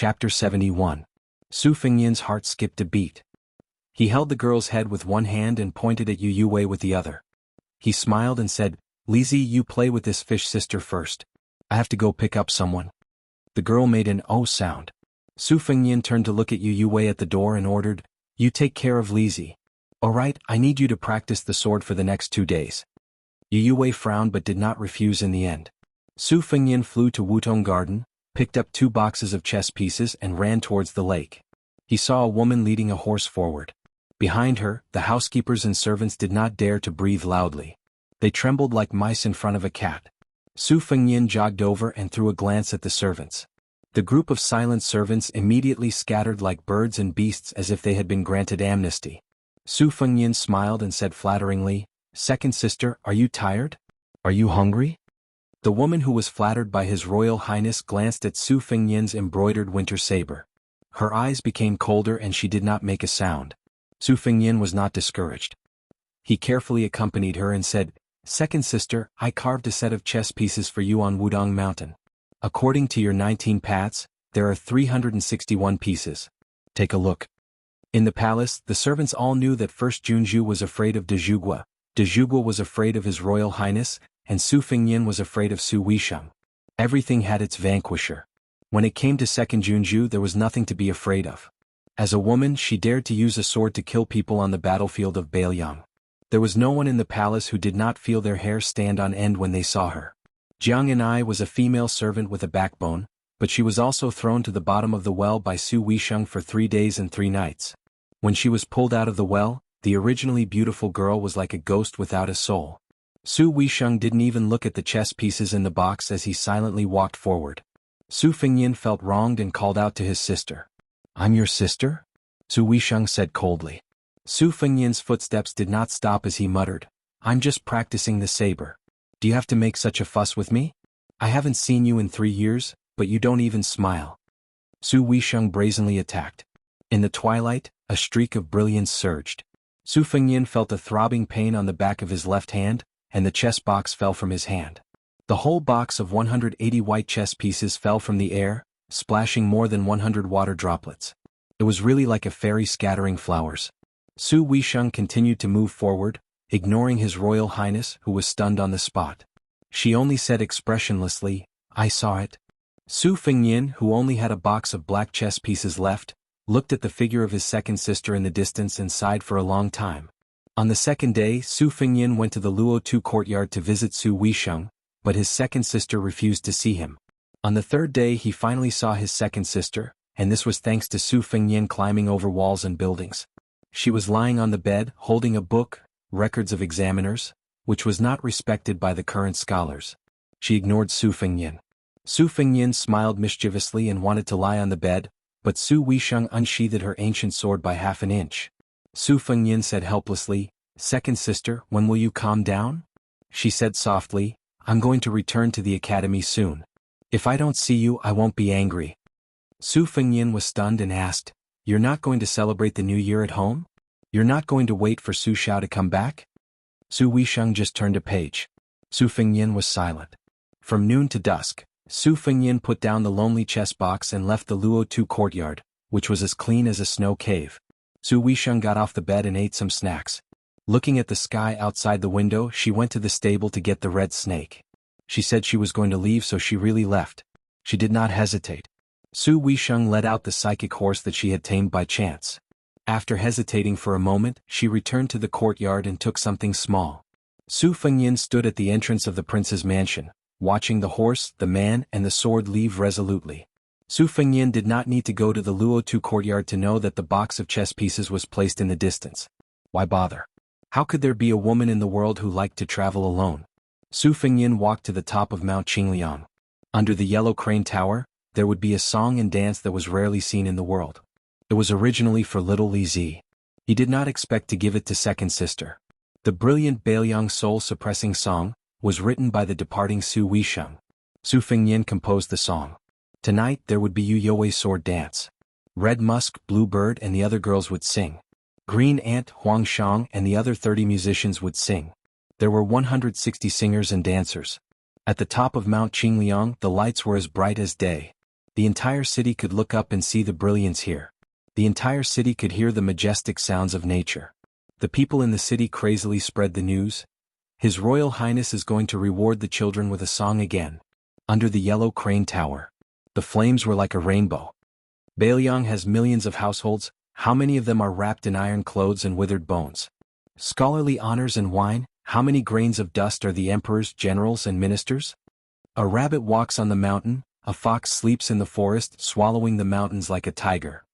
Chapter 71. Su Fengyan's heart skipped a beat. He held the girl's head with one hand and pointed at Yu Yue with the other. He smiled and said, "Lizzie, you play with this fish sister first. I have to go pick up someone." The girl made an "oh" sound. Su Fengyan turned to look at Yu Yue at the door and ordered, "You take care of Lizzie. Alright, I need you to practice the sword for the next 2 days." Yu Yue frowned but did not refuse in the end. Su Fengyan flew to Wutong Garden, picked up 2 boxes of chess pieces and ran towards the lake. He saw a woman leading a horse forward. Behind her, the housekeepers and servants did not dare to breathe loudly. They trembled like mice in front of a cat. Su Fengyan jogged over and threw a glance at the servants. The group of silent servants immediately scattered like birds and beasts as if they had been granted amnesty. Su Fengyan smiled and said flatteringly, "Second sister, are you tired? Are you hungry?" The woman who was flattered by His Royal Highness glanced at Su Fengyan's embroidered winter saber. Her eyes became colder and she did not make a sound. Su Fengyan was not discouraged. He carefully accompanied her and said, "Second sister, I carved a set of chess pieces for you on Wudong Mountain. According to your 19 paths, there are 361 pieces. Take a look." In the palace, the servants all knew that first Jianghu was afraid of De Zhuge was afraid of His Royal Highness, and Su Fengyan was afraid of Su Weisheng. Everything had its vanquisher. When it came to second Jianghu, there was nothing to be afraid of. As a woman, she dared to use a sword to kill people on the battlefield of Bailiang. There was no one in the palace who did not feel their hair stand on end when they saw her. Jianghu was a female servant with a backbone, but she was also thrown to the bottom of the well by Su Weisheng for 3 days and 3 nights. When she was pulled out of the well, the originally beautiful girl was like a ghost without a soul. Su Weisheng didn't even look at the chess pieces in the box as he silently walked forward. Su Fengyan felt wronged and called out to his sister. "I'm your sister?" Su Weisheng said coldly. Su Fengyan's footsteps did not stop as he muttered, "I'm just practicing the saber. Do you have to make such a fuss with me? I haven't seen you in 3 years, but you don't even smile." Su Weisheng brazenly attacked. In the twilight, a streak of brilliance surged. Su Fengyan felt a throbbing pain on the back of his left hand, and the chess box fell from his hand. The whole box of 180 white chess pieces fell from the air, splashing more than 100 water droplets. It was really like a fairy scattering flowers. Su Weisheng continued to move forward, ignoring His Royal Highness, who was stunned on the spot. She only said expressionlessly, "I saw it." Su Fengyan, who only had a box of black chess pieces left, looked at the figure of his second sister in the distance and sighed for a long time. On the second day, Su Fengyan went to the Luotu courtyard to visit Su Weisheng, but his second sister refused to see him. On the third day he finally saw his second sister, and this was thanks to Su Fengyan climbing over walls and buildings. She was lying on the bed, holding a book, Records of Examiners, which was not respected by the current scholars. She ignored Su Fengyan. Su Fengyan smiled mischievously and wanted to lie on the bed, but Su Weisheng unsheathed her ancient sword by half an inch. Su Fengyan said helplessly, "Second sister, when will you calm down?" She said softly, "I'm going to return to the academy soon. If I don't see you, I won't be angry." Su Fengyan was stunned and asked, "You're not going to celebrate the new year at home? You're not going to wait for Su Xiao to come back?" Su Weisheng just turned a page. Su Fengyan was silent. From noon to dusk, Su Fengyan put down the lonely chess box and left the Luotu courtyard, which was as clean as a snow cave. Su Weisheng got off the bed and ate some snacks. Looking at the sky outside the window, she went to the stable to get the red snake. She said she was going to leave, so she really left. She did not hesitate. Su Weisheng let out the psychic horse that she had tamed by chance. After hesitating for a moment, she returned to the courtyard and took something small. Su Fengyan stood at the entrance of the prince's mansion, watching the horse, the man, and the sword leave resolutely. Su Fengyan did not need to go to the Luotu courtyard to know that the box of chess pieces was placed in the distance. Why bother? How could there be a woman in the world who liked to travel alone? Su Fengyan walked to the top of Mount Qingliang. Under the yellow crane tower, there would be a song and dance that was rarely seen in the world. It was originally for little Lizzie. He did not expect to give it to second sister. The brilliant Bailiang soul-suppressing song was written by the departing Su Weisheng. Su Fengyan composed the song. Tonight there would be Yu Yue's sword dance. Red Musk, Bluebird and the other girls would sing. Green Ant, Huang Shang and the other 30 musicians would sing. There were 160 singers and dancers. At the top of Mount Qingliang the lights were as bright as day. The entire city could look up and see the brilliance here. The entire city could hear the majestic sounds of nature. The people in the city crazily spread the news. His Royal Highness is going to reward the children with a song again. Under the yellow crane tower. The flames were like a rainbow. Bailiang has millions of households. How many of them are wrapped in iron clothes and withered bones? Scholarly honors and wine. How many grains of dust are the emperors, generals, and ministers? A rabbit walks on the mountain. A fox sleeps in the forest, swallowing the mountains like a tiger.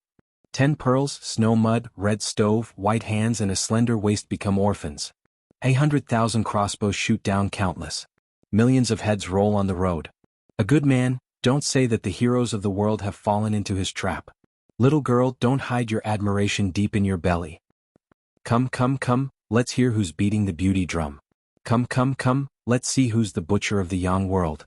10 pearls, snow mud, red stove, white hands and a slender waist become orphans. 100,000 crossbows shoot down countless. Millions of heads roll on the road. A good man, don't say that the heroes of the world have fallen into his trap. Little girl, don't hide your admiration deep in your belly. Come, come, come, let's hear who's beating the beauty drum. Come, come, come, let's see who's the butcher of the young world.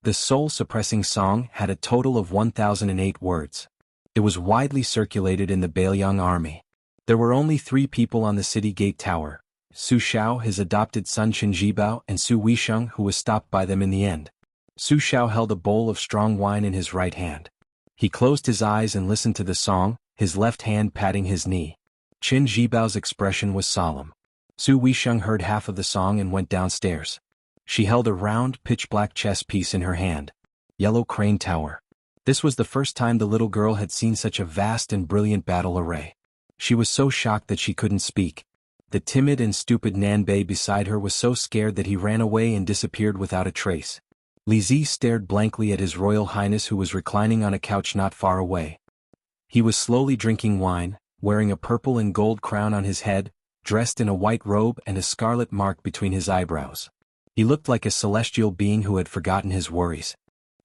The soul-suppressing song had a total of 1,008 words. It was widely circulated in the Bailiang army. There were only 3 people on the city gate tower: Su Xiao, his adopted son Qin Jibao, and Su Weisheng, who was stopped by them in the end. Su Xiao held a bowl of strong wine in his right hand. He closed his eyes and listened to the song, his left hand patting his knee. Qin Jibao's expression was solemn. Su Weisheng heard half of the song and went downstairs. She held a round, pitch-black chess piece in her hand. Yellow crane tower. This was the first time the little girl had seen such a vast and brilliant battle array. She was so shocked that she couldn't speak. The timid and stupid Nanbei beside her was so scared that he ran away and disappeared without a trace. Li Zi stared blankly at His Royal Highness, who was reclining on a couch not far away. He was slowly drinking wine, wearing a purple and gold crown on his head, dressed in a white robe and a scarlet mark between his eyebrows. He looked like a celestial being who had forgotten his worries.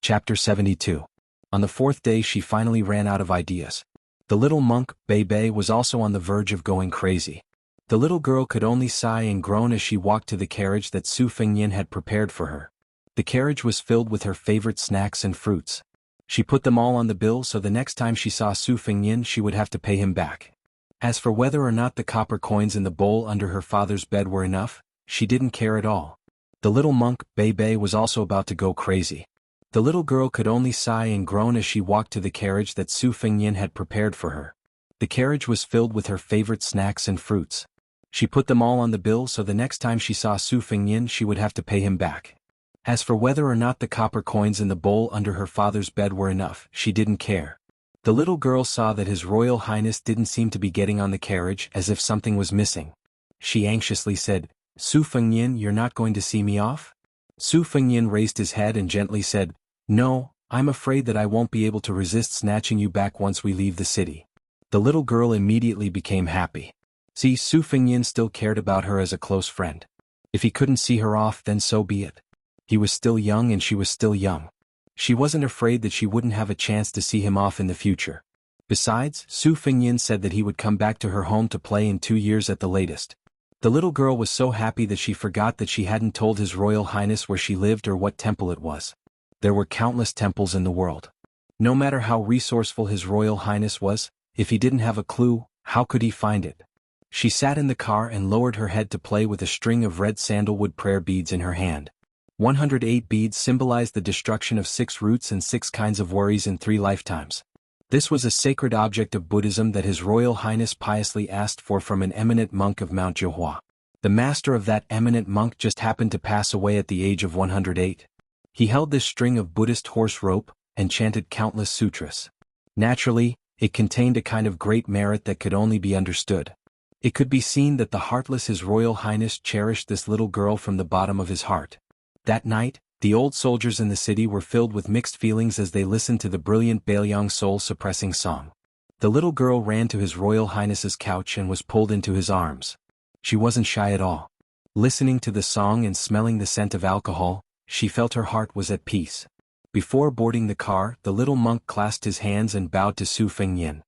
Chapter 72. On the 4th day she finally ran out of ideas. The little monk, Bei Bei, was also on the verge of going crazy. The little girl could only sigh and groan as she walked to the carriage that Su Fengyin had prepared for her. The carriage was filled with her favorite snacks and fruits. She put them all on the bill so the next time she saw Su Fengyin she would have to pay him back. As for whether or not the copper coins in the bowl under her father's bed were enough, she didn't care at all. The little monk, Bei Bei, was also about to go crazy. The little girl could only sigh and groan as she walked to the carriage that Su Fengyin had prepared for her. The carriage was filled with her favorite snacks and fruits. She put them all on the bill so the next time she saw Su Fengyin she would have to pay him back. As for whether or not the copper coins in the bowl under her father's bed were enough, she didn't care. The little girl saw that His Royal Highness didn't seem to be getting on the carriage, as if something was missing. She anxiously said, "Su Fengyin, you're not going to see me off?" Su Fengyin raised his head and gently said, "No, I'm afraid that I won't be able to resist snatching you back once we leave the city." The little girl immediately became happy. See, Su Fengyin still cared about her as a close friend. If he couldn't see her off, then so be it. He was still young and she was still young. She wasn't afraid that she wouldn't have a chance to see him off in the future. Besides, Su Fengyin said that he would come back to her home to play in 2 years at the latest. The little girl was so happy that she forgot that she hadn't told His Royal Highness where she lived or what temple it was. There were countless temples in the world. No matter how resourceful His Royal Highness was, if he didn't have a clue, how could he find it? She sat in the car and lowered her head to play with a string of red sandalwood prayer beads in her hand. 108 beads symbolized the destruction of 6 roots and 6 kinds of worries in 3 lifetimes. This was a sacred object of Buddhism that His Royal Highness piously asked for from an eminent monk of Mount Jiuhua. The master of that eminent monk just happened to pass away at the age of 108. He held this string of Buddhist horse rope and chanted countless sutras. Naturally, it contained a kind of great merit that could only be understood. It could be seen that the heartless His Royal Highness cherished this little girl from the bottom of his heart. That night, the old soldiers in the city were filled with mixed feelings as they listened to the brilliant Bailiang soul-suppressing song. The little girl ran to His Royal Highness's couch and was pulled into his arms. She wasn't shy at all. Listening to the song and smelling the scent of alcohol, she felt her heart was at peace. Before boarding the car, the little monk clasped his hands and bowed to Su Fengyin.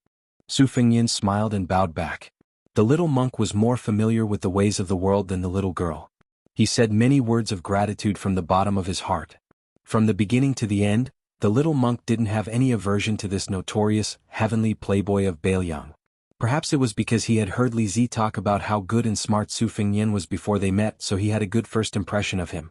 Su Fengyin smiled and bowed back. The little monk was more familiar with the ways of the world than the little girl. He said many words of gratitude from the bottom of his heart. From the beginning to the end, the little monk didn't have any aversion to this notorious, heavenly playboy of Bailiang. Perhaps it was because he had heard Li Zi talk about how good and smart Su Fengyin was before they met, so he had a good first impression of him.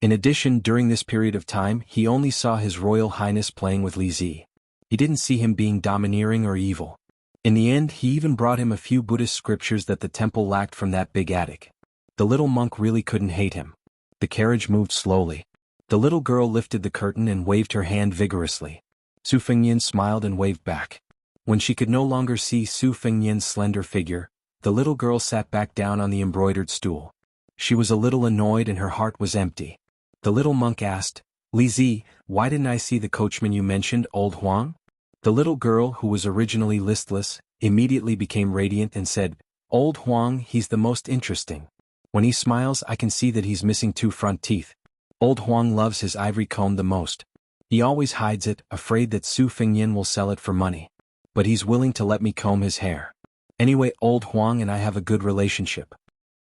In addition, during this period of time, he only saw His Royal Highness playing with Li Zi. He didn't see him being domineering or evil. In the end, he even brought him a few Buddhist scriptures that the temple lacked from that big attic. The little monk really couldn't hate him. The carriage moved slowly. The little girl lifted the curtain and waved her hand vigorously. Su Fengnian smiled and waved back. When she could no longer see Su Fengnian's slender figure, the little girl sat back down on the embroidered stool. She was a little annoyed and her heart was empty. The little monk asked, "Li Zi, why didn't I see the coachman you mentioned, old Huang?" The little girl, who was originally listless, immediately became radiant and said, "Old Huang, he's the most interesting. When he smiles I can see that he's missing 2 front teeth. Old Huang loves his ivory comb the most. He always hides it, afraid that Su Fengnian will sell it for money. But he's willing to let me comb his hair. Anyway, old Huang and I have a good relationship."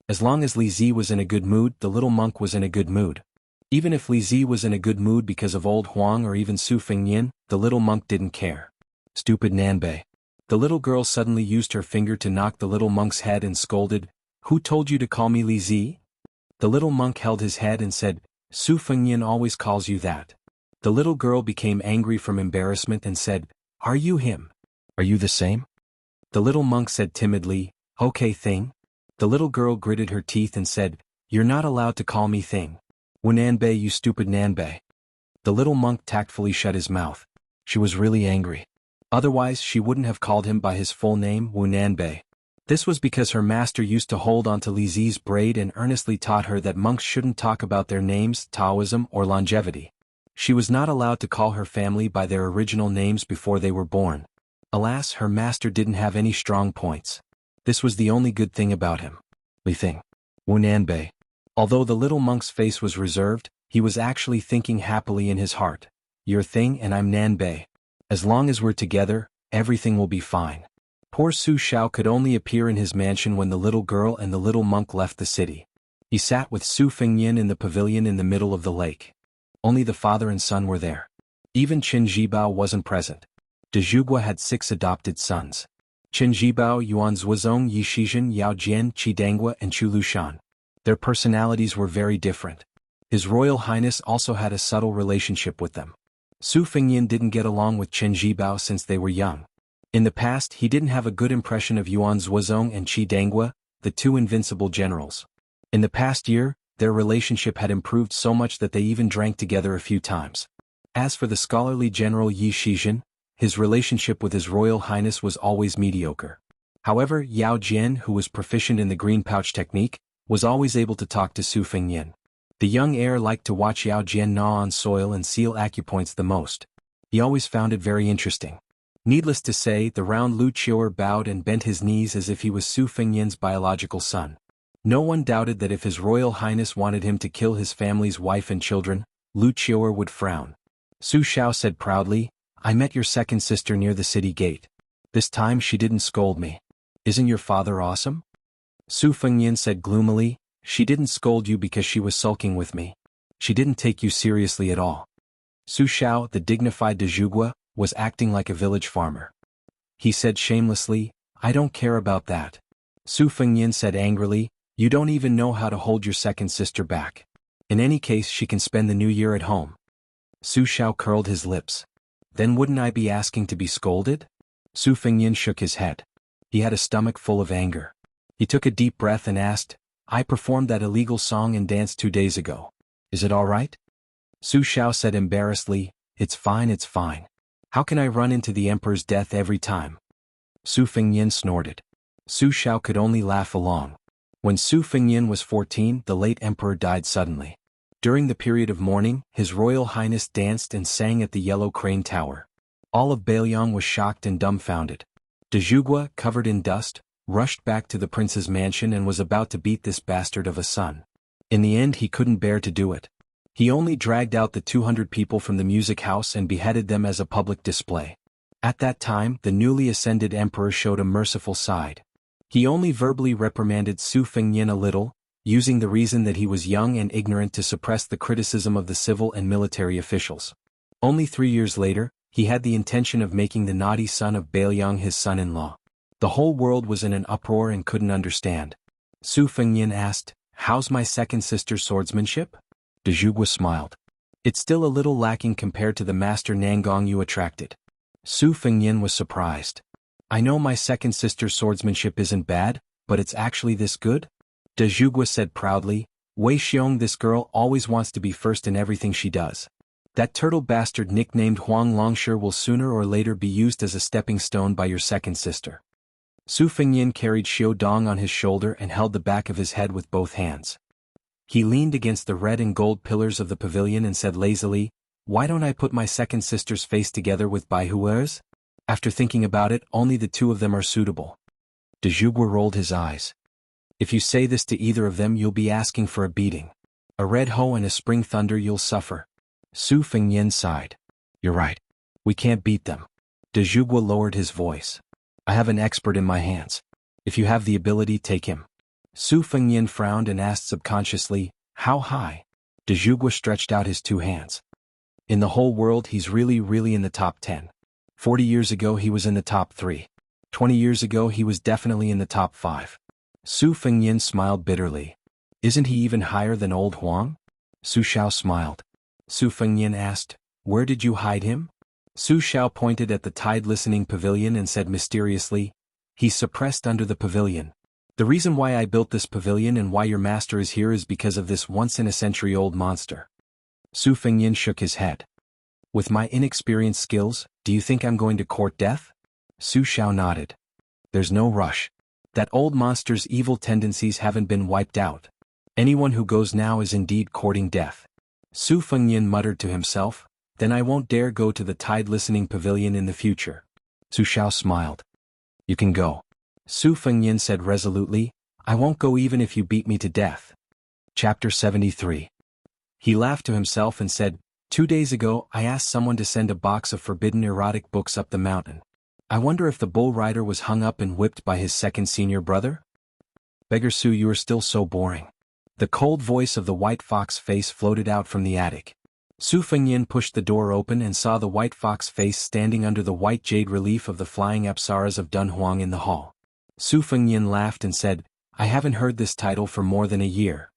As long as Li Zi was in a good mood, the little monk was in a good mood. Even if Li Zi was in a good mood because of old Huang or even Su Fengnian, the little monk didn't care. Stupid Nanbei. The little girl suddenly used her finger to knock the little monk's head and scolded, "Who told you to call me Li Zi?" The little monk held his head and said, "Su Fengnian always calls you that." The little girl became angry from embarrassment and said, "Are you him? Are you the same?" The little monk said timidly, "Okay thing." The little girl gritted her teeth and said, "You're not allowed to call me thing. Wu Nanbei, you stupid Nanbei." The little monk tactfully shut his mouth. She was really angry. Otherwise she wouldn't have called him by his full name, Wu Nanbei. This was because her master used to hold onto Li Zi's braid and earnestly taught her that monks shouldn't talk about their names, Taoism, or longevity. She was not allowed to call her family by their original names before they were born. Alas, her master didn't have any strong points. This was the only good thing about him. Li Thing. Wu Nanbei. Although the little monk's face was reserved, he was actually thinking happily in his heart. "You're Thing and I'm Nanbei. As long as we're together, everything will be fine." Poor Su Xiao could only appear in his mansion when the little girl and the little monk left the city. He sat with Su Fengnian in the pavilion in the middle of the lake. Only the father and son were there. Even Qin Zhibao wasn't present. De Zhugua had 6 adopted sons. Qin Zhibao, Yuan Zuozong, Yi Shizhen, Yao Jian, Qi Dangua and Chu Lushan. Their personalities were very different. His Royal Highness also had a subtle relationship with them. Su Fengnian didn't get along with Qin Zhibao since they were young. In the past he didn't have a good impression of Yuan Zuozong and Qi Dangua, the 2 invincible generals. In the past year, their relationship had improved so much that they even drank together a few times. As for the scholarly general Yi Shizhen, his relationship with His Royal Highness was always mediocre. However, Yao Jian, who was proficient in the green pouch technique, was always able to talk to Su Fengnian. The young heir liked to watch Yao Jian gnaw on soil and seal acupoints the most. He always found it very interesting. Needless to say, the round Lu Qiuer bowed and bent his knees as if he was Su Fengnian's biological son. No one doubted that if His Royal Highness wanted him to kill his family's wife and children, Lu Qiuer would frown. Su Xiao said proudly, "I met your second sister near the city gate. This time she didn't scold me. Isn't your father awesome?" Su Fengnian said gloomily, "She didn't scold you because she was sulking with me. She didn't take you seriously at all." Su Xiao, the dignified de Zhugua, was acting like a village farmer. He said shamelessly, "I don't care about that." Su Fengnian said angrily, "You don't even know how to hold your second sister back. In any case, she can spend the new year at home." Su Xiao curled his lips. "Then wouldn't I be asking to be scolded?" Su Fengnian shook his head. He had a stomach full of anger. He took a deep breath and asked, "I performed that illegal song and dance 2 days ago. Is it all right?" Su Xiao said embarrassedly, "It's fine, it's fine. How can I run into the emperor's death every time?" Su Fengnian snorted. Su Xiao could only laugh along. When Su Fengnian was 14, the late emperor died suddenly. During the period of mourning, His Royal Highness danced and sang at the Yellow Crane Tower. All of Beiliang was shocked and dumbfounded. De Zhugua, covered in dust, rushed back to the prince's mansion and was about to beat this bastard of a son. In the end he couldn't bear to do it. He only dragged out the 200 people from the music house and beheaded them as a public display. At that time, the newly ascended emperor showed a merciful side. He only verbally reprimanded Su Fengnian a little, using the reason that he was young and ignorant to suppress the criticism of the civil and military officials. Only 3 years later, he had the intention of making the naughty son of Beiliang his son-in-law. The whole world was in an uproar and couldn't understand. Su Fengnian asked, "How's my second sister's swordsmanship?" De Zhugua smiled. "It's still a little lacking compared to the master Nangong you attracted." Su Fengyan was surprised. I know my second sister's swordsmanship isn't bad, but it's actually this good? De Zhuge said proudly. Wei Xiong, this girl always wants to be first in everything she does. That turtle bastard nicknamed Huang Longshi will sooner or later be used as a stepping stone by your second sister. Su Fengyan carried Xiao Dong on his shoulder and held the back of his head with both hands. He leaned against the red and gold pillars of the pavilion and said lazily, why don't I put my second sister's face together with Bai Huer's? After thinking about it, only the two of them are suitable. De Zhuge rolled his eyes. If you say this to either of them, you'll be asking for a beating. A red hoe and a spring thunder, you'll suffer. Su Fengyan sighed. You're right. We can't beat them. De Zhuge lowered his voice. I have an expert in my hands. If you have the ability, take him. Su Fengyan frowned and asked subconsciously, how high? De Zhuge stretched out his two hands. In the whole world, he's really in the top 10. 40 years ago, he was in the top 3. 20 years ago, he was definitely in the top 5. Su Fengyan smiled bitterly. Isn't he even higher than old Huang? Su Xiao smiled. Su Fengyan asked, where did you hide him? Su Xiao pointed at the tide listening pavilion and said mysteriously, he's suppressed under the pavilion. The reason why I built this pavilion and why your master is here is because of this once-in-a-century-old monster. Su Fengyan shook his head. With my inexperienced skills, do you think I'm going to court death? Su Xiao nodded. There's no rush. That old monster's evil tendencies haven't been wiped out. Anyone who goes now is indeed courting death. Su Fengyan muttered to himself, then I won't dare go to the tide listening pavilion in the future. Su Xiao smiled. You can go. Su Fengyan said resolutely, I won't go even if you beat me to death. Chapter 73. He laughed to himself and said, 2 days ago I asked someone to send a box of forbidden erotic books up the mountain. I wonder if the bull rider was hung up and whipped by his second senior brother? Beggar Su, you are still so boring. The cold voice of the white fox face floated out from the attic. Su Fengyan pushed the door open and saw the white fox face standing under the white jade relief of the flying apsaras of Dunhuang in the hall. Su Fengyan laughed and said, I haven't heard this title for more than a year.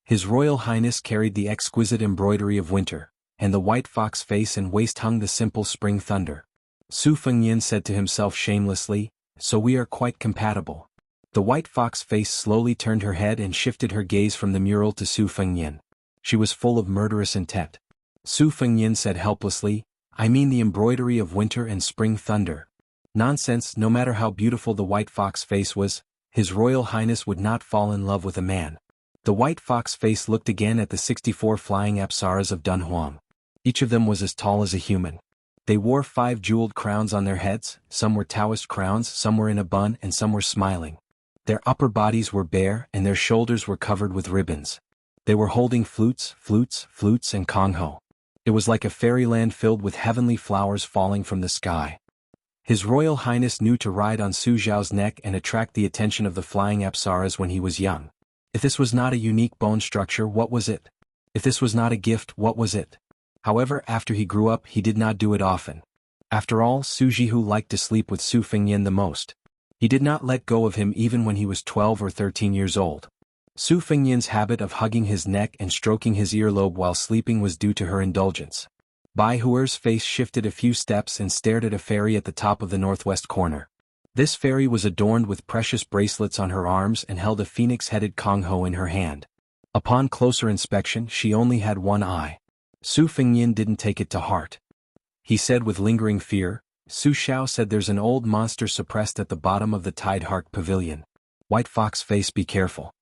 His Royal Highness carried the exquisite embroidery of winter, and the white fox face and waist hung the simple spring thunder. Su Fengyan said to himself shamelessly, so we are quite compatible. The white fox face slowly turned her head and shifted her gaze from the mural to Su Fengyan. She was full of murderous intent. Su Fengyan said helplessly, I mean the embroidery of winter and spring thunder. Nonsense, no matter how beautiful the white fox face was, His Royal Highness would not fall in love with a man. The white fox face looked again at the 64 flying apsaras of Dunhuang. Each of them was as tall as a human. They wore 5 jeweled crowns on their heads, some were Taoist crowns, some were in a bun and some were smiling. Their upper bodies were bare and their shoulders were covered with ribbons. They were holding flutes and kongho. It was like a fairyland filled with heavenly flowers falling from the sky. His Royal Highness knew to ride on Su Zhao's neck and attract the attention of the flying apsaras when he was young. If this was not a unique bone structure, what was it? If this was not a gift, what was it? However, after he grew up, he did not do it often. After all, Su Jihu liked to sleep with Su Fengyan the most. He did not let go of him even when he was 12 or 13 years old. Su Fengyan's habit of hugging his neck and stroking his earlobe while sleeping was due to her indulgence. Bai Huer's face shifted a few steps and stared at a fairy at the top of the northwest corner. This fairy was adorned with precious bracelets on her arms and held a phoenix-headed kongho in her hand. Upon closer inspection, she only had one eye. Su Fengyan didn't take it to heart. He said with lingering fear, Su Xiao said there's an old monster suppressed at the bottom of the Tide Heart Pavilion. White Fox face, be careful.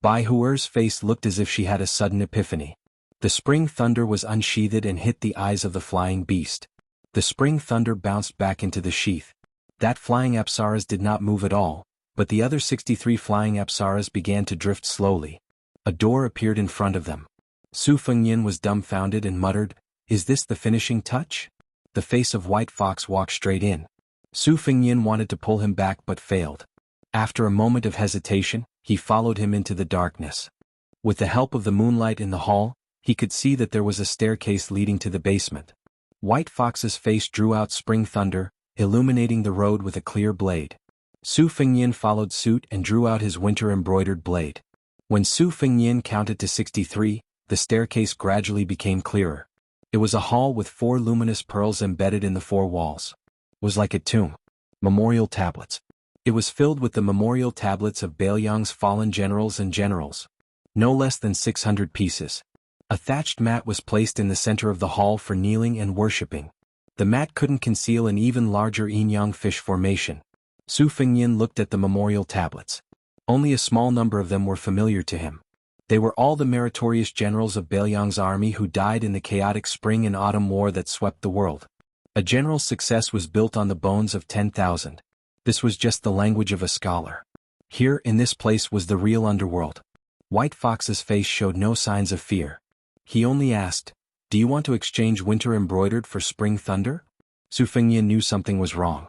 Bai Huer's face looked as if she had a sudden epiphany. The spring thunder was unsheathed and hit the eyes of the flying beast. The spring thunder bounced back into the sheath. That flying apsaras did not move at all, but the other 63 flying apsaras began to drift slowly. A door appeared in front of them. Su Fengyan was dumbfounded and muttered, "Is this the finishing touch?" The face of White Fox walked straight in. Su Fengyan wanted to pull him back but failed. After a moment of hesitation, he followed him into the darkness. With the help of the moonlight in the hall, he could see that there was a staircase leading to the basement. White Fox's face drew out spring thunder, illuminating the road with a clear blade. Su Fengyan followed suit and drew out his winter-embroidered blade. When Su Fengyan counted to 63, the staircase gradually became clearer. It was a hall with 4 luminous pearls embedded in the 4 walls. It was like a tomb. Memorial tablets. It was filled with the memorial tablets of Bailiang's fallen generals and generals. No less than 600 pieces. A thatched mat was placed in the center of the hall for kneeling and worshipping. The mat couldn't conceal an even larger yin-yang fish formation. Su Fengyin looked at the memorial tablets. Only a small number of them were familiar to him. They were all the meritorious generals of Bailiang's army who died in the chaotic spring and autumn war that swept the world. A general's success was built on the bones of 10,000. This was just the language of a scholar. Here, in this place, was the real underworld. White Fox's face showed no signs of fear. He only asked, "Do you want to exchange winter embroidered for spring thunder?" Su Fengyin knew something was wrong.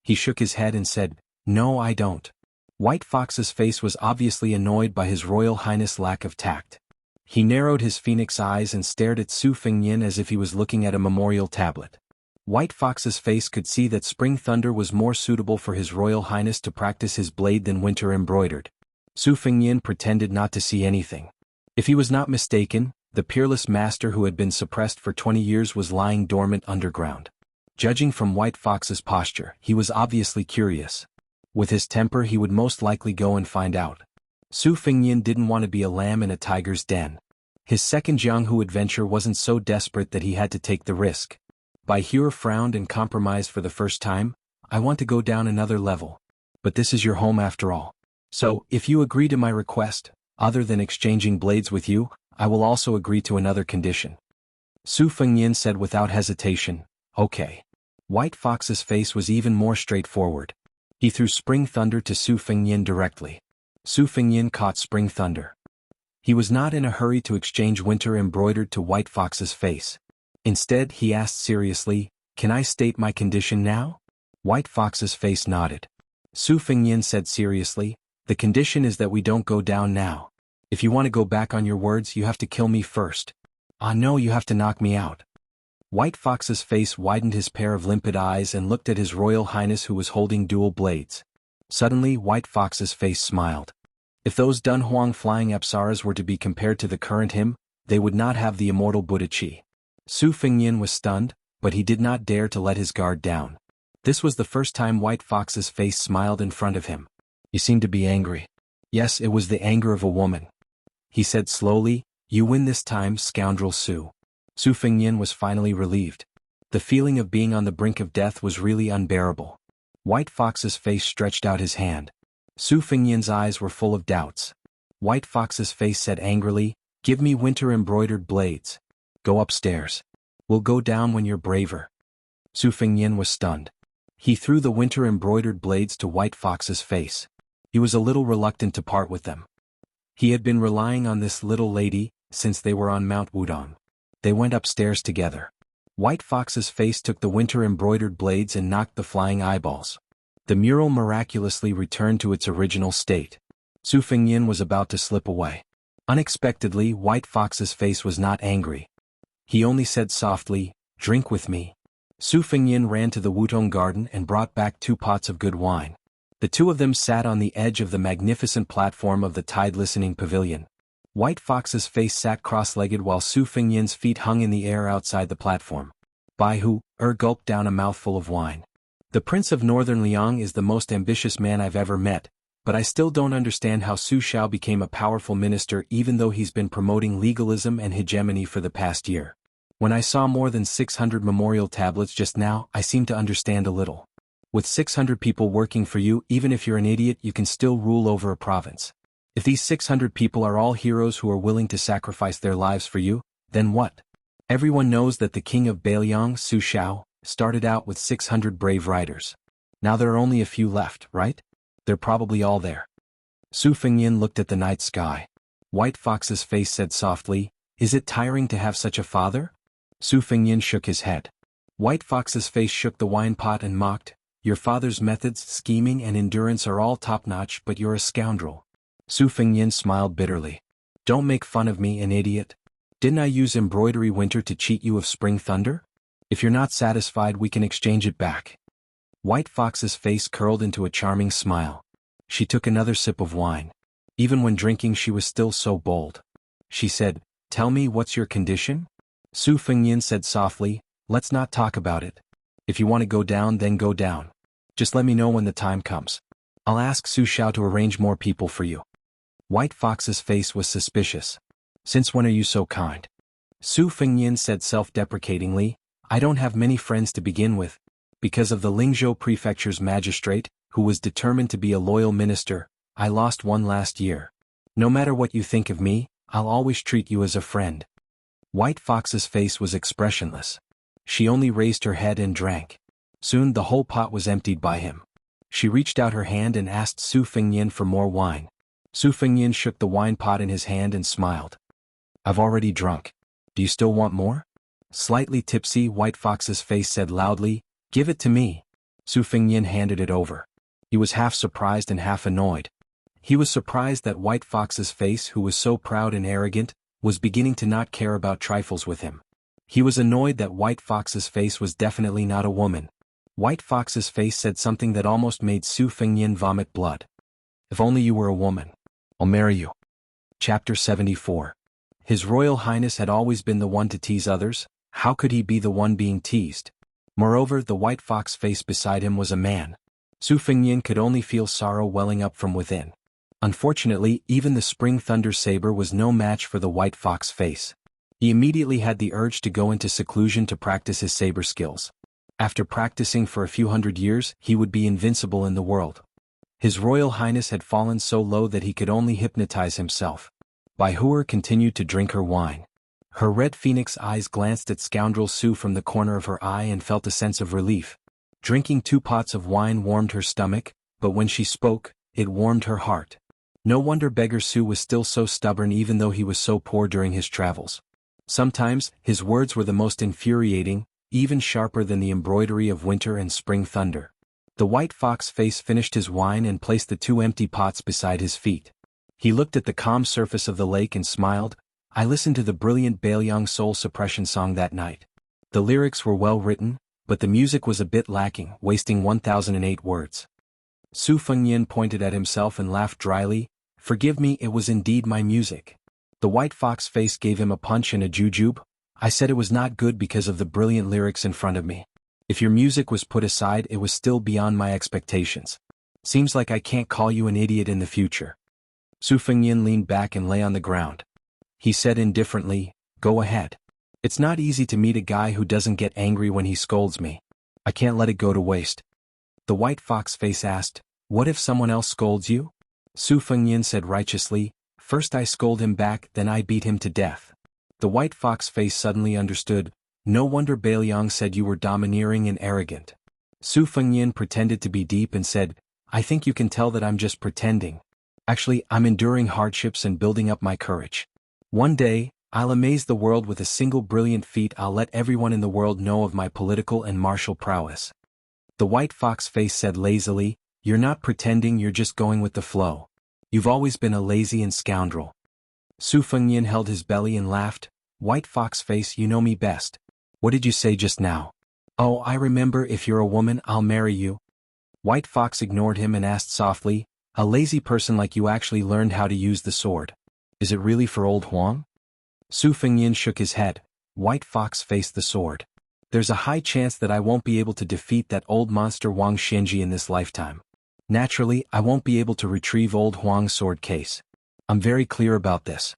He shook his head and said, "No, I don't." White Fox's face was obviously annoyed by His Royal Highness' lack of tact. He narrowed his phoenix eyes and stared at Su Fengyin as if he was looking at a memorial tablet. White Fox's face could see that spring thunder was more suitable for His Royal Highness to practice his blade than winter embroidered. Su Fengyin pretended not to see anything. If he was not mistaken, the peerless master who had been suppressed for 20 years was lying dormant underground. Judging from White Fox's posture, he was obviously curious. With his temper, he would most likely go and find out. Su Fengyin didn't want to be a lamb in a tiger's den. His second Jianghu adventure wasn't so desperate that he had to take the risk. Bai Hua frowned and compromised for the first time. "I want to go down another level. But this is your home after all. So, if you agree to my request, other than exchanging blades with you, I will also agree to another condition." Su Fengyin said without hesitation, "Okay." White Fox's face was even more straightforward. He threw Spring Thunder to Su Fengyin directly. Su Fengyin caught Spring Thunder. He was not in a hurry to exchange winter embroidered to White Fox's face. Instead, he asked seriously, "Can I state my condition now?" White Fox's face nodded. Su Fengyin said seriously, "The condition is that we don't go down now. If you want to go back on your words, you have to kill me first." "Ah no, you have to knock me out." White Fox's face widened his pair of limpid eyes and looked at His Royal Highness who was holding dual blades. Suddenly, White Fox's face smiled. If those Dunhuang flying Apsaras were to be compared to the current him, they would not have the immortal Buddha Chi. Su Fengyin was stunned, but he did not dare to let his guard down. This was the first time White Fox's face smiled in front of him. "You seem to be angry." "Yes, it was the anger of a woman." He said slowly, "You win this time, scoundrel Su." Su Fengyin was finally relieved. The feeling of being on the brink of death was really unbearable. White Fox's face stretched out his hand. Su Fengyin's eyes were full of doubts. White Fox's face said angrily, "Give me winter-embroidered blades. Go upstairs. We'll go down when you're braver." Su Fengyin was stunned. He threw the winter-embroidered blades to White Fox's face. He was a little reluctant to part with them. He had been relying on this little lady since they were on Mount Wudong. They went upstairs together. White Fox's face took the winter-embroidered blades and knocked the flying eyeballs. The mural miraculously returned to its original state. Su Fengyin was about to slip away. Unexpectedly, White Fox's face was not angry. He only said softly, "Drink with me." Su Fengyin ran to the Wutong garden and brought back 2 pots of good wine. The 2 of them sat on the edge of the magnificent platform of the tide-listening pavilion. White Fox's face sat cross-legged while Su Fengyin's feet hung in the air outside the platform. Bai Hua gulped down a mouthful of wine. "The Prince of Northern Liang is the most ambitious man I've ever met, but I still don't understand how Su Shao became a powerful minister even though he's been promoting legalism and hegemony for the past year. When I saw more than 600 memorial tablets just now, I seem to understand a little. With 600 people working for you, even if you're an idiot, you can still rule over a province. If these 600 people are all heroes who are willing to sacrifice their lives for you, then what? Everyone knows that the king of Bailiang, Su Shao, started out with 600 brave riders. Now there are only a few left, right? They're probably all there." Su Fengyin looked at the night sky. White Fox's face said softly, "Is it tiring to have such a father?" Su Fengyin shook his head. White Fox's face shook the wine pot and mocked, "Your father's methods, scheming and endurance are all top-notch, but you're a scoundrel." Su Fengyin smiled bitterly. "Don't make fun of me, an idiot. Didn't I use embroidery winter to cheat you of spring thunder? If you're not satisfied, we can exchange it back." White Fox's face curled into a charming smile. She took another sip of wine. Even when drinking, she was still so bold. She said, "Tell me, what's your condition?" Su Fengyan said softly, let's not talk about it. If you want to go down, then go down. Just let me know when the time comes. I'll ask Su Xiao to arrange more people for you. White Fox's face was suspicious. Since when are you so kind? Su Fengyan said self-deprecatingly, I don't have many friends to begin with. Because of the Lingzhou prefecture's magistrate, who was determined to be a loyal minister, I lost one last year. No matter what you think of me, I'll always treat you as a friend. White Fox's face was expressionless. She only raised her head and drank. Soon the whole pot was emptied by him. She reached out her hand and asked Su Fengyan for more wine. Su Fengyan shook the wine pot in his hand and smiled. I've already drunk. Do you still want more? Slightly tipsy, White Fox's face said loudly, give it to me. Su Fengyan handed it over. He was half surprised and half annoyed. He was surprised that White Fox's face, who was so proud and arrogant, was beginning to not care about trifles with him. He was annoyed that White Fox's face was definitely not a woman. White Fox's face said something that almost made Su Fengyan vomit blood. If only you were a woman. I'll marry you. Chapter 74. His Royal Highness had always been the one to tease others. How could he be the one being teased? Moreover, the White Fox face beside him was a man. Su Fengyan could only feel sorrow welling up from within. Unfortunately, even the Spring Thunder Saber was no match for the White Fox face. He immediately had the urge to go into seclusion to practice his saber skills. After practicing for a few hundred years, he would be invincible in the world. His Royal Highness had fallen so low that he could only hypnotize himself. Bai Huer continued to drink her wine. Her red phoenix eyes glanced at scoundrel Su from the corner of her eye and felt a sense of relief. Drinking 2 pots of wine warmed her stomach, but when she spoke, it warmed her heart. No wonder beggar Su was still so stubborn even though he was so poor during his travels. Sometimes, his words were the most infuriating, even sharper than the embroidery of winter and spring thunder. The White Fox face finished his wine and placed the 2 empty pots beside his feet. He looked at the calm surface of the lake and smiled. I listened to the brilliant Bailiang soul suppression song that night. The lyrics were well written, but the music was a bit lacking, wasting 1008 words. Su Fengyan pointed at himself and laughed dryly. Forgive me, it was indeed my music. The White Fox face gave him a punch and a jujube. I said it was not good because of the brilliant lyrics in front of me. If your music was put aside, it was still beyond my expectations. Seems like I can't call you an idiot in the future. Su Fengyan leaned back and lay on the ground. He said indifferently, go ahead. It's not easy to meet a guy who doesn't get angry when he scolds me. I can't let it go to waste. The White Fox face asked, what if someone else scolds you? Su Fengyan said righteously, first I scold him back, then I beat him to death. The White Fox face suddenly understood. No wonder Bailiang said you were domineering and arrogant. Su Fengyan pretended to be deep and said, I think you can tell that I'm just pretending. Actually, I'm enduring hardships and building up my courage. One day, I'll amaze the world with a single brilliant feat. I'll let everyone in the world know of my political and martial prowess. The White Fox face said lazily, you're not pretending, you're just going with the flow. You've always been a lazy and scoundrel. Su Fengyan held his belly and laughed. White Fox face, you know me best. What did you say just now? Oh, I remember, if you're a woman, I'll marry you. White Fox ignored him and asked softly, a lazy person like you actually learned how to use the sword. Is it really for old Huang? Su Fengyan shook his head. White Fox faced the sword. There's a high chance that I won't be able to defeat that old monster Wang Xianji in this lifetime. Naturally, I won't be able to retrieve old Huang's sword case. I'm very clear about this.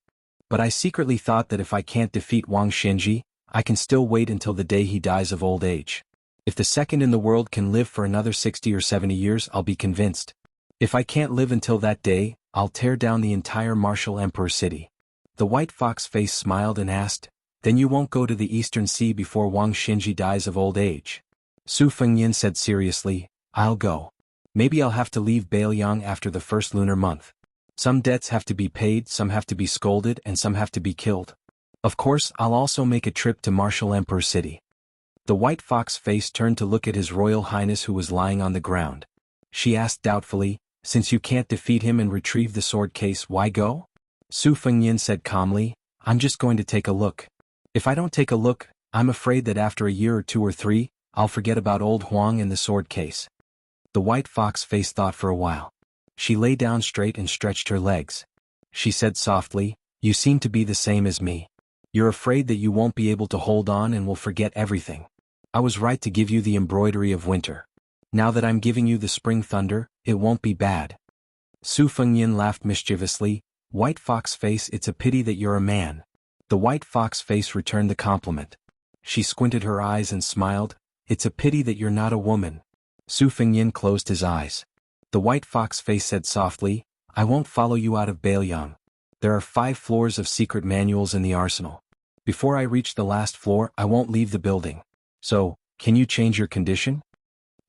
But I secretly thought that if I can't defeat Wang Xianji, I can still wait until the day he dies of old age. If the second in the world can live for another 60 or 70 years, I'll be convinced. If I can't live until that day, I'll tear down the entire martial emperor city. The White Fox face smiled and asked, then you won't go to the Eastern Sea before Wang Xianji dies of old age? Su Fengyan said seriously, I'll go. Maybe I'll have to leave Bailiang after the first lunar month. Some debts have to be paid, some have to be scolded, and some have to be killed. Of course, I'll also make a trip to Martial Emperor City. The White Fox face turned to look at His Royal Highness who was lying on the ground. She asked doubtfully, since you can't defeat him and retrieve the sword case, why go? Su Fengyan said calmly, I'm just going to take a look. If I don't take a look, I'm afraid that after a year or 2 or 3, I'll forget about old Huang and the sword case. The White Fox face thought for a while. She lay down straight and stretched her legs. She said softly, you seem to be the same as me. You're afraid that you won't be able to hold on and will forget everything. I was right to give you the embroidery of winter. Now that I'm giving you the spring thunder, it won't be bad. Su Fengyan laughed mischievously. White fox face, it's a pity that you're a man. The white fox face returned the compliment. She squinted her eyes and smiled. It's a pity that you're not a woman. Su Fengyan closed his eyes. The white fox face said softly, I won't follow you out of Bailiang. There are 5 floors of secret manuals in the arsenal. Before I reach the last floor, I won't leave the building. So, can you change your condition?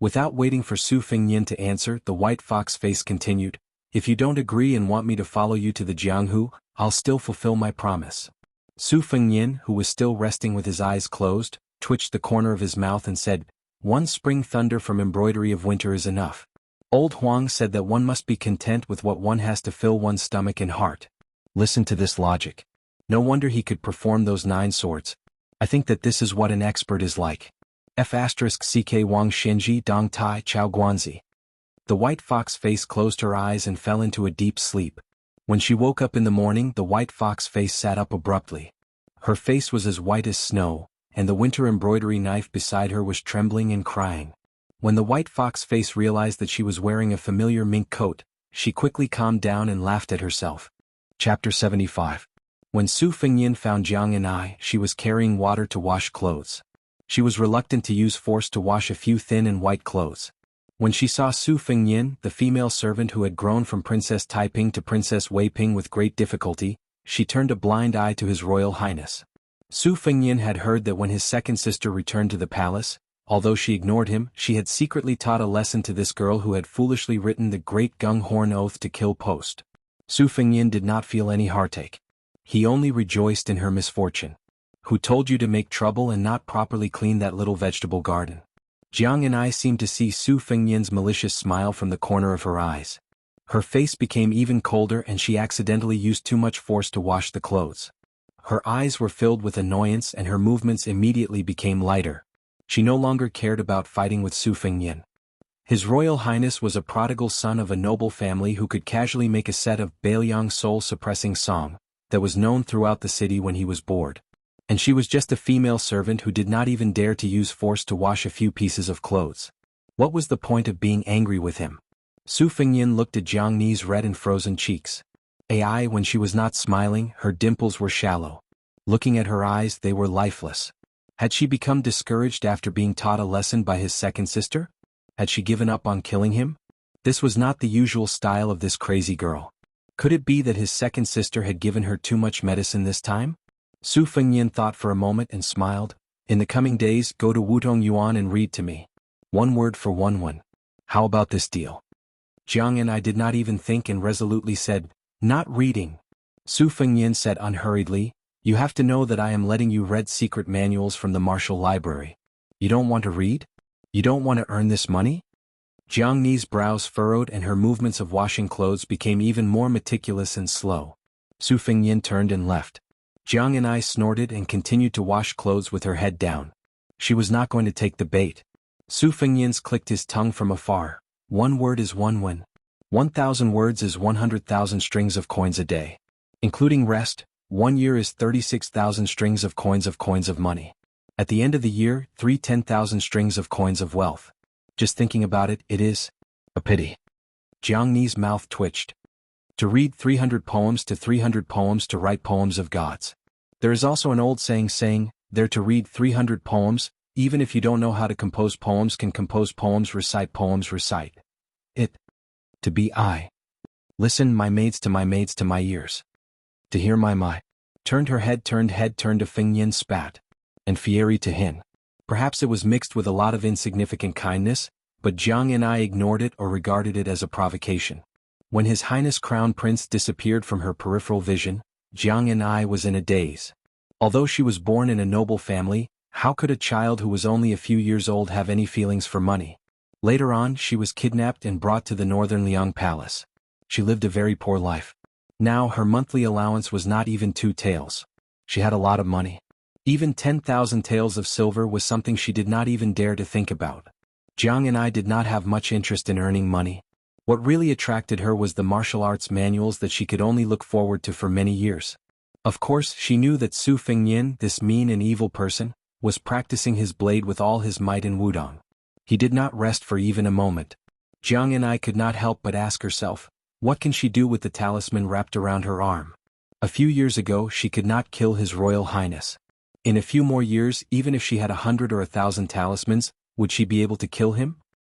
Without waiting for Su Fengyan to answer, the white fox face continued, if you don't agree and want me to follow you to the Jianghu, I'll still fulfill my promise. Su Fengyan, who was still resting with his eyes closed, twitched the corner of his mouth and said, 1 spring thunder from embroidery of winter is enough. Old Huang said that one must be content with what one has to fill one's stomach and heart. Listen to this logic. No wonder he could perform those 9 swords. I think that this is what an expert is like. F***ck Wang Xinji Dong Tai Chao Guanzi. The white fox face closed her eyes and fell into a deep sleep. When she woke up in the morning, the white fox face sat up abruptly. Her face was as white as snow, and the winter embroidery knife beside her was trembling and crying. When the white fox face realized that she was wearing a familiar mink coat, she quickly calmed down and laughed at herself. Chapter 75. When Su Fengyan found Jianghu, she was carrying water to wash clothes. She was reluctant to use force to wash a few thin and white clothes. When she saw Su Fengyan, the female servant who had grown from Princess Taiping to Princess Weiping with great difficulty, she turned a blind eye to His Royal Highness. Su Fengyan had heard that when his second sister returned to the palace, although she ignored him, she had secretly taught a lesson to this girl who had foolishly written the great Gung Horn Oath to kill post. Su Fengyan did not feel any heartache. He only rejoiced in her misfortune. Who told you to make trouble and not properly clean that little vegetable garden? Jianghu seemed to see Su Fengyan's malicious smile from the corner of her eyes. Her face became even colder and she accidentally used too much force to wash the clothes. Her eyes were filled with annoyance and her movements immediately became lighter. She no longer cared about fighting with Su Fengyan. His Royal Highness was a prodigal son of a noble family who could casually make a set of Bailiang soul-suppressing song that was known throughout the city when he was bored. And she was just a female servant who did not even dare to use force to wash a few pieces of clothes. What was the point of being angry with him? Su Fengyan looked at Jianghu's red and frozen cheeks. When she was not smiling, her dimples were shallow. Looking at her eyes, they were lifeless. Had she become discouraged after being taught a lesson by his second sister? Had she given up on killing him? This was not the usual style of this crazy girl. Could it be that his second sister had given her too much medicine this time? Su Fengyan thought for a moment and smiled. In the coming days, go to Wutong Yuan and read to me. 1 word for 1 won. How about this deal? Jianghu did not even think and resolutely said, not reading. Su Fengyan said unhurriedly, you have to know that I am letting you read secret manuals from the martial library. You don't want to read? You don't want to earn this money? Jianghu's brows furrowed and her movements of washing clothes became even more meticulous and slow. Su Fengyan turned and left. Jianghu snorted and continued to wash clothes with her head down. She was not going to take the bait. Su Fengyan's clicked his tongue from afar. 1 word is 1 won. 1,000 words is 100,000 strings of coins a day. Including rest, 1 year is 36,000 strings of coins of money. At the end of the year, 10,000 strings of coins of wealth. Just thinking about it, it is a pity. Jianghu's mouth twitched. To read 300 poems to 300 poems to write poems of gods. There is also an old saying, there to read 300 poems, even if you don't know how to compose poems can compose poems recite. It. To be I. Listen my maids to my ears. To hear my. Turned to Fengyan spat. And Fieri to Hin. Perhaps it was mixed with a lot of insignificant kindness, but Jianghu ignored it or regarded it as a provocation. When His Highness Crown Prince disappeared from her peripheral vision, Jianghu was in a daze. Although she was born in a noble family, how could a child who was only a few years old have any feelings for money? Later on, she was kidnapped and brought to the northern Liang Palace. She lived a very poor life. Now her monthly allowance was not even 2 taels. She had a lot of money. Even 10,000 taels of silver was something she did not even dare to think about. Jianghu did not have much interest in earning money. What really attracted her was the martial arts manuals that she could only look forward to for many years. Of course, she knew that Su Fengyin, this mean and evil person, was practicing his blade with all his might in Wudong. He did not rest for even a moment. Jianghu could not help but ask herself, what can she do with the talisman wrapped around her arm? A few years ago she could not kill His Royal Highness. In a few more years, even if she had 100 or 1,000 talismans, would she be able to kill him?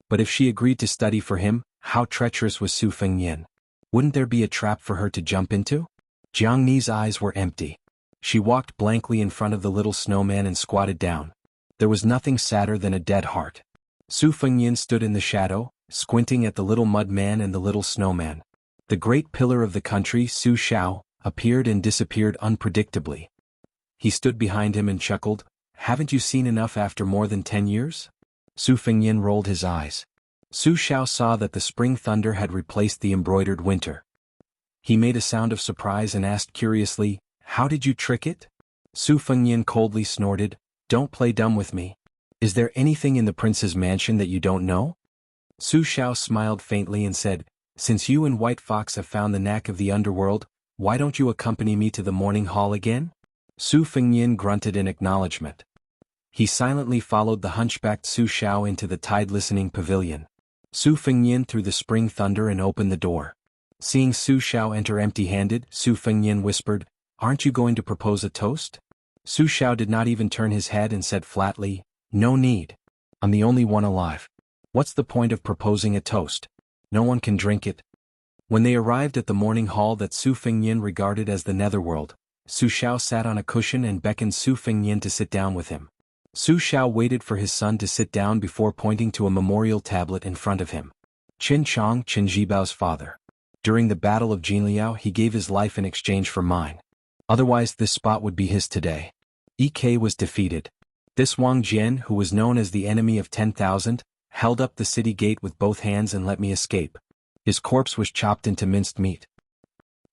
But if she agreed to study for him, how treacherous was Su Fengyin? Wouldn't there be a trap for her to jump into? Jianghu's eyes were empty. She walked blankly in front of the little snowman and squatted down. There was nothing sadder than a dead heart. Su Fengyin stood in the shadow, squinting at the little mud man and the little snowman. The great pillar of the country, Su Xiao, appeared and disappeared unpredictably. He stood behind him and chuckled, haven't you seen enough after more than 10 years? Su Fengyin rolled his eyes. Su Xiao saw that the spring thunder had replaced the embroidered winter. He made a sound of surprise and asked curiously, how did you trick it? Su Fengyin coldly snorted, don't play dumb with me. Is there anything in the prince's mansion that you don't know? Su Xiao smiled faintly and said, since you and White Fox have found the knack of the underworld, why don't you accompany me to the morning hall again? Su Fengyin grunted in acknowledgement. He silently followed the hunchbacked Su Xiao into the tide-listening pavilion. Su Fengyin threw the spring thunder and opened the door. Seeing Su Xiao enter empty-handed, Su Fengyin whispered, aren't you going to propose a toast? Su Xiao did not even turn his head and said flatly, no need. I'm the only one alive. What's the point of proposing a toast? No one can drink it. When they arrived at the morning hall that Su Fengyin regarded as the netherworld, Su Xiao sat on a cushion and beckoned Su Fengyin to sit down with him. Su Xiao waited for his son to sit down before pointing to a memorial tablet in front of him. Qin Chong, Qin Jibao's father. During the Battle of Jinliao he gave his life in exchange for mine. Otherwise this spot would be his today. Ek was defeated. This Wang Jian, who was known as the enemy of 10,000, held up the city gate with both hands and let me escape. His corpse was chopped into minced meat.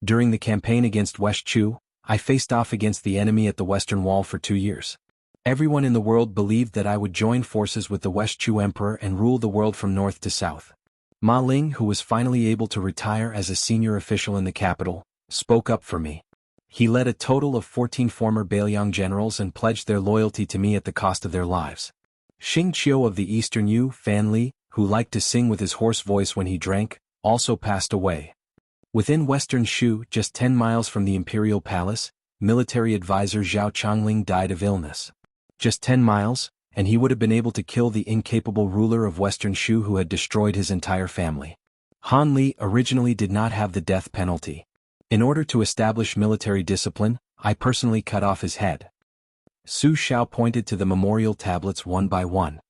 During the campaign against West Chu, I faced off against the enemy at the Western Wall for 2 years. Everyone in the world believed that I would join forces with the West Chu Emperor and rule the world from north to south. Ma Ling, who was finally able to retire as a senior official in the capital, spoke up for me. He led a total of 14 former Beiliang generals and pledged their loyalty to me at the cost of their lives. Xing Qiu of the Eastern Yu, Fan Li, who liked to sing with his hoarse voice when he drank, also passed away. Within Western Shu, just 10 miles from the Imperial Palace, military advisor Zhao Chongling died of illness. Just 10 miles, and he would have been able to kill the incapable ruler of Western Shu who had destroyed his entire family. Han Li originally did not have the death penalty. In order to establish military discipline, I personally cut off his head. Su Xiao pointed to the memorial tablets one by one.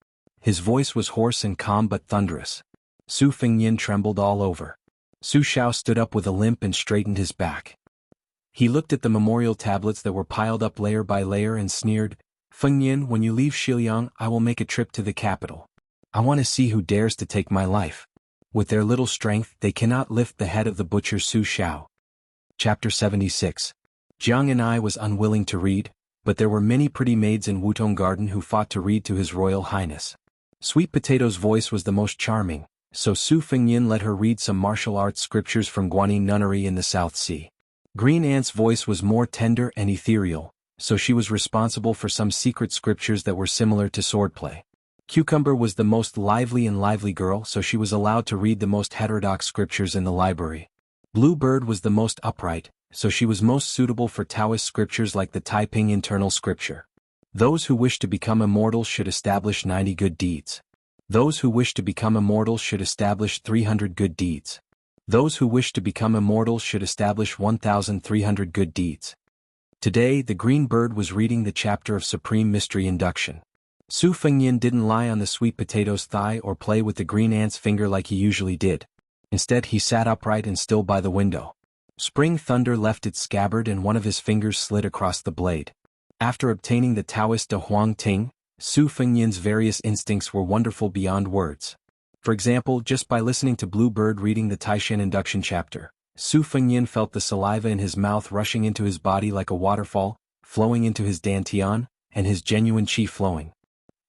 His voice was hoarse and calm but thunderous. Su Fengyin trembled all over. Su Xiao stood up with a limp and straightened his back. He looked at the memorial tablets that were piled up layer by layer and sneered, Fengyin, when you leave Shiliang, I will make a trip to the capital. I want to see who dares to take my life. With their little strength, they cannot lift the head of the butcher Su Xiao. Chapter 76. Jianghu was unwilling to read, but there were many pretty maids in Wutong Garden who fought to read to His Royal Highness. Sweet Potato's voice was the most charming, so Su Fengyin let her read some martial arts scriptures from Guanyin Nunnery in the South Sea. Green Ant's voice was more tender and ethereal, so she was responsible for some secret scriptures that were similar to swordplay. Cucumber was the most lively girl, so she was allowed to read the most heterodox scriptures in the library. Bluebird was the most upright, so she was most suitable for Taoist scriptures like the Taiping internal scripture. Those who wish to become immortal should establish 90 good deeds. Those who wish to become immortal should establish 300 good deeds. Those who wish to become immortal should establish 1,300 good deeds. Today the green bird was reading the chapter of Supreme Mystery Induction. Su Fengyin didn't lie on the sweet potato's thigh or play with the green ant's finger like he usually did. Instead he sat upright and still by the window. Spring thunder left its scabbard and one of his fingers slid across the blade. After obtaining the Taoist De Huang Ting, Su Fengyin's various instincts were wonderful beyond words. For example, just by listening to Bluebird reading the Taishan induction chapter, Su Fengyin felt the saliva in his mouth rushing into his body like a waterfall, flowing into his dantian, and his genuine qi flowing.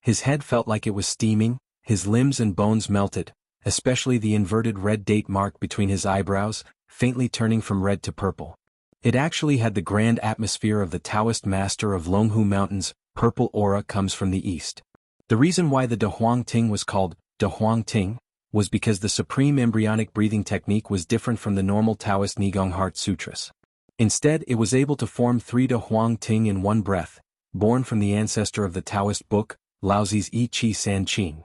His head felt like it was steaming, his limbs and bones melted, especially the inverted red date mark between his eyebrows, faintly turning from red to purple. It actually had the grand atmosphere of the Taoist master of Longhu Mountains. Purple aura comes from the east. The reason why the De Huang Ting was called De Huang Ting was because the supreme embryonic breathing technique was different from the normal Taoist Nigong Heart Sutras. Instead, it was able to form 3 De Huang Ting in one breath, born from the ancestor of the Taoist book, Laozi's I Chi San Qing.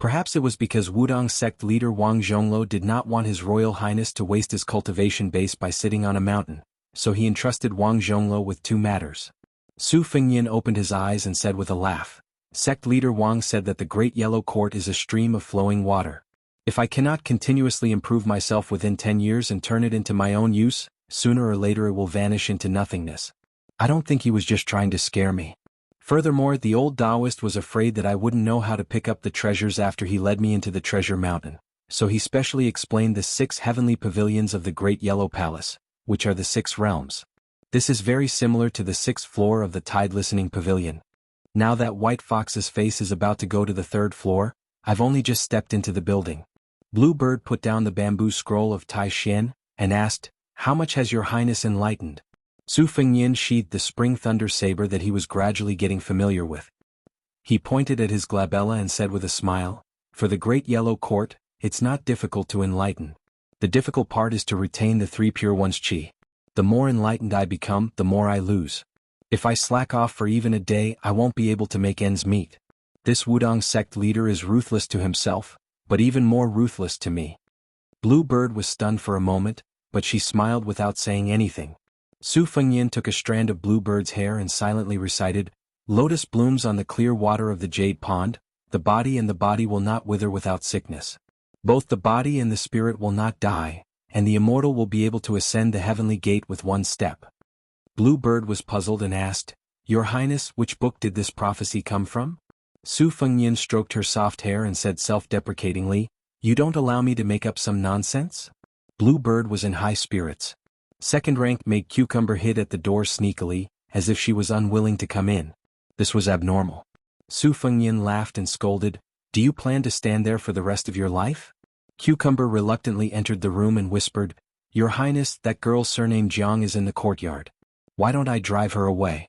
Perhaps it was because Wudong sect leader Wang Zhonglo did not want His Royal Highness to waste his cultivation base by sitting on a mountain, so he entrusted Wang Zhonglo with 2 matters. Su Fengyin opened his eyes and said with a laugh, "Sect leader Wang said that the Great Yellow Court is a stream of flowing water. If I cannot continuously improve myself within 10 years and turn it into my own use, sooner or later it will vanish into nothingness." I don't think he was just trying to scare me. Furthermore, the old Taoist was afraid that I wouldn't know how to pick up the treasures after he led me into the treasure mountain, so he specially explained the 6 heavenly pavilions of the Great Yellow Palace, which are the 6 realms. This is very similar to the 6th floor of the Tide Listening Pavilion. Now that White Fox's face is about to go to the 3rd floor, I've only just stepped into the building. Bluebird put down the bamboo scroll of Tai Xian and asked, "How much has your highness enlightened?" Su Fengyin sheathed the spring thunder saber that he was gradually getting familiar with. He pointed at his glabella and said with a smile, "For the Great Yellow Court, it's not difficult to enlighten. The difficult part is to retain the 3 pure one's qi. The more enlightened I become, the more I lose. If I slack off for even a day, I won't be able to make ends meet. This Wudong sect leader is ruthless to himself, but even more ruthless to me." Bluebird was stunned for a moment, but she smiled without saying anything. Su Fengyin took a strand of Bluebird's hair and silently recited, "Lotus blooms on the clear water of the jade pond, the body and the body will not wither without sickness. Both the body and the spirit will not die, and the immortal will be able to ascend the heavenly gate with one step." Bluebird was puzzled and asked, "Your Highness, which book did this prophecy come from?" Su Fengyin stroked her soft hair and said self-deprecatingly, "You don't allow me to make up some nonsense?" Bluebird was in high spirits. Second rank made Cucumber hid at the door sneakily, as if she was unwilling to come in. This was abnormal. Su Fengyin laughed and scolded, "Do you plan to stand there for the rest of your life?" Cucumber reluctantly entered the room and whispered, "Your Highness, that girl surnamed Jiang is in the courtyard. Why don't I drive her away?"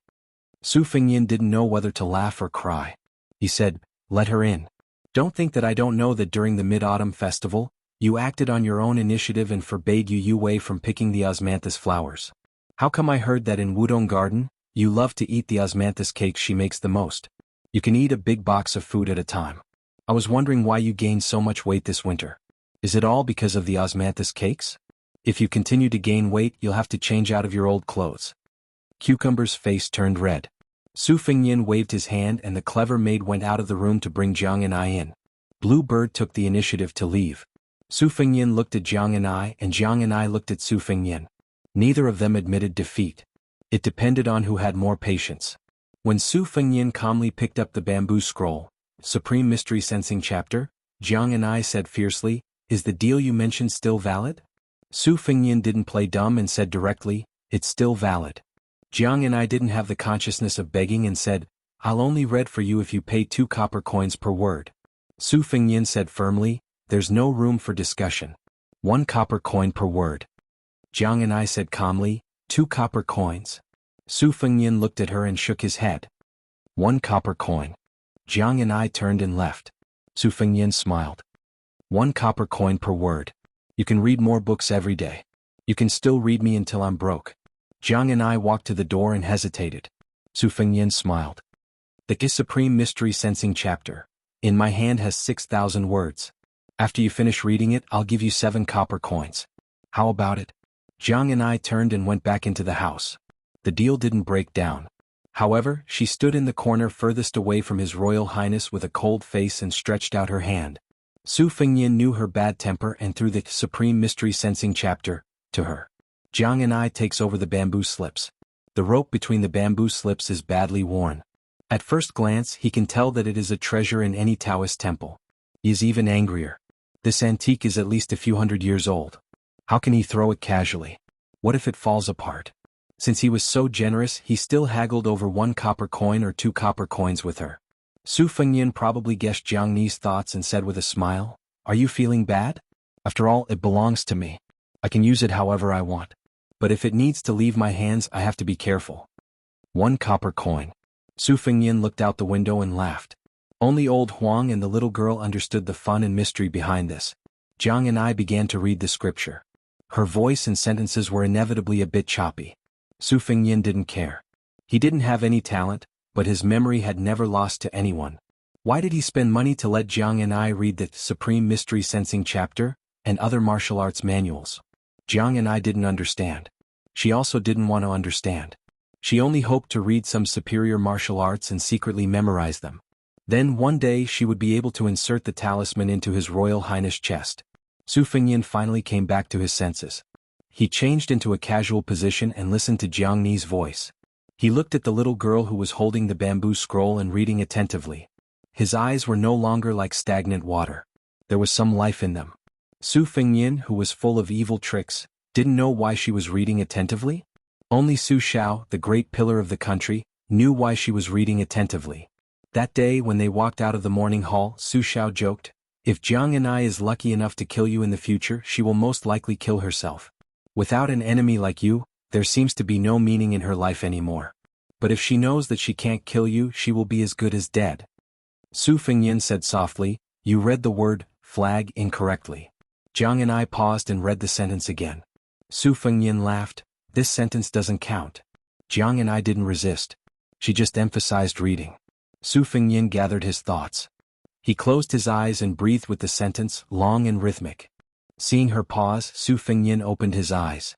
Su Fengyin didn't know whether to laugh or cry. He said, "Let her in. Don't think that I don't know that during the Mid-Autumn Festival, you acted on your own initiative and forbade Yu Wei from picking the osmanthus flowers. How come I heard that in Wudong Garden, you love to eat the osmanthus cakes she makes the most? You can eat a big box of food at a time. I was wondering why you gained so much weight this winter. Is it all because of the osmanthus cakes? If you continue to gain weight, you'll have to change out of your old clothes." Cucumber's face turned red. Su Fengyin waved his hand and the clever maid went out of the room to bring Jiang and I in. Bluebird took the initiative to leave. Su Fengyin looked at Jiang and I looked at Su Fengyin. Neither of them admitted defeat. It depended on who had more patience. When Su Fengyin calmly picked up the bamboo scroll, Supreme Mystery Sensing Chapter, Jiang and I said fiercely, "Is the deal you mentioned still valid?" Su Fengyin didn't play dumb and said directly, "It's still valid." Jiang and I didn't have the consciousness of begging and said, "I'll only read for you if you pay 2 copper coins per word." Su Fengyin said firmly, "There's no room for discussion. 1 copper coin per word." Jiang and I said calmly, 2 copper coins. Su Fengyin looked at her and shook his head. 1 copper coin. Jiang and I turned and left. Su Fengyin smiled. 1 copper coin per word. You can read more books every day. You can still read me until I'm broke. Jiang and I walked to the door and hesitated. Su Fengyin smiled. "The Supreme Mystery Sensing Chapter. In my hand has 6,000 words. After you finish reading it, I'll give you 7 copper coins. How about it?" Jiang and I turned and went back into the house. The deal didn't break down. However, she stood in the corner furthest away from His Royal Highness with a cold face and stretched out her hand. Su Fengyin knew her bad temper and threw the Supreme Mystery Sensing Chapter to her. Jiang and I takes over the bamboo slips. The rope between the bamboo slips is badly worn. At first glance, he can tell that it is a treasure in any Taoist temple. He is even angrier. This antique is at least a few hundred years old. How can he throw it casually? What if it falls apart? Since he was so generous, he still haggled over 1 copper coin or 2 copper coins with her. Su Fengyin probably guessed Jiang Ni's thoughts and said with a smile, "Are you feeling bad? After all, it belongs to me. I can use it however I want." But if it needs to leave my hands, I have to be careful. 1 copper coin. Su Fengyan looked out the window and laughed. Only old Huang and the little girl understood the fun and mystery behind this. Jiang and I began to read the scripture. Her voice and sentences were inevitably a bit choppy. Su Fengyan didn't care. He didn't have any talent, but his memory had never lost to anyone. Why did he spend money to let Jiang and I read the Supreme Mystery Sensing chapter, and other martial arts manuals? Jiang and I didn't understand. She also didn't want to understand. She only hoped to read some superior martial arts and secretly memorize them. Then one day she would be able to insert the talisman into his Royal Highness' chest. Su Fengyan finally came back to his senses. He changed into a casual position and listened to Jiang Ni's voice. He looked at the little girl who was holding the bamboo scroll and reading attentively. His eyes were no longer like stagnant water. There was some life in them. Su Fengyan, who was full of evil tricks, didn't know why she was reading attentively. Only Su Xiao, the great pillar of the country, knew why she was reading attentively. That day when they walked out of the morning hall, Su Xiao joked, "If Jiang and I is lucky enough to kill you in the future, she will most likely kill herself. Without an enemy like you, there seems to be no meaning in her life anymore. But if she knows that she can't kill you, she will be as good as dead." Su Fengyan said softly, "You read the word, flag, incorrectly." Jiang and I paused and read the sentence again. Su Fengyan laughed, "This sentence doesn't count." Jiang and I didn't resist. She just emphasized reading. Su Fengyan gathered his thoughts. He closed his eyes and breathed with the sentence, long and rhythmic. Seeing her pause, Su Fengyan opened his eyes.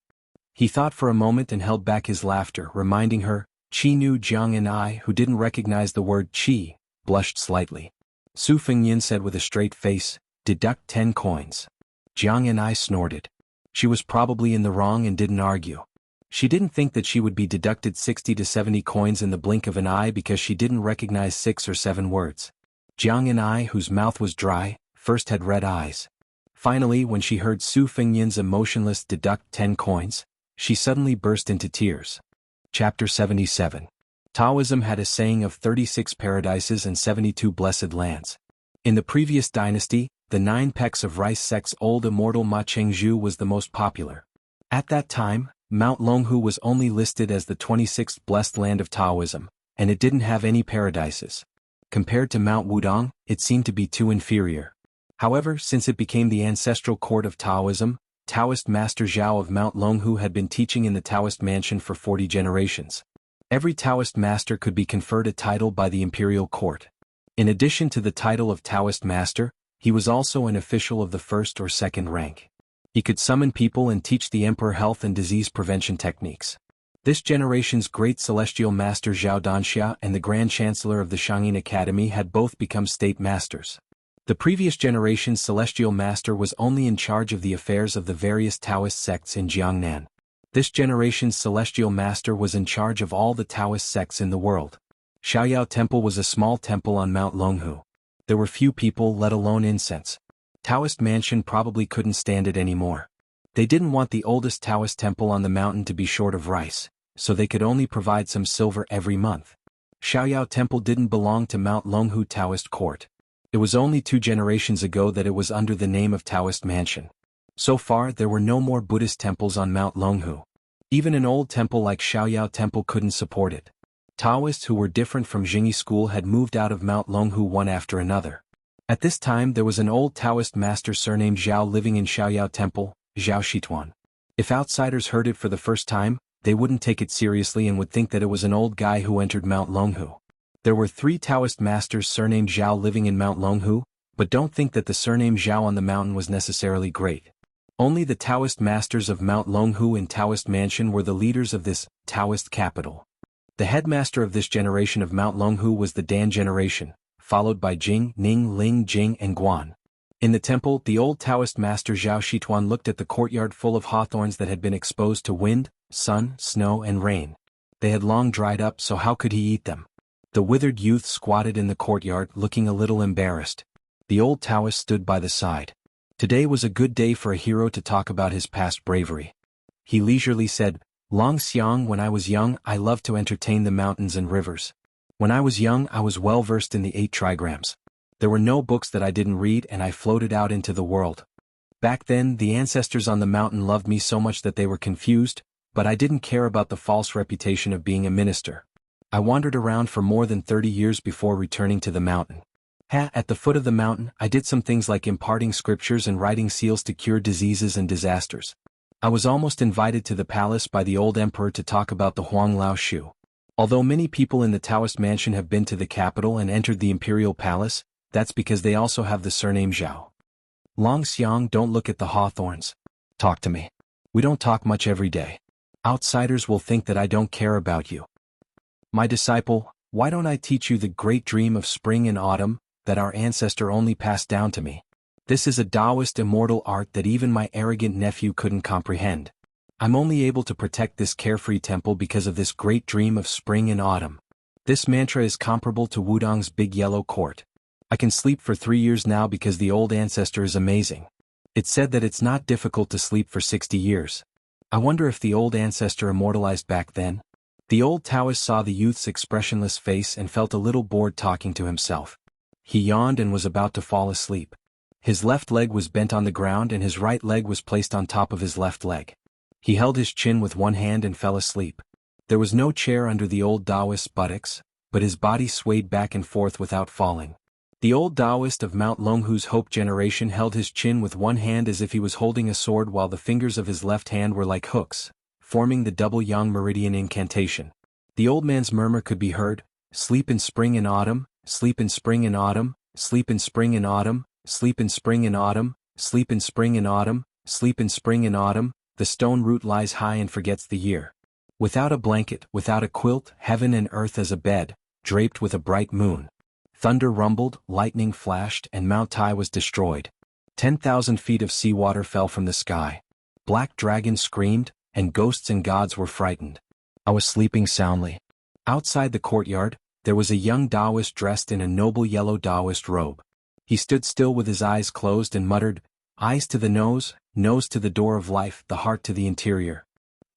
He thought for a moment and held back his laughter, reminding her, "Qi knew." Jiang and I, who didn't recognize the word qi, blushed slightly. Su Fengyan said with a straight face, "Deduct 10 coins." Jiang and I snorted. She was probably in the wrong and didn't argue. She didn't think that she would be deducted 60 to 70 coins in the blink of an eye because she didn't recognize 6 or 7 words. Jiang and I, whose mouth was dry, first had red eyes. Finally, when she heard Su Fengyan's emotionless deduct 10 coins, she suddenly burst into tears. Chapter 77. Taoism had a saying of 36 paradises and 72 blessed lands. In the previous dynasty, the 9 pecks of rice sect's old immortal Ma Chengzhu was the most popular. At that time, Mount Longhu was only listed as the 26th blessed land of Taoism, and it didn't have any paradises. Compared to Mount Wudong, it seemed to be too inferior. However, since it became the ancestral court of Taoism, Taoist Master Zhao of Mount Longhu had been teaching in the Taoist mansion for 40 generations. Every Taoist master could be conferred a title by the imperial court. In addition to the title of Taoist master, he was also an official of the first or second rank. He could summon people and teach the emperor health and disease prevention techniques. This generation's great celestial master Zhao Danxia and the Grand Chancellor of the Shangyin Academy had both become state masters. The previous generation's celestial master was only in charge of the affairs of the various Taoist sects in Jiangnan. This generation's celestial master was in charge of all the Taoist sects in the world. Xiaoyao Temple was a small temple on Mount Longhu. There were few people, let alone incense. Taoist Mansion probably couldn't stand it anymore. They didn't want the oldest Taoist temple on the mountain to be short of rice, so they could only provide some silver every month. Xiaoyao Temple didn't belong to Mount Longhu Taoist Court. It was only 2 generations ago that it was under the name of Taoist Mansion. So far, there were no more Buddhist temples on Mount Longhu. Even an old temple like Xiaoyao Temple couldn't support it. Taoists who were different from Jingyi school had moved out of Mount Longhu one after another. At this time there was an old Taoist master surnamed Zhao living in Xiaoyao Temple, Zhao Shituan. If outsiders heard it for the first time, they wouldn't take it seriously and would think that it was an old guy who entered Mount Longhu. There were 3 Taoist masters surnamed Zhao living in Mount Longhu, but don't think that the surname Zhao on the mountain was necessarily great. Only the Taoist masters of Mount Longhu in Taoist Mansion were the leaders of this Taoist capital. The headmaster of this generation of Mount Longhu was the Dan generation, followed by Jing, Ning, Ling, Jing, and Guan. In the temple, the old Taoist master Zhao Shituan looked at the courtyard full of hawthorns that had been exposed to wind, sun, snow, and rain. They had long dried up, so how could he eat them? The withered youth squatted in the courtyard, looking a little embarrassed. The old Taoist stood by the side. Today was a good day for a hero to talk about his past bravery. He leisurely said, "Long Xiang, when I was young, I loved to entertain the mountains and rivers. When I was young, I was well versed in the 8 trigrams. There were no books that I didn't read, and I floated out into the world. Back then, the ancestors on the mountain loved me so much that they were confused, But I didn't care about the false reputation of being a minister. I wandered around for more than 30 years before returning to the mountain. At the foot of the mountain, I did some things like imparting scriptures and writing seals to cure diseases and disasters. I was almost invited to the palace by the old emperor to talk about the Huang Lao Shu. Although many people in the Taoist mansion have been to the capital and entered the imperial palace, that's because they also have the surname Zhao. Long Xiang, don't look at the hawthorns. Talk to me. We don't talk much every day. Outsiders will think that I don't care about you. My disciple, why don't I teach you the great dream of spring and autumn that our ancestor only passed down to me? This is a Taoist immortal art that even my arrogant nephew couldn't comprehend. I'm only able to protect this carefree temple because of this great dream of spring and autumn. This mantra is comparable to Wudong's big yellow court. I can sleep for 3 years now because the old ancestor is amazing. It said that it's not difficult to sleep for 60 years. I wonder if the old ancestor immortalized back then? The old Taoist saw the youth's expressionless face and felt a little bored talking to himself. He yawned and was about to fall asleep. His left leg was bent on the ground and his right leg was placed on top of his left leg. He held his chin with one hand and fell asleep. There was no chair under the old Taoist's buttocks, but his body swayed back and forth without falling. The old Taoist of Mount Longhu's Hope generation held his chin with one hand as if he was holding a sword while the fingers of his left hand were like hooks, forming the double yang meridian incantation. The old man's murmur could be heard, sleep in spring and autumn, sleep in spring and autumn, sleep in spring and autumn, sleep in spring and autumn, sleep in spring and autumn, sleep in spring and autumn, the stone root lies high and forgets the year. Without a blanket, without a quilt, heaven and earth as a bed, draped with a bright moon. Thunder rumbled, lightning flashed, and Mount Tai was destroyed. 10,000 feet of seawater fell from the sky. Black dragons screamed, and ghosts and gods were frightened. I was sleeping soundly. Outside the courtyard, there was a young Taoist dressed in a noble yellow Taoist robe. He stood still with his eyes closed and muttered, "Eyes to the nose to the door of life, the heart to the interior."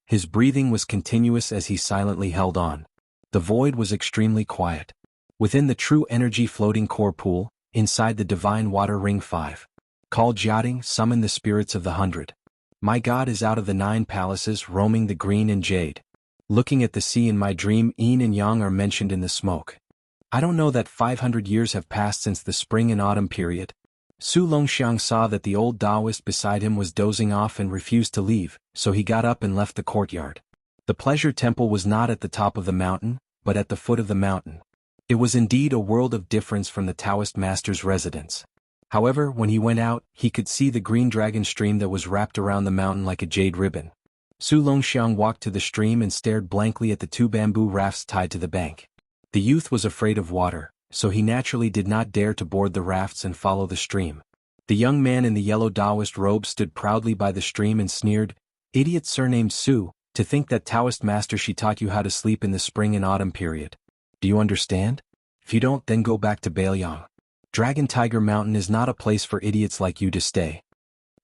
His breathing was continuous as he silently held on. The void was extremely quiet. Within the true energy floating core pool, inside the divine water ring 5. Call Jiating, summon the spirits of the 100. My God is out of the 9 palaces roaming the green and jade. Looking at the sea in my dream, yin and yang are mentioned in the smoke. I don't know that 500 years have passed since the spring and autumn period. Su Longxiang saw that the old Taoist beside him was dozing off and refused to leave, so he got up and left the courtyard. The pleasure temple was not at the top of the mountain, but at the foot of the mountain. It was indeed a world of difference from the Taoist master's residence. However, when he went out, he could see the green dragon stream that was wrapped around the mountain like a jade ribbon. Su Longxiang walked to the stream and stared blankly at the 2 bamboo rafts tied to the bank. The youth was afraid of water, so he naturally did not dare to board the rafts and follow the stream. The young man in the yellow Taoist robe stood proudly by the stream and sneered, "Idiot surnamed Su, to think that Taoist master she taught you how to sleep in the spring and autumn period. Do you understand? If you don't, then go back to Bailiang. Dragon Tiger Mountain is not a place for idiots like you to stay."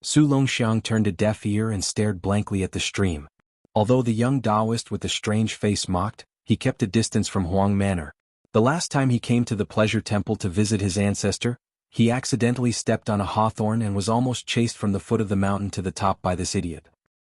Su Longxiang turned a deaf ear and stared blankly at the stream. Although the young Taoist with the strange face mocked, he kept a distance from Huang Manor. The last time he came to the pleasure temple to visit his ancestor, he accidentally stepped on a hawthorn and was almost chased from the foot of the mountain to the top by this idiot.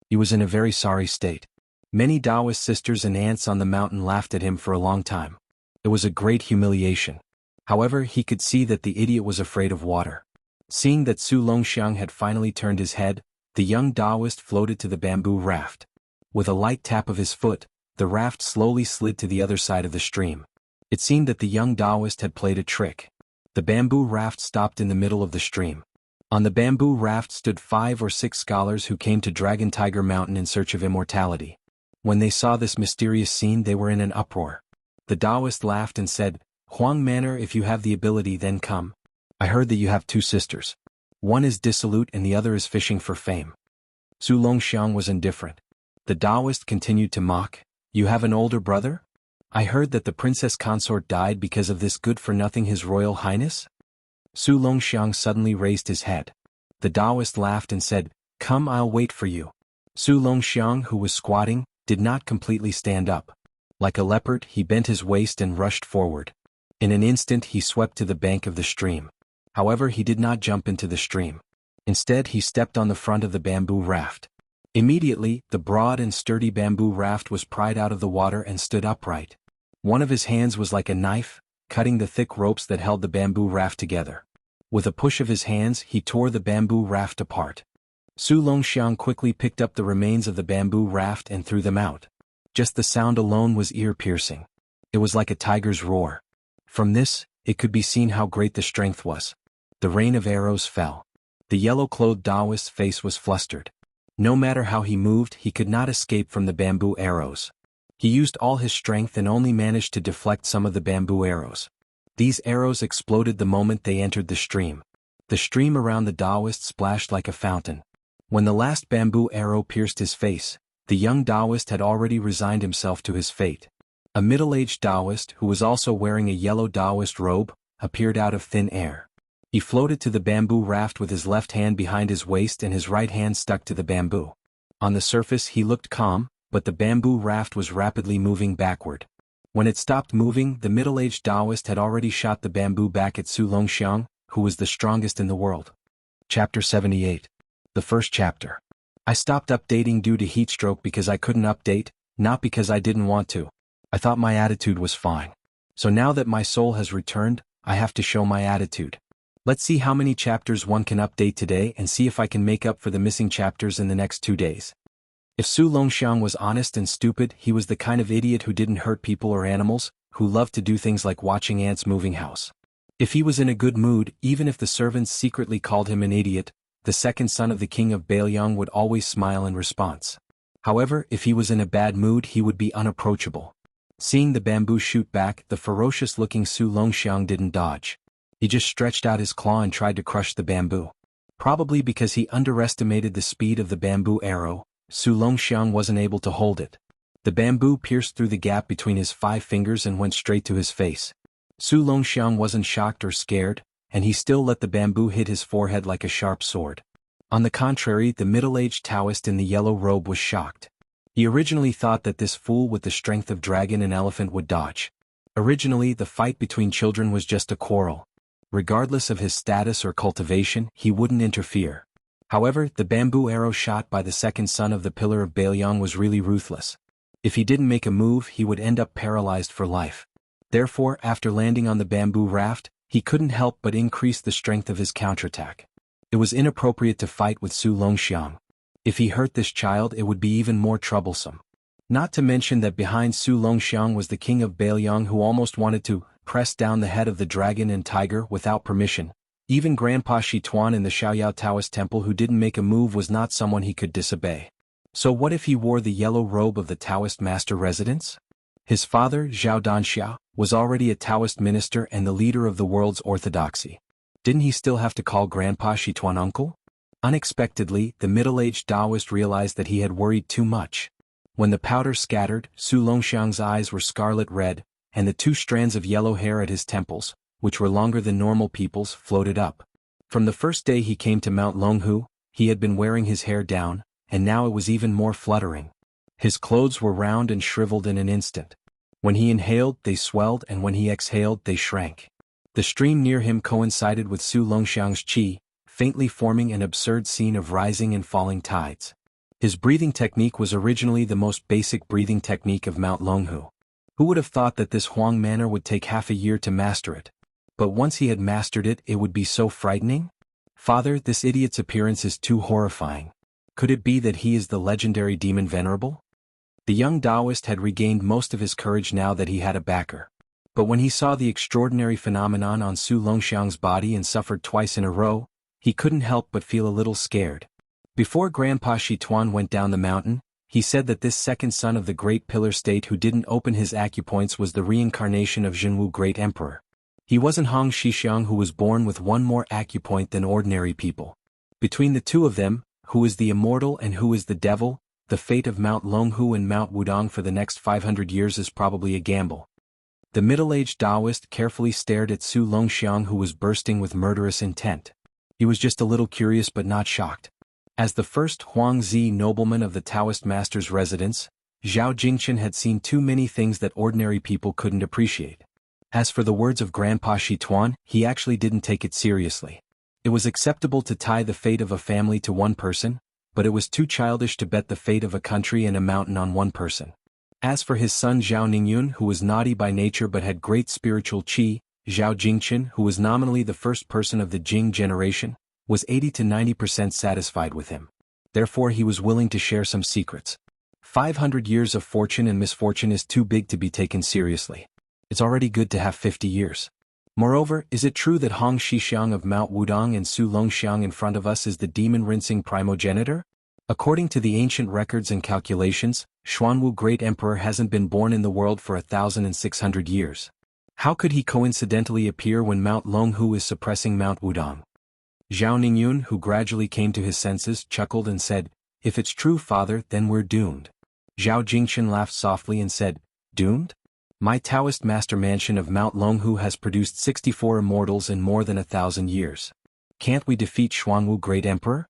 He was in a very sorry state. Many Taoist sisters and aunts on the mountain laughed at him for a long time. It was a great humiliation. However, he could see that the idiot was afraid of water. Seeing that Su Longxiang had finally turned his head, the young Taoist floated to the bamboo raft. With a light tap of his foot, the raft slowly slid to the other side of the stream. It seemed that the young Taoist had played a trick. The bamboo raft stopped in the middle of the stream. On the bamboo raft stood 5 or 6 scholars who came to Dragon Tiger Mountain in search of immortality. When they saw this mysterious scene, they were in an uproar. The Taoist laughed and said, "Huang Manor, if you have the ability, then come. I heard that you have 2 sisters. One is dissolute and the other is fishing for fame." Su Longxiang was indifferent. The Taoist continued to mock, "You have an older brother? I heard that the princess consort died because of this good-for-nothing His Royal Highness?" Su Longxiang suddenly raised his head. The Taoist laughed and said, "Come, I'll wait for you." Su Longxiang, who was squatting, did not completely stand up. Like a leopard, he bent his waist and rushed forward. In an instant he swept to the bank of the stream. However, he did not jump into the stream. Instead, he stepped on the front of the bamboo raft. Immediately, the broad and sturdy bamboo raft was pried out of the water and stood upright. One of his hands was like a knife, cutting the thick ropes that held the bamboo raft together. With a push of his hands, he tore the bamboo raft apart. Su Longxiang quickly picked up the remains of the bamboo raft and threw them out. Just the sound alone was ear-piercing. It was like a tiger's roar. From this, it could be seen how great the strength was. The rain of arrows fell. The yellow-clothed Taoist's face was flustered. No matter how he moved, he could not escape from the bamboo arrows. He used all his strength and only managed to deflect some of the bamboo arrows. These arrows exploded the moment they entered the stream. The stream around the Taoist splashed like a fountain. When the last bamboo arrow pierced his face, the young Taoist had already resigned himself to his fate. A middle-aged Taoist, who was also wearing a yellow Taoist robe, appeared out of thin air. He floated to the bamboo raft with his left hand behind his waist and his right hand stuck to the bamboo. On the surface he looked calm, but the bamboo raft was rapidly moving backward. When it stopped moving, the middle-aged Taoist had already shot the bamboo back at Su Longxiang, who was the strongest in the world. Chapter 78. The first chapter. I stopped updating due to heatstroke because I couldn't update, not because I didn't want to. I thought my attitude was fine. So now that my soul has returned, I have to show my attitude. Let's see how many chapters one can update today and see if I can make up for the missing chapters in the next 2 days. If Su Longxiang was honest and stupid, he was the kind of idiot who didn't hurt people or animals, who loved to do things like watching ants moving house. If he was in a good mood, even if the servants secretly called him an idiot, the second son of the king of Bailiang would always smile in response. However, if he was in a bad mood, he would be unapproachable. Seeing the bamboo shoot back, the ferocious-looking Su Longxiang didn't dodge. He just stretched out his claw and tried to crush the bamboo. Probably because he underestimated the speed of the bamboo arrow, Su Longxiang wasn't able to hold it. The bamboo pierced through the gap between his 5 fingers and went straight to his face. Su Longxiang wasn't shocked or scared, and he still let the bamboo hit his forehead like a sharp sword. On the contrary, the middle-aged Taoist in the yellow robe was shocked. He originally thought that this fool with the strength of dragon and elephant would dodge. Originally, the fight between children was just a quarrel. Regardless of his status or cultivation, he wouldn't interfere. However, the bamboo arrow shot by the second son of the Pillar of Bailiang was really ruthless. If he didn't make a move, he would end up paralyzed for life. Therefore, after landing on the bamboo raft, he couldn't help but increase the strength of his counterattack. It was inappropriate to fight with Su Longxiang. If he hurt this child, it would be even more troublesome. Not to mention that behind Su Longxiang was the king of Bailiang, who almost wanted to press down the head of the dragon and tiger without permission. Even Grandpa Shi Tuan in the Xiaoyao Taoist temple who didn't make a move was not someone he could disobey. So what if he wore the yellow robe of the Taoist master residence? His father, Zhao Danxia, was already a Taoist minister and the leader of the world's orthodoxy. Didn't he still have to call Grandpa Shi Tuan uncle? Unexpectedly, the middle-aged Taoist realized that he had worried too much. When the powder scattered, Su Longxiang's eyes were scarlet red, and the 2 strands of yellow hair at his temples, which were longer than normal people's, floated up. From the first day he came to Mount Longhu, he had been wearing his hair down, and now it was even more fluttering. His clothes were round and shriveled in an instant. When he inhaled, they swelled, and when he exhaled, they shrank. The stream near him coincided with Su Longxiang's qi, faintly forming an absurd scene of rising and falling tides. His breathing technique was originally the most basic breathing technique of Mount Longhu. Who would have thought that this Huang manner would take half a year to master it? But once he had mastered it, it would be so frightening? Father, this idiot's appearance is too horrifying. Could it be that he is the legendary demon Venerable? The young Taoist had regained most of his courage now that he had a backer. But when he saw the extraordinary phenomenon on Su Longxiang's body and suffered twice in a row, he couldn't help but feel a little scared. Before Grandpa Shi Tuan went down the mountain, he said that this second son of the Great Pillar State who didn't open his acupoints was the reincarnation of Jianghu Great Emperor. He wasn't Hong Shixiang, who was born with 1 more acupoint than ordinary people. Between the 2 of them, who is the Immortal and who is the Devil, the fate of Mount Longhu and Mount Wudong for the next 500 years is probably a gamble. The middle-aged Taoist carefully stared at Su Longxiang, who was bursting with murderous intent. He was just a little curious but not shocked. As the first Huangzi nobleman of the Taoist master's residence, Zhao Jingchen had seen too many things that ordinary people couldn't appreciate. As for the words of Grandpa Shi Tuan, he actually didn't take it seriously. It was acceptable to tie the fate of a family to one person, but it was too childish to bet the fate of a country and a mountain on one person. As for his son Zhao Ningyun, who was naughty by nature but had great spiritual qi, Zhao Jingchen, who was nominally the first person of the Jing generation, was 80 to 90% satisfied with him. Therefore he was willing to share some secrets. 500 years of fortune and misfortune is too big to be taken seriously. It's already good to have 50 years. Moreover, is it true that Hong Shixiang of Mount Wudong and Su Longxiang in front of us is the demon-rinsing primogenitor? According to the ancient records and calculations, Xuanwu Great Emperor hasn't been born in the world for 1,600 years. How could he coincidentally appear when Mount Longhu is suppressing Mount Wudong? Zhao Ningyun, who gradually came to his senses, chuckled and said, "If it's true, father, then we're doomed." Zhao Jingchen laughed softly and said, "Doomed? My Taoist master mansion of Mount Longhu has produced 64 immortals in more than 1,000 years. Can't we defeat Xuanwu Great Emperor?"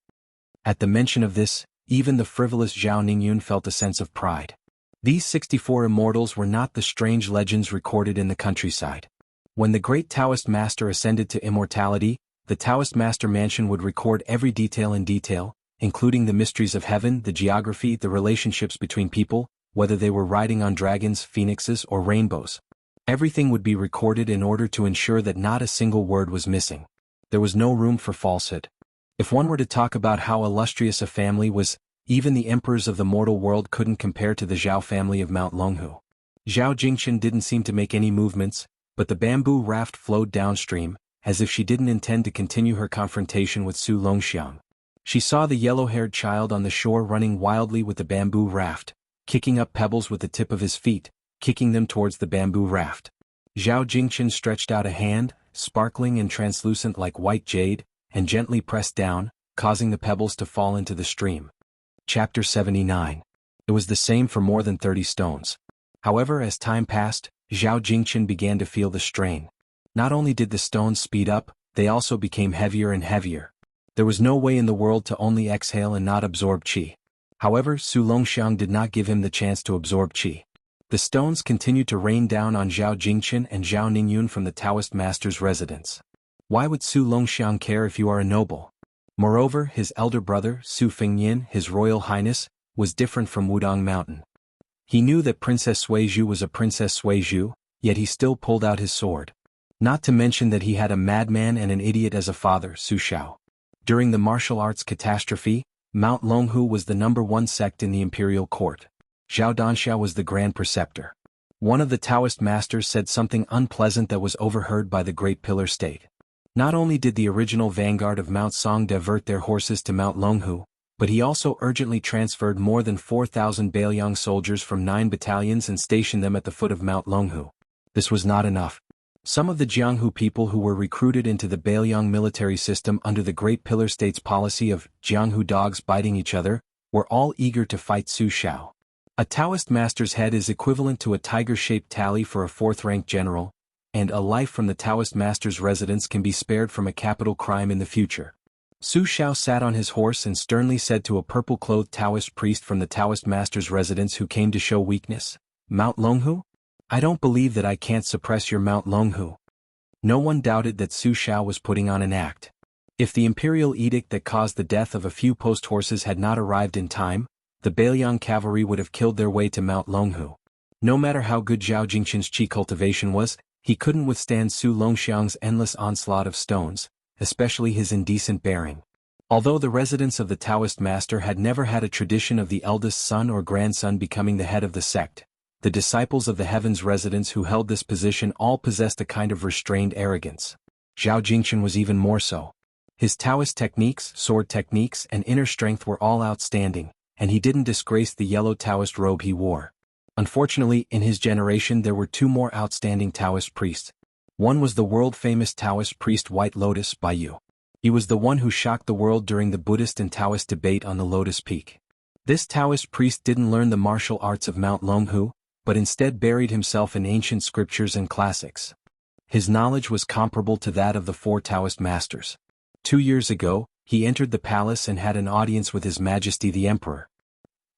At the mention of this, even the frivolous Zhao Ningyun felt a sense of pride. These 64 immortals were not the strange legends recorded in the countryside. When the great Taoist master ascended to immortality, the Taoist master mansion would record every detail in detail, including the mysteries of heaven, the geography, the relationships between people, whether they were riding on dragons, phoenixes, or rainbows. Everything would be recorded in order to ensure that not a single word was missing. There was no room for falsehood. If one were to talk about how illustrious a family was, even the emperors of the mortal world couldn't compare to the Zhao family of Mount Longhu. Zhao Jingchen didn't seem to make any movements, but the bamboo raft flowed downstream, as if she didn't intend to continue her confrontation with Su Longxiang. She saw the yellow-haired child on the shore running wildly with the bamboo raft, kicking up pebbles with the tip of his feet, kicking them towards the bamboo raft. Zhao Jingchen stretched out a hand, sparkling and translucent like white jade, and gently pressed down, causing the pebbles to fall into the stream. Chapter 79. It was the same for more than 30 stones. However, as time passed, Zhao Jingchen began to feel the strain. Not only did the stones speed up, they also became heavier and heavier. There was no way in the world to only exhale and not absorb qi. However, Su Longxiang did not give him the chance to absorb qi. The stones continued to rain down on Zhao Jingchen and Zhao Ningyun from the Taoist master's residence. Why would Su Longxiang care if you are a noble? Moreover, his elder brother, Su Fengyin, His Royal Highness, was different from Wudong Mountain. He knew that Princess Suizhu was a Princess Suizhu, yet he still pulled out his sword. Not to mention that he had a madman and an idiot as a father, Su Shao. During the martial arts catastrophe, Mount Longhu was the #1 sect in the imperial court. Zhao Danxia was the grand preceptor. One of the Taoist masters said something unpleasant that was overheard by the Great Pillar State. Not only did the original vanguard of Mount Song divert their horses to Mount Longhu, but he also urgently transferred more than 4,000 Bailiang soldiers from 9 battalions and stationed them at the foot of Mount Longhu. This was not enough. Some of the Jianghu people who were recruited into the Bailiang military system under the Great Pillar State's policy of Jianghu dogs biting each other, were all eager to fight Su Shao. A Taoist master's head is equivalent to a tiger-shaped tally for a 4th-rank general, and a life from the Taoist master's residence can be spared from a capital crime in the future. Su Shao sat on his horse and sternly said to a purple-clothed Taoist priest from the Taoist master's residence who came to show weakness, "Mount Longhu? I don't believe that I can't suppress your Mount Longhu." No one doubted that Su Shao was putting on an act. If the imperial edict that caused the death of a few post horses had not arrived in time, the Bailiang cavalry would have killed their way to Mount Longhu. No matter how good Zhao Jingchen's qi cultivation was, he couldn't withstand Su Longxiang's endless onslaught of stones, especially his indecent bearing. Although the residents of the Taoist master had never had a tradition of the eldest son or grandson becoming the head of the sect, the disciples of the heavens residents who held this position all possessed a kind of restrained arrogance. Zhao Jingchen was even more so. His Taoist techniques, sword techniques, and inner strength were all outstanding, and he didn't disgrace the yellow Taoist robe he wore. Unfortunately, in his generation there were 2 more outstanding Taoist priests. One was the world-famous Taoist priest White Lotus Baiyu. He was the one who shocked the world during the Buddhist and Taoist debate on the Lotus Peak. This Taoist priest didn't learn the martial arts of Mount Longhu, but instead buried himself in ancient scriptures and classics. His knowledge was comparable to that of the 4 Taoist masters. 2 years ago, he entered the palace and had an audience with His Majesty the Emperor.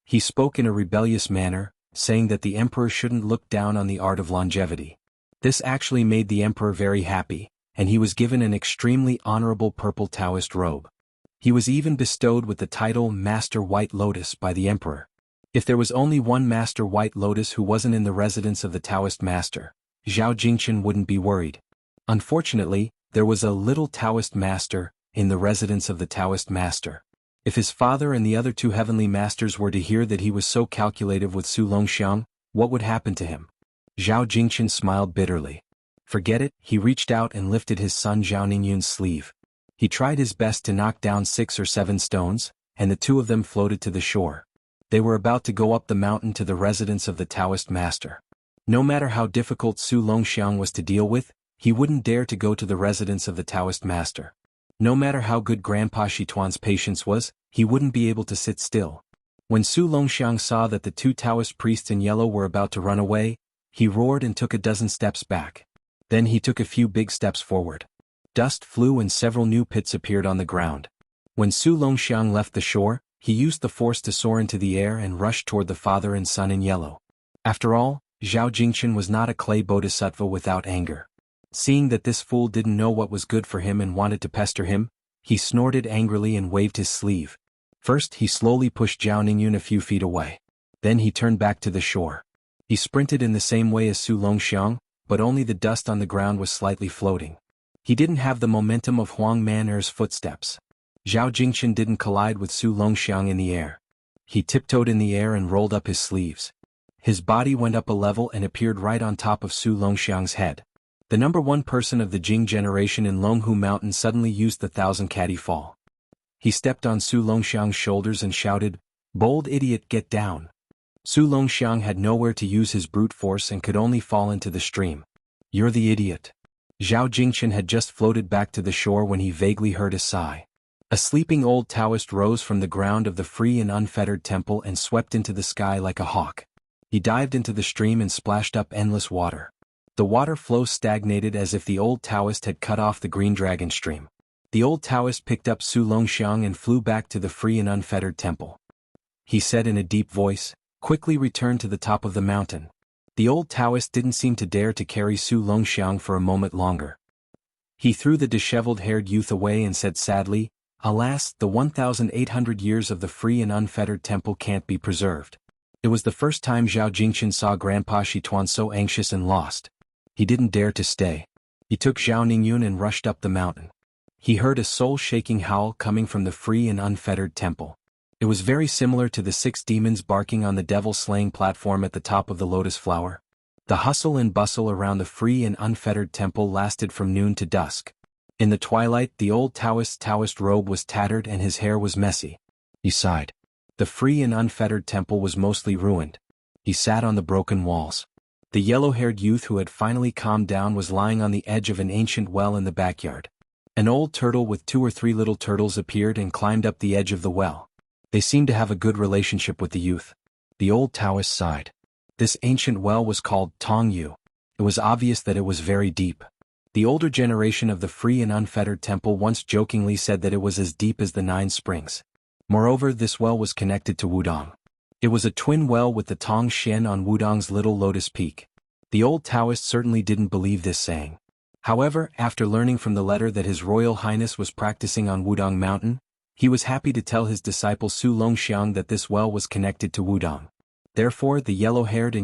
He spoke in a rebellious manner, saying that the emperor shouldn't look down on the art of longevity. This actually made the emperor very happy, and he was given an extremely honorable purple Taoist robe. He was even bestowed with the title Master White Lotus by the Emperor. If there was only one Master White Lotus who wasn't in the residence of the Taoist Master, Zhao Jingchen wouldn't be worried. Unfortunately, there was a little Taoist Master in the residence of the Taoist Master. If his father and the other two heavenly masters were to hear that he was so calculative with Su Longxiang, what would happen to him? Zhao Jingchen smiled bitterly. Forget it, he reached out and lifted his son Zhao Ningyun's sleeve. He tried his best to knock down 6 or 7 stones, and the two of them floated to the shore. They were about to go up the mountain to the residence of the Taoist Master. No matter how difficult Su Longxiang was to deal with, he wouldn't dare to go to the residence of the Taoist Master. No matter how good Grandpa Shituan's patience was, he wouldn't be able to sit still. When Su Longxiang saw that the 2 Taoist priests in yellow were about to run away, he roared and took a dozen steps back. Then he took a few big steps forward. Dust flew and several new pits appeared on the ground. When Su Longxiang left the shore, he used the force to soar into the air and rushed toward the father and son in yellow. After all, Zhao Jingchen was not a clay bodhisattva without anger. Seeing that this fool didn't know what was good for him and wanted to pester him, he snorted angrily and waved his sleeve. First he slowly pushed Zhao Ningyun a few feet away. Then he turned back to the shore. He sprinted in the same way as Su Longxiang, but only the dust on the ground was slightly floating. He didn't have the momentum of Huang Man'er's footsteps. Zhao Jingchen didn't collide with Su Longxiang in the air. He tiptoed in the air and rolled up his sleeves. His body went up a level and appeared right on top of Su Longxiang's head. The number 1 person of the Jing generation in Longhu Mountain suddenly used the 1,000 Caddy fall. He stepped on Su Longxiang's shoulders and shouted, "Bold idiot, get down." Su Longxiang had nowhere to use his brute force and could only fall into the stream. "You're the idiot." Zhao Jingchen had just floated back to the shore when he vaguely heard a sigh. A sleeping old Taoist rose from the ground of the free and unfettered temple and swept into the sky like a hawk. He dived into the stream and splashed up endless water. The water flow stagnated as if the old Taoist had cut off the green dragon stream. The old Taoist picked up Su Longxiang and flew back to the free and unfettered temple. He said in a deep voice, "Quickly return to the top of the mountain." The old Taoist didn't seem to dare to carry Su Longxiang for a moment longer. He threw the disheveled-haired youth away and said sadly, "Alas, the 1,800 years of the free and unfettered temple can't be preserved." It was the first time Zhao Jingchen saw Grandpa Shituan so anxious and lost. He didn't dare to stay. He took Zhao Ningyun and rushed up the mountain. He heard a soul-shaking howl coming from the free and unfettered temple. It was very similar to the 6 demons barking on the devil-slaying platform at the top of the lotus flower. The hustle and bustle around the free and unfettered temple lasted from noon to dusk. In the twilight, the old Taoist robe was tattered and his hair was messy. He sighed. The free and unfettered temple was mostly ruined. He sat on the broken walls. The yellow-haired youth who had finally calmed down was lying on the edge of an ancient well in the backyard. An old turtle with 2 or 3 little turtles appeared and climbed up the edge of the well. They seemed to have a good relationship with the youth. The old Taoist sighed. This ancient well was called Tongyu. It was obvious that it was very deep. The older generation of the free and unfettered temple once jokingly said that it was as deep as the 9 springs. Moreover, this well was connected to Wudong. It was a twin well with the Tong Shen on Wudong's little lotus peak. The old Taoist certainly didn't believe this saying. However, after learning from the letter that His Royal Highness was practicing on Wudong Mountain, he was happy to tell his disciple Su Longxiang that this well was connected to Wudong. Therefore, the yellow-haired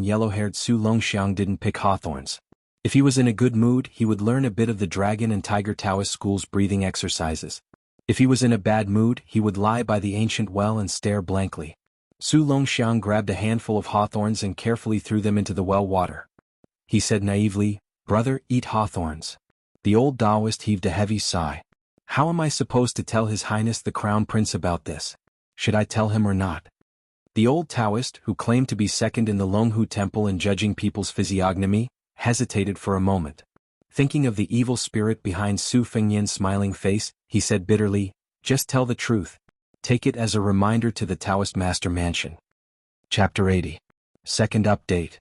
Su Longxiang didn't pick hawthorns. If he was in a good mood, he would learn a bit of the Dragon and Tiger Taoist school's breathing exercises. If he was in a bad mood, he would lie by the ancient well and stare blankly. Su Longxiang grabbed a handful of hawthorns and carefully threw them into the well water. He said naively, "Brother, eat hawthorns." The old Taoist heaved a heavy sigh. "How am I supposed to tell His Highness the Crown Prince about this? Should I tell him or not?" The old Taoist, who claimed to be second in the Longhu Temple in judging people's physiognomy, hesitated for a moment. Thinking of the evil spirit behind Su Fengyan's smiling face, he said bitterly, "Just tell the truth. Take it as a reminder to the Taoist Master Mansion." Chapter 80. Second update.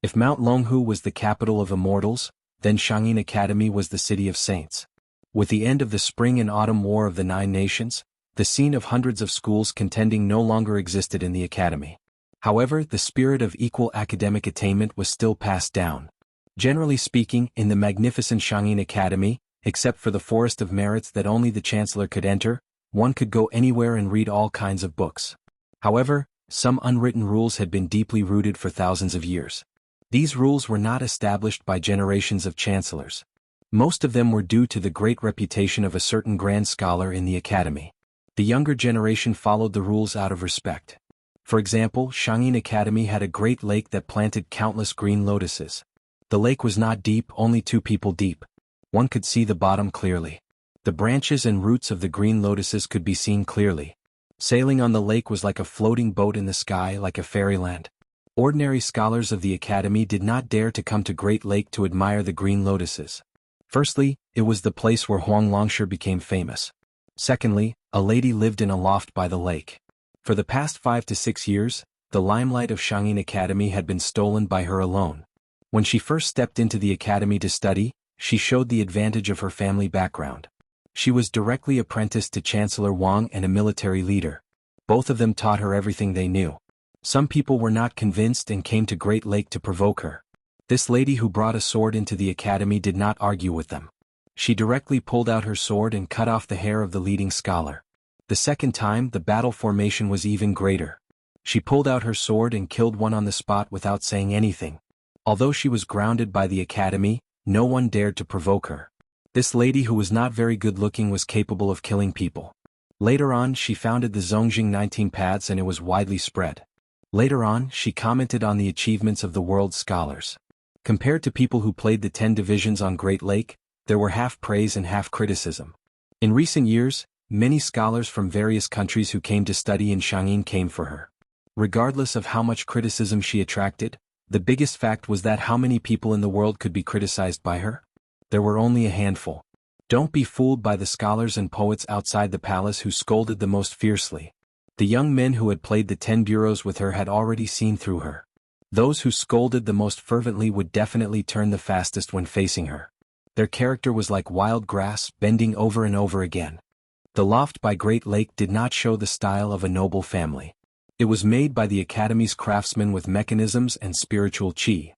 If Mount Longhu was the capital of immortals, then Shangyin Academy was the city of saints. With the end of the Spring and Autumn War of the 9 Nations, the scene of hundreds of schools contending no longer existed in the academy. However, the spirit of equal academic attainment was still passed down. Generally speaking, in the magnificent Shangyin Academy, except for the forest of merits that only the Chancellor could enter, one could go anywhere and read all kinds of books. However, some unwritten rules had been deeply rooted for thousands of years. These rules were not established by generations of chancellors. Most of them were due to the great reputation of a certain grand scholar in the academy. The younger generation followed the rules out of respect. For example, Xianxia Academy had a great lake that planted countless green lotuses. The lake was not deep, only 2 people deep. One could see the bottom clearly. The branches and roots of the green lotuses could be seen clearly. Sailing on the lake was like a floating boat in the sky, like a fairyland. Ordinary scholars of the academy did not dare to come to Great Lake to admire the green lotuses. Firstly, it was the place where Huang Longshi became famous. Secondly, a lady lived in a loft by the lake. For the past 5 to 6 years, the limelight of Xianxia Academy had been stolen by her alone. When she first stepped into the academy to study, she showed the advantage of her family background. She was directly apprenticed to Chancellor Wang and a military leader. Both of them taught her everything they knew. Some people were not convinced and came to Great Lake to provoke her. This lady who brought a sword into the academy did not argue with them. She directly pulled out her sword and cut off the hair of the leading scholar. The second time, the battle formation was even greater. She pulled out her sword and killed one on the spot without saying anything. Although she was grounded by the academy, no one dared to provoke her. This lady who was not very good-looking was capable of killing people. Later on, she founded the Zongjing 19 Paths and it was widely spread. Later on, she commented on the achievements of the world's scholars. Compared to people who played the 10 divisions on Great Lake, there were half praise and half criticism. In recent years, many scholars from various countries who came to study in Xianxia came for her. Regardless of how much criticism she attracted, the biggest fact was that how many people in the world could be criticized by her? There were only a handful. Don't be fooled by the scholars and poets outside the palace who scolded the most fiercely. The young men who had played the 10 bureaus with her had already seen through her. Those who scolded the most fervently would definitely turn the fastest when facing her. Their character was like wild grass, bending over and over again. The loft by Great Lake did not show the style of a noble family. It was made by the academy's craftsmen with mechanisms and spiritual qi.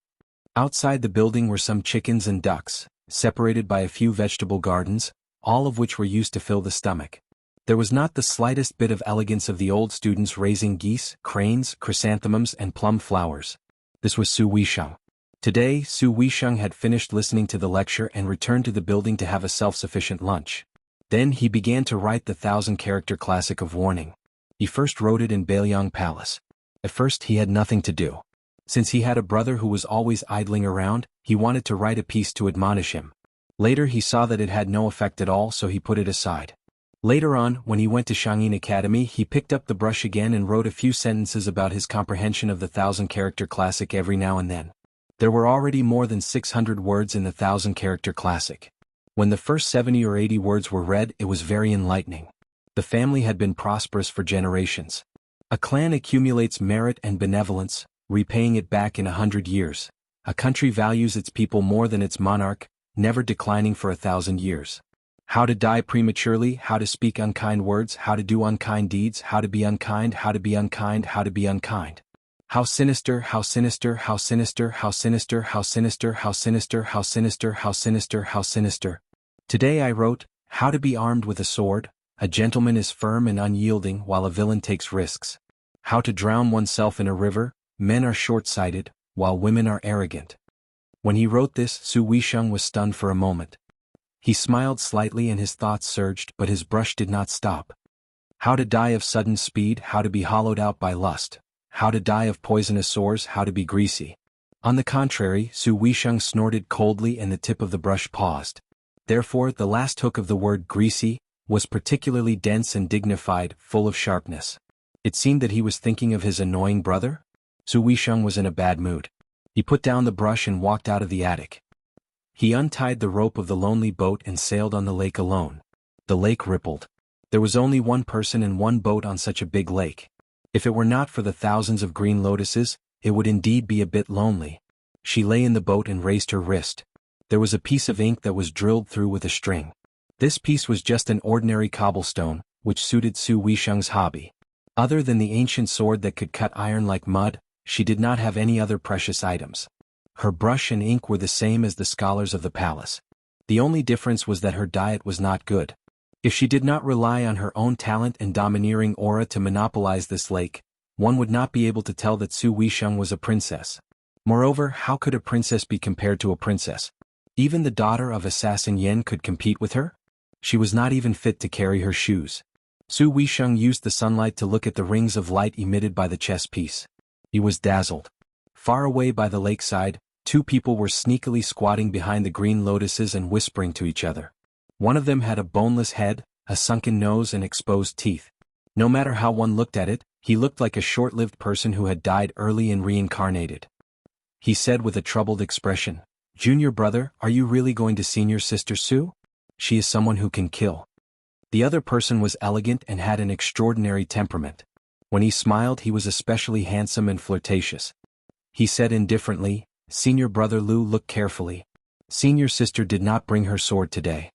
Outside the building were some chickens and ducks, separated by a few vegetable gardens, all of which were used to fill the stomach. There was not the slightest bit of elegance of the old students raising geese, cranes, chrysanthemums and plum flowers. This was Su Weisheng. Today, Su Weisheng had finished listening to the lecture and returned to the building to have a self-sufficient lunch. Then he began to write the 1,000-character classic of warning. He first wrote it in Bailiang Palace. At first he had nothing to do. Since he had a brother who was always idling around, he wanted to write a piece to admonish him. Later he saw that it had no effect at all, so he put it aside. Later on, when he went to Xianxia Academy, he picked up the brush again and wrote a few sentences about his comprehension of the 1,000-character classic every now and then. There were already more than 600 words in the 1,000-character classic. When the first 70 or 80 words were read, it was very enlightening. The family had been prosperous for generations. A clan accumulates merit and benevolence, repaying it back in 100 years. A country values its people more than its monarch, never declining for 1,000 years. How to die prematurely, how to speak unkind words, how to do unkind deeds, how to be unkind, how to be unkind, how to be unkind. How sinister, how sinister, how sinister, how sinister, how sinister, how sinister, how sinister, how sinister, how sinister. Today I wrote, how to be armed with a sword. A gentleman is firm and unyielding while a villain takes risks. How to drown oneself in a river. Men are short-sighted, while women are arrogant. When he wrote this, Su Weisheng was stunned for a moment. He smiled slightly and his thoughts surged, but his brush did not stop. How to die of sudden speed, how to be hollowed out by lust. How to die of poisonous sores, how to be greasy. On the contrary, Su Weisheng snorted coldly and the tip of the brush paused. Therefore, the last hook of the word greasy was particularly dense and dignified, full of sharpness. It seemed that he was thinking of his annoying brother. Su Weisheng was in a bad mood. He put down the brush and walked out of the attic. He untied the rope of the lonely boat and sailed on the lake alone. The lake rippled. There was only one person and one boat on such a big lake. If it were not for the thousands of green lotuses, it would indeed be a bit lonely. She lay in the boat and raised her wrist. There was a piece of ink that was drilled through with a string. This piece was just an ordinary cobblestone, which suited Su Weisheng's hobby. Other than the ancient sword that could cut iron like mud, she did not have any other precious items. Her brush and ink were the same as the scholars of the palace. The only difference was that her diet was not good. If she did not rely on her own talent and domineering aura to monopolize this lake, one would not be able to tell that Su Weisheng was a princess. Moreover, how could a princess be compared to a princess? Even the daughter of Assassin Yen could compete with her? She was not even fit to carry her shoes. Su Weisheng used the sunlight to look at the rings of light emitted by the chess piece. He was dazzled. Far away by the lakeside, two people were sneakily squatting behind the green lotuses and whispering to each other. One of them had a boneless head, a sunken nose and exposed teeth. No matter how one looked at it, he looked like a short-lived person who had died early and reincarnated. He said with a troubled expression, "Junior brother, are you really going to senior sister Su? She is someone who can kill." The other person was elegant and had an extraordinary temperament. When he smiled, he was especially handsome and flirtatious. He said indifferently, "Senior brother Lu, look carefully. Senior sister did not bring her sword today."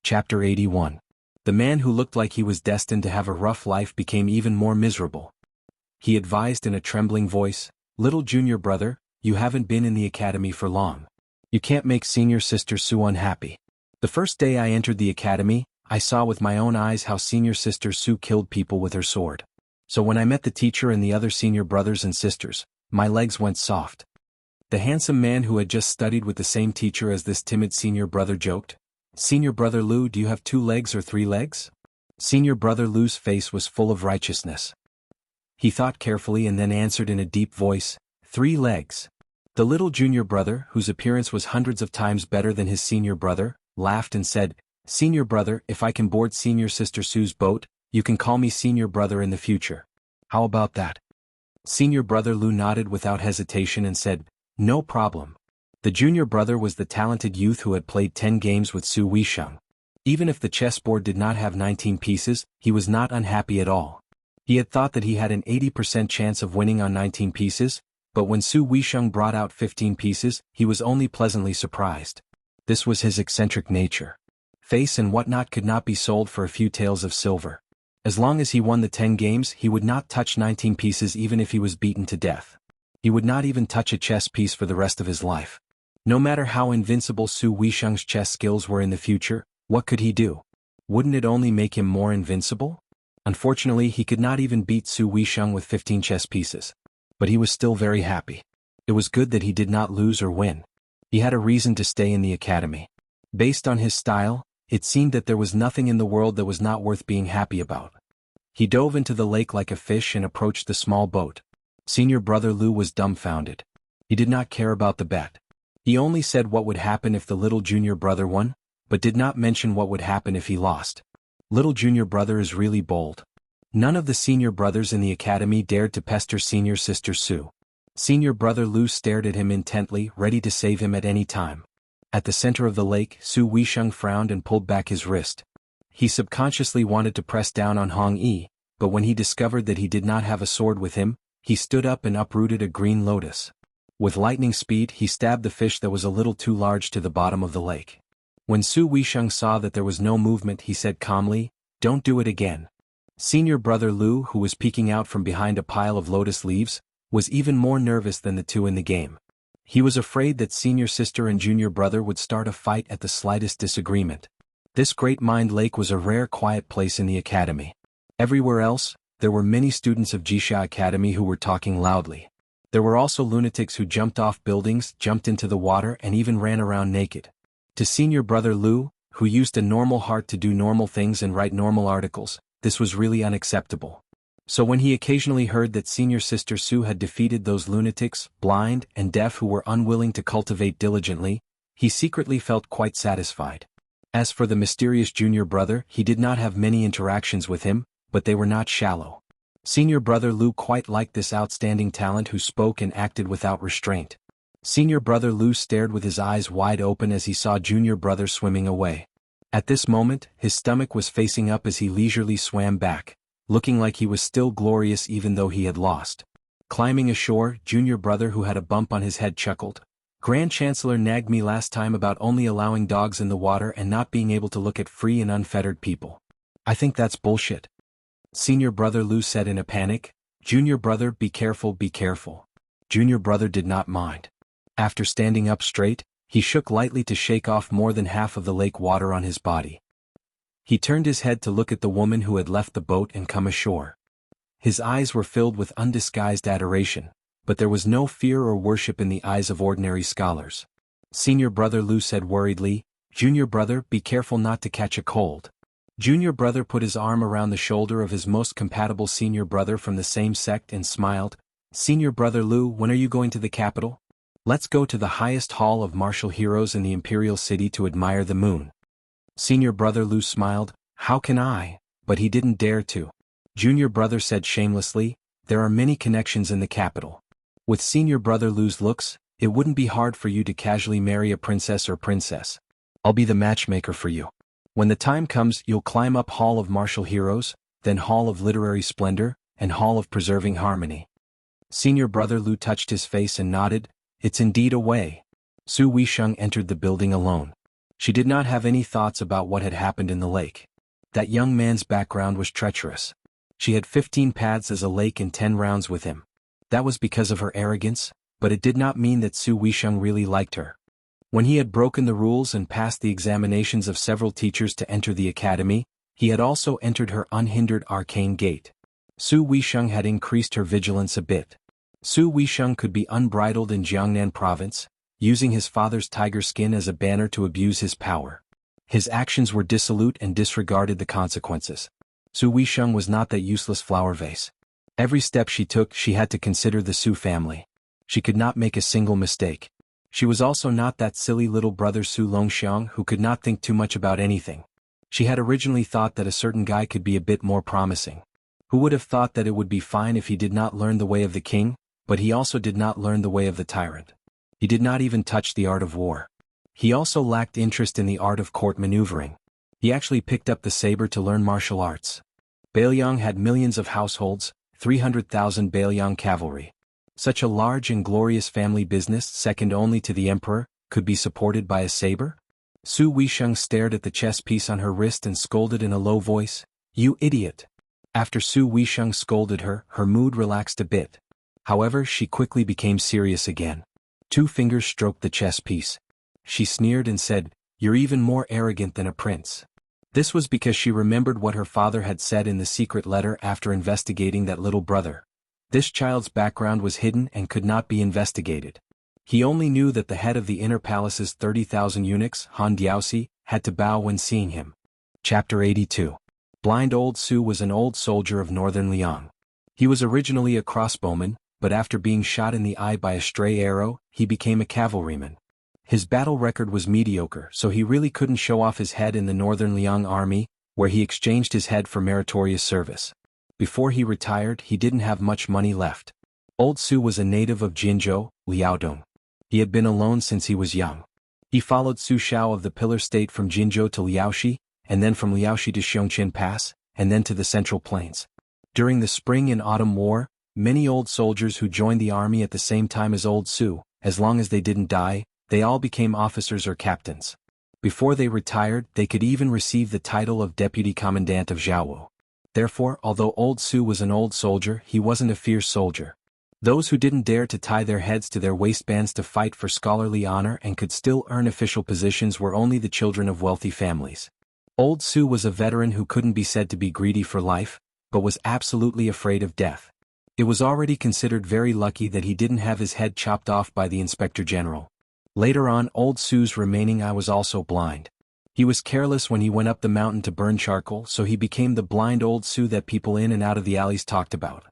Chapter 81. The man who looked like he was destined to have a rough life became even more miserable. He advised in a trembling voice, "Little junior brother, you haven't been in the academy for long. You can't make senior sister Su unhappy. The first day I entered the academy, I saw with my own eyes how senior sister Su killed people with her sword. So when I met the teacher and the other senior brothers and sisters, my legs went soft." The handsome man who had just studied with the same teacher as this timid senior brother joked, "Senior brother Lu, do you have 2 legs or 3 legs?" Senior brother Lu's face was full of righteousness. He thought carefully and then answered in a deep voice, 3 legs. The little junior brother, whose appearance was hundreds of times better than his senior brother, laughed and said, "Senior brother, if I can board senior sister Su's boat, you can call me senior brother in the future. How about that?" Senior brother Lu nodded without hesitation and said, "No problem." The junior brother was the talented youth who had played 10 games with Su Weisheng. Even if the chessboard did not have 19 pieces, he was not unhappy at all. He had thought that he had an 80% chance of winning on 19 pieces, but when Su Weisheng brought out 15 pieces, he was only pleasantly surprised. This was his eccentric nature. Face and whatnot could not be sold for a few taels of silver. As long as he won the 10 games, he would not touch 19 pieces even if he was beaten to death. He would not even touch a chess piece for the rest of his life. No matter how invincible Su Weisheng's chess skills were in the future, what could he do? Wouldn't it only make him more invincible? Unfortunately, he could not even beat Su Weisheng with 15 chess pieces. But he was still very happy. It was good that he did not lose or win. He had a reason to stay in the academy. Based on his style, it seemed that there was nothing in the world that was not worth being happy about. He dove into the lake like a fish and approached the small boat. Senior brother Lu was dumbfounded. He did not care about the bet. He only said what would happen if the little junior brother won, but did not mention what would happen if he lost. Little junior brother is really bold. None of the senior brothers in the academy dared to pester senior sister Su. Senior brother Lu stared at him intently, ready to save him at any time. At the center of the lake, Su Weisheng frowned and pulled back his wrist. He subconsciously wanted to press down on Hong Yi, but when he discovered that he did not have a sword with him, he stood up and uprooted a green lotus. With lightning speed, he stabbed the fish that was a little too large to the bottom of the lake. When Su Weisheng saw that there was no movement, he said calmly, "Don't do it again." Senior brother Lu, who was peeking out from behind a pile of lotus leaves, was even more nervous than the two in the game. He was afraid that senior sister and junior brother would start a fight at the slightest disagreement. This Great Mind Lake was a rare quiet place in the academy. Everywhere else, there were many students of Jixia Academy who were talking loudly. There were also lunatics who jumped off buildings, jumped into the water and even ran around naked. To senior brother Lu, who used a normal heart to do normal things and write normal articles, this was really unacceptable. So when he occasionally heard that senior sister Su had defeated those lunatics, blind and deaf who were unwilling to cultivate diligently, he secretly felt quite satisfied. As for the mysterious junior brother, he did not have many interactions with him, but they were not shallow. Senior brother Lu quite liked this outstanding talent who spoke and acted without restraint. Senior brother Lu stared with his eyes wide open as he saw junior brother swimming away. At this moment, his stomach was facing up as he leisurely swam back, looking like he was still glorious even though he had lost. Climbing ashore, junior brother who had a bump on his head chuckled. "Grand Chancellor nagged me last time about only allowing dogs in the water and not being able to look at free and unfettered people. I think that's bullshit." Senior brother Lu said in a panic, "Junior brother, be careful, be careful." Junior brother did not mind. After standing up straight, he shook lightly to shake off more than half of the lake water on his body. He turned his head to look at the woman who had left the boat and come ashore. His eyes were filled with undisguised adoration, but there was no fear or worship in the eyes of ordinary scholars. Senior brother Lu said worriedly, "Junior brother, be careful not to catch a cold." Junior brother put his arm around the shoulder of his most compatible senior brother from the same sect and smiled. "Senior brother Lu, when are you going to the capital? Let's go to the highest hall of martial heroes in the imperial city to admire the moon." Senior brother Lu smiled. "How can I?" But he didn't dare to. Junior brother said shamelessly, "There are many connections in the capital. With senior brother Lu's looks, it wouldn't be hard for you to casually marry a princess or princess. I'll be the matchmaker for you. When the time comes, you'll climb up Hall of Martial Heroes, then Hall of Literary Splendor, and Hall of Preserving Harmony." Senior brother Lu touched his face and nodded. "It's indeed a way." Su Weisheng entered the building alone. She did not have any thoughts about what had happened in the lake. That young man's background was treacherous. She had 15 paths as a lake and 10 rounds with him. That was because of her arrogance, but it did not mean that Su Weisheng really liked her. When he had broken the rules and passed the examinations of several teachers to enter the academy, he had also entered her unhindered arcane gate. Su Weisheng had increased her vigilance a bit. Su Weisheng could be unbridled in Jiangnan province, using his father's tiger skin as a banner to abuse his power. His actions were dissolute and disregarded the consequences. Su Weisheng was not that useless flower vase. Every step she took, she had to consider the Su family. She could not make a single mistake. She was also not that silly little brother Su Longxiang who could not think too much about anything. She had originally thought that a certain guy could be a bit more promising. Who would have thought that it would be fine if he did not learn the way of the king, but he also did not learn the way of the tyrant. He did not even touch the art of war. He also lacked interest in the art of court maneuvering. He actually picked up the saber to learn martial arts. Bailiang had millions of households, 300,000 Bailiang cavalry. Such a large and glorious family business, second only to the emperor, could be supported by a saber? Su Weisheng stared at the chess piece on her wrist and scolded in a low voice, "You idiot!" After Su Weisheng scolded her, her mood relaxed a bit. However, she quickly became serious again. 2 fingers stroked the chess piece. She sneered and said, "You're even more arrogant than a prince." This was because she remembered what her father had said in the secret letter after investigating that little brother. This child's background was hidden and could not be investigated. He only knew that the head of the inner palace's 30,000 eunuchs, Han Diaoxi, had to bow when seeing him. Chapter 82. Blind Old Su was an old soldier of northern Liang. He was originally a crossbowman, but after being shot in the eye by a stray arrow, he became a cavalryman. His battle record was mediocre, so he really couldn't show off his head in the northern Liang army, where he exchanged his head for meritorious service. Before he retired, he didn't have much money left. Old Su was a native of Jinzhou, Liaodong. He had been alone since he was young. He followed Su Shao of the Pillar State from Jinzhou to Liaoxi, and then from Liaoxi to Xiongqin Pass, and then to the Central Plains. During the Spring and Autumn War, many old soldiers who joined the army at the same time as Old Su, as long as they didn't die, they all became officers or captains. Before they retired, they could even receive the title of Deputy Commandant of Jianghu. Therefore, although Old Su was an old soldier, he wasn't a fierce soldier. Those who didn't dare to tie their heads to their waistbands to fight for scholarly honor and could still earn official positions were only the children of wealthy families. Old Su was a veteran who couldn't be said to be greedy for life, but was absolutely afraid of death. It was already considered very lucky that he didn't have his head chopped off by the Inspector General. Later on, Old Su's remaining eye was also blind. He was careless when he went up the mountain to burn charcoal, so he became the blind Old Su that people in and out of the alleys talked about.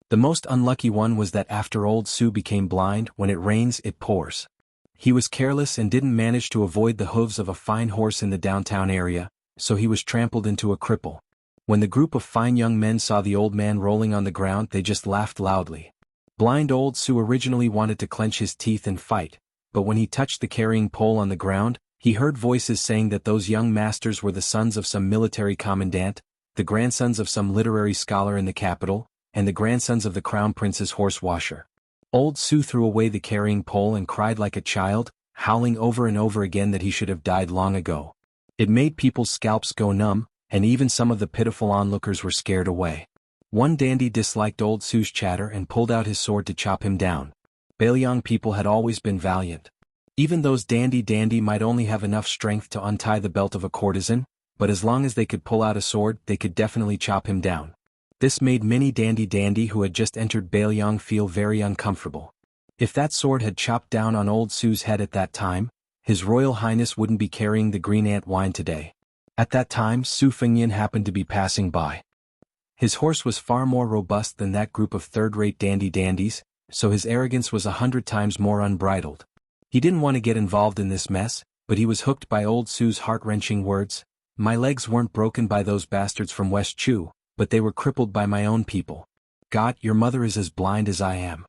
The most unlucky one was that after Old Su became blind, when it rains, it pours. He was careless and didn't manage to avoid the hooves of a fine horse in the downtown area, so he was trampled into a cripple. When the group of fine young men saw the old man rolling on the ground, they just laughed loudly. Blind Old Su originally wanted to clench his teeth and fight, but when he touched the carrying pole on the ground, he heard voices saying that those young masters were the sons of some military commandant, the grandsons of some literary scholar in the capital, and the grandsons of the crown prince's horse washer. Old Su threw away the carrying pole and cried like a child, howling over and over again that he should have died long ago. It made people's scalps go numb, and even some of the pitiful onlookers were scared away. One dandy disliked Old Su's chatter and pulled out his sword to chop him down. Bailiang people had always been valiant. Even those dandy might only have enough strength to untie the belt of a courtesan, but as long as they could pull out a sword, they could definitely chop him down. This made many dandy who had just entered Bailiang feel very uncomfortable. If that sword had chopped down on old Su's head at that time, His Royal Highness wouldn't be carrying the green ant wine today. At that time, Su Fengyan happened to be passing by. His horse was far more robust than that group of third-rate dandies, so his arrogance was 100 times more unbridled. He didn't want to get involved in this mess, but he was hooked by old Su's heart-wrenching words. My legs weren't broken by those bastards from West Chu, but they were crippled by my own people. God, your mother is as blind as I am.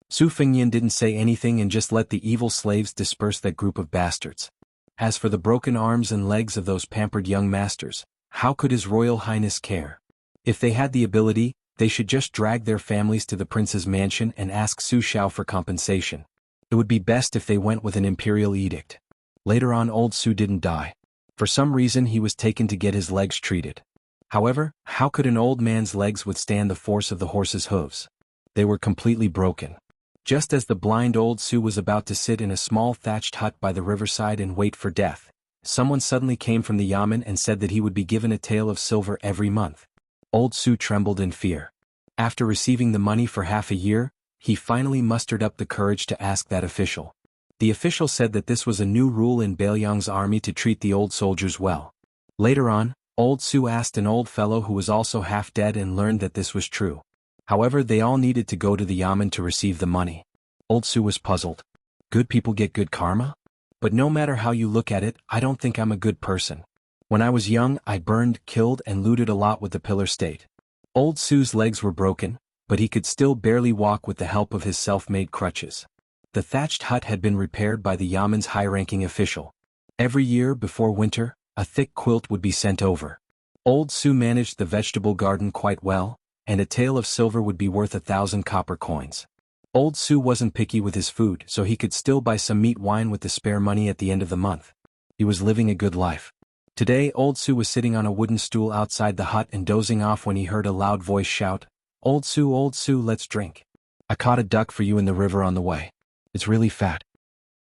Su Fengyan didn't say anything and just let the evil slaves disperse that group of bastards. As for the broken arms and legs of those pampered young masters, how could His Royal Highness care? If they had the ability, they should just drag their families to the prince's mansion and ask Su Xiao for compensation. It would be best if they went with an imperial edict. Later on, old Su didn't die. For some reason he was taken to get his legs treated. However, how could an old man's legs withstand the force of the horse's hooves? They were completely broken. Just as the blind old Su was about to sit in a small thatched hut by the riverside and wait for death, someone suddenly came from the yamen and said that he would be given a tael of silver every month. Old Su trembled in fear. After receiving the money for half a year, he finally mustered up the courage to ask that official. The official said that this was a new rule in Bailiang's army to treat the old soldiers well. Later on, old Su asked an old fellow who was also half dead and learned that this was true. However, they all needed to go to the yamen to receive the money. Old Su was puzzled. Good people get good karma? But no matter how you look at it, I don't think I'm a good person. When I was young, I burned, killed and looted a lot with the pillar state. Old Su's legs were broken, but he could still barely walk with the help of his self-made crutches. The thatched hut had been repaired by the yamen's high-ranking official. Every year before winter, a thick quilt would be sent over. Old Su managed the vegetable garden quite well, and a tael of silver would be worth 1,000 copper coins. Old Su wasn't picky with his food, so he could still buy some meat wine with the spare money at the end of the month. He was living a good life. Today, old Su was sitting on a wooden stool outside the hut and dozing off when he heard a loud voice shout, Old Su, let's drink. I caught a duck for you in the river on the way. It's really fat."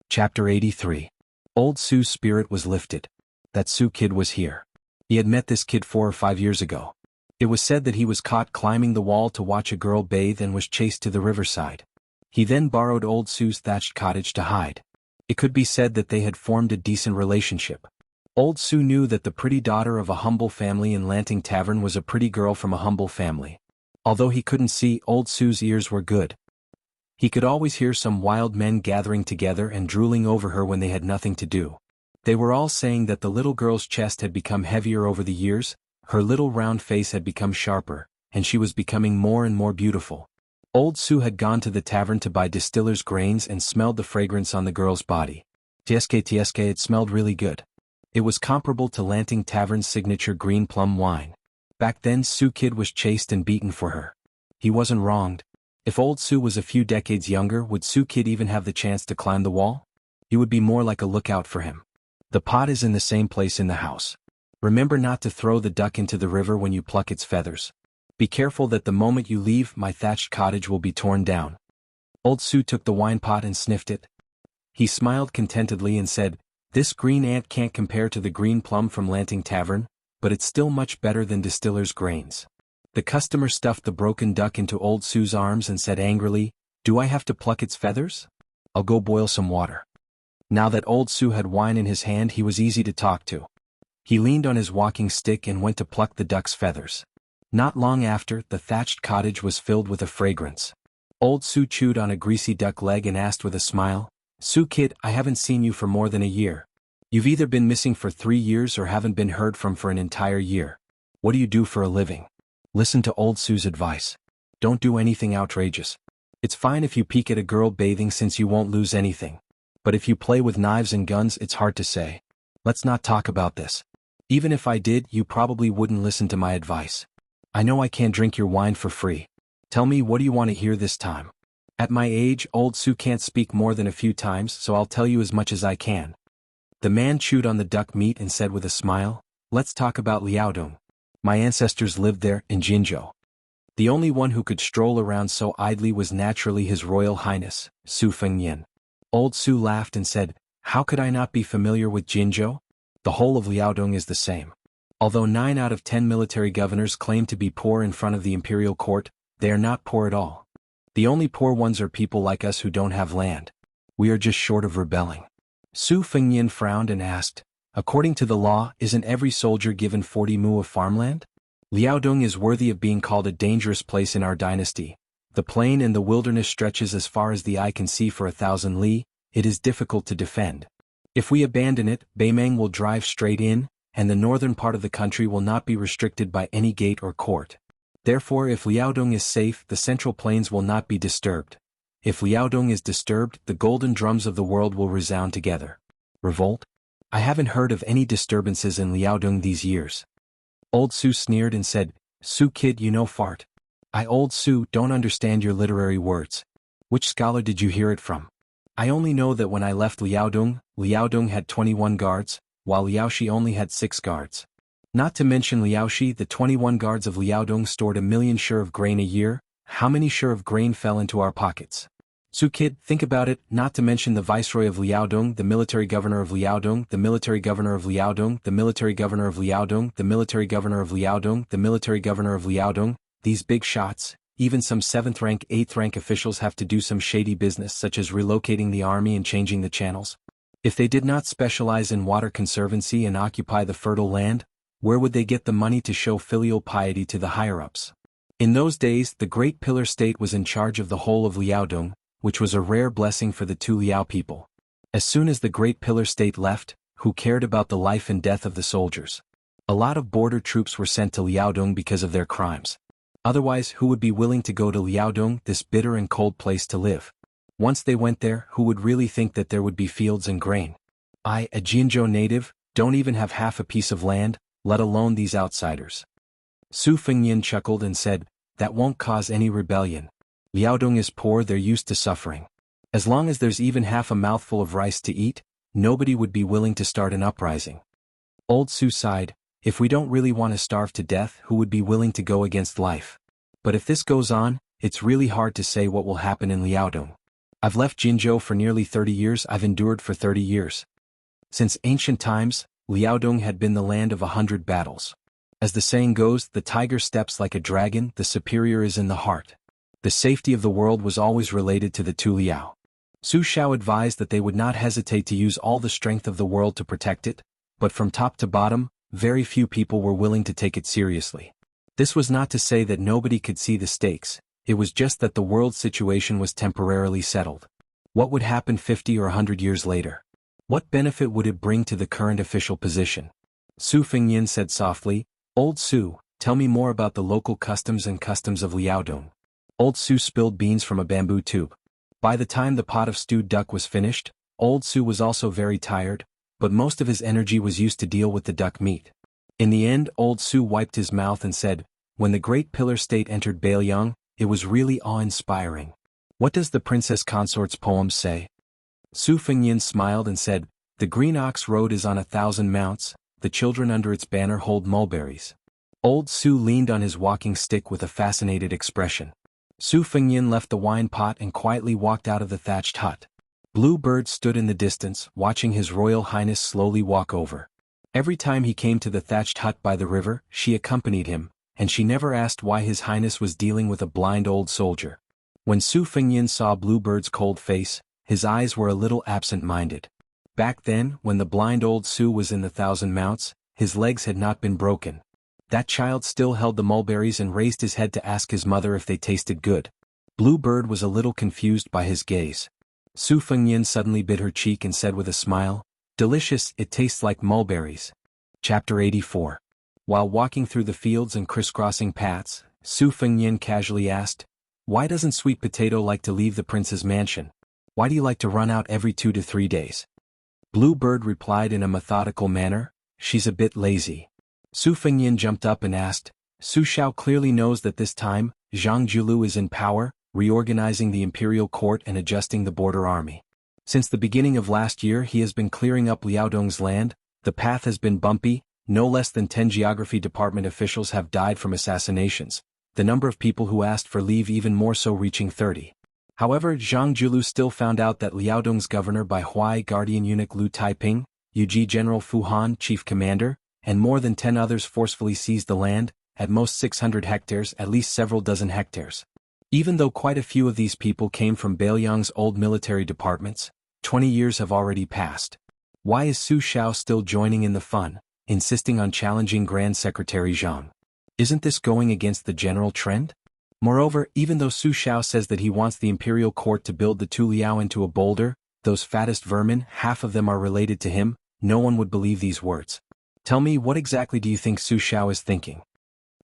Chapter 83. Old Su's spirit was lifted. That Su kid was here. He had met this kid 4 or 5 years ago. It was said that he was caught climbing the wall to watch a girl bathe and was chased to the riverside. He then borrowed old Su's thatched cottage to hide. It could be said that they had formed a decent relationship. Old Su knew that the pretty daughter of a humble family in Lanting Tavern was a pretty girl from a humble family. Although he couldn't see, old Su's ears were good. He could always hear some wild men gathering together and drooling over her when they had nothing to do. They were all saying that the little girl's chest had become heavier over the years, her little round face had become sharper, and she was becoming more and more beautiful. Old Su had gone to the tavern to buy distiller's grains and smelled the fragrance on the girl's body. Tsk, it smelled really good. It was comparable to Lanting Tavern's signature green plum wine. Back then Su Kid was chased and beaten for her. He wasn't wronged. If old Su was a few decades younger, would Su Kid even have the chance to climb the wall? He would be more like a lookout for him. The pot is in the same place in the house. Remember not to throw the duck into the river when you pluck its feathers. Be careful that the moment you leave, my thatched cottage will be torn down. Old Su took the wine pot and sniffed it. He smiled contentedly and said, "This green ant can't compare to the green plum from Lanting Tavern, but it's still much better than distiller's grains." The customer stuffed the broken duck into old Su's arms and said angrily, "Do I have to pluck its feathers? I'll go boil some water." Now that old Su had wine in his hand, he was easy to talk to. He leaned on his walking stick and went to pluck the duck's feathers. Not long after, the thatched cottage was filled with a fragrance. Old Su chewed on a greasy duck leg and asked with a smile, "Su Kid, I haven't seen you for more than a year. You've either been missing for 3 years or haven't been heard from for an entire year. What do you do for a living?" Listen to old Su's advice. Don't do anything outrageous. It's fine if you peek at a girl bathing since you won't lose anything. But if you play with knives and guns, it's hard to say. Let's not talk about this. Even if I did, you probably wouldn't listen to my advice. I know I can't drink your wine for free. Tell me, what do you want to hear this time? At my age, old Su can't speak more than a few times, so I'll tell you as much as I can. The man chewed on the duck meat and said with a smile, "Let's talk about Liaodong. My ancestors lived there, in Jinzhou." The only one who could stroll around so idly was naturally His Royal Highness, Su Fengyan. Old Su laughed and said, "How could I not be familiar with Jinzhou? The whole of Liaodong is the same. Although 9 out of 10 military governors claim to be poor in front of the imperial court, they are not poor at all. The only poor ones are people like us who don't have land. We are just short of rebelling. Su Fengnian frowned and asked, according to the law, isn't every soldier given 40 mu of farmland? Liaodong is worthy of being called a dangerous place in our dynasty. The plain and the wilderness stretches as far as the eye can see for 1,000 li, it is difficult to defend. If we abandon it, Beimeng will drive straight in, and the northern part of the country will not be restricted by any gate or court. Therefore, if Liaodong is safe, the central plains will not be disturbed. If Liaodong is disturbed, the golden drums of the world will resound together. Revolt? I haven't heard of any disturbances in Liaodong these years. Old Su sneered and said, Su kid, you know fart. I Old Su don't understand your literary words. Which scholar did you hear it from? I only know that when I left Liaodong had 21 guards, while Liaoshi only had 6 guards. Not to mention Liaoshi, the 21 guards of Liaodong stored 1 million shur of grain a year. How many shur of grain fell into our pockets? Su kid, think about it, not to mention the viceroy of Liaodong, the military governor of Liaodong, the military governor of Liaodong, the military governor of Liaodong, the military governor of Liaodong, the military governor of Liaodong, these big shots, even some 7th rank, 8th rank officials have to do some shady business such as relocating the army and changing the channels. If they did not specialize in water conservancy and occupy the fertile land, where would they get the money to show filial piety to the higher-ups? In those days, the Great Pillar State was in charge of the whole of Liaodong, which was a rare blessing for the 2 Liao people. As soon as the Great Pillar State left, who cared about the life and death of the soldiers? A lot of border troops were sent to Liaodong because of their crimes. Otherwise, who would be willing to go to Liaodong, this bitter and cold place to live? Once they went there, who would really think that there would be fields and grain? I, a Jianghu native, don't even have half a piece of land, let alone these outsiders. Su Fengnian chuckled and said, that won't cause any rebellion. Liaodong is poor, they're used to suffering. As long as there's even half a mouthful of rice to eat, nobody would be willing to start an uprising. Old Su sighed, if we don't really want to starve to death, who would be willing to go against life? But if this goes on, it's really hard to say what will happen in Liaodong. I've left Jinzhou for nearly 30 years, I've endured for 30 years. Since ancient times, Liaodong had been the land of 100 battles. As the saying goes, the tiger steps like a dragon, the superior is in the heart. The safety of the world was always related to the 2 Liao. Su Shao advised that they would not hesitate to use all the strength of the world to protect it, but from top to bottom, very few people were willing to take it seriously. This was not to say that nobody could see the stakes, it was just that the world situation was temporarily settled. What would happen 50 or 100 years later? What benefit would it bring to the current official position? Su Fengnian said softly, Old Su, tell me more about the local customs and customs of Liaodong. Old Su spilled beans from a bamboo tube. By the time the pot of stewed duck was finished, Old Su was also very tired, but most of his energy was used to deal with the duck meat. In the end, Old Su wiped his mouth and said, when the Great Pillar State entered Bailiang, it was really awe-inspiring. What does the Princess Consort's poem say? Su Fengnian smiled and said, the green ox road is on 1,000 mounts, the children under its banner hold mulberries. Old Su leaned on his walking stick with a fascinated expression. Su Fengnian left the wine pot and quietly walked out of the thatched hut. Blue Bird stood in the distance, watching His Royal Highness slowly walk over. Every time he came to the thatched hut by the river, she accompanied him, and she never asked why His Highness was dealing with a blind old soldier. When Su Fengnian saw Blue Bird's cold face, his eyes were a little absent-minded. Back then, when the blind old Su was in the 1,000 mounts, his legs had not been broken. That child still held the mulberries and raised his head to ask his mother if they tasted good. Blue Bird was a little confused by his gaze. Su Fengnian suddenly bit her cheek and said with a smile, delicious, it tastes like mulberries. Chapter 84. While walking through the fields and crisscrossing paths, Su Fengnian casually asked, why doesn't Sweet Potato like to leave the prince's mansion? Why do you like to run out every 2 to 3 days? Blue Bird replied in a methodical manner, she's a bit lazy. Su Fengnian jumped up and asked, Su Shao clearly knows that this time, Zhang Julu is in power, reorganizing the imperial court and adjusting the border army. Since the beginning of last year he has been clearing up Liaodong's land, the path has been bumpy, no less than 10 geography department officials have died from assassinations, the number of people who asked for leave even more so reaching 30. However, Zhang Julu still found out that Liaodong's governor by Huai guardian eunuch Lu Taiping, Yuji General Fu Han chief commander, and more than 10 others forcefully seized the land, at most 600 hectares, at least several dozen hectares. Even though quite a few of these people came from Beiliang's old military departments, 20 years have already passed. Why is Su Xiao still joining in the fun, insisting on challenging Grand Secretary Zhang? Isn't this going against the general trend? Moreover, even though Su Xiao says that he wants the imperial court to build the Tu Liao into a boulder, those fattest vermin, half of them are related to him, no one would believe these words. Tell me, what exactly do you think Su Xiao is thinking?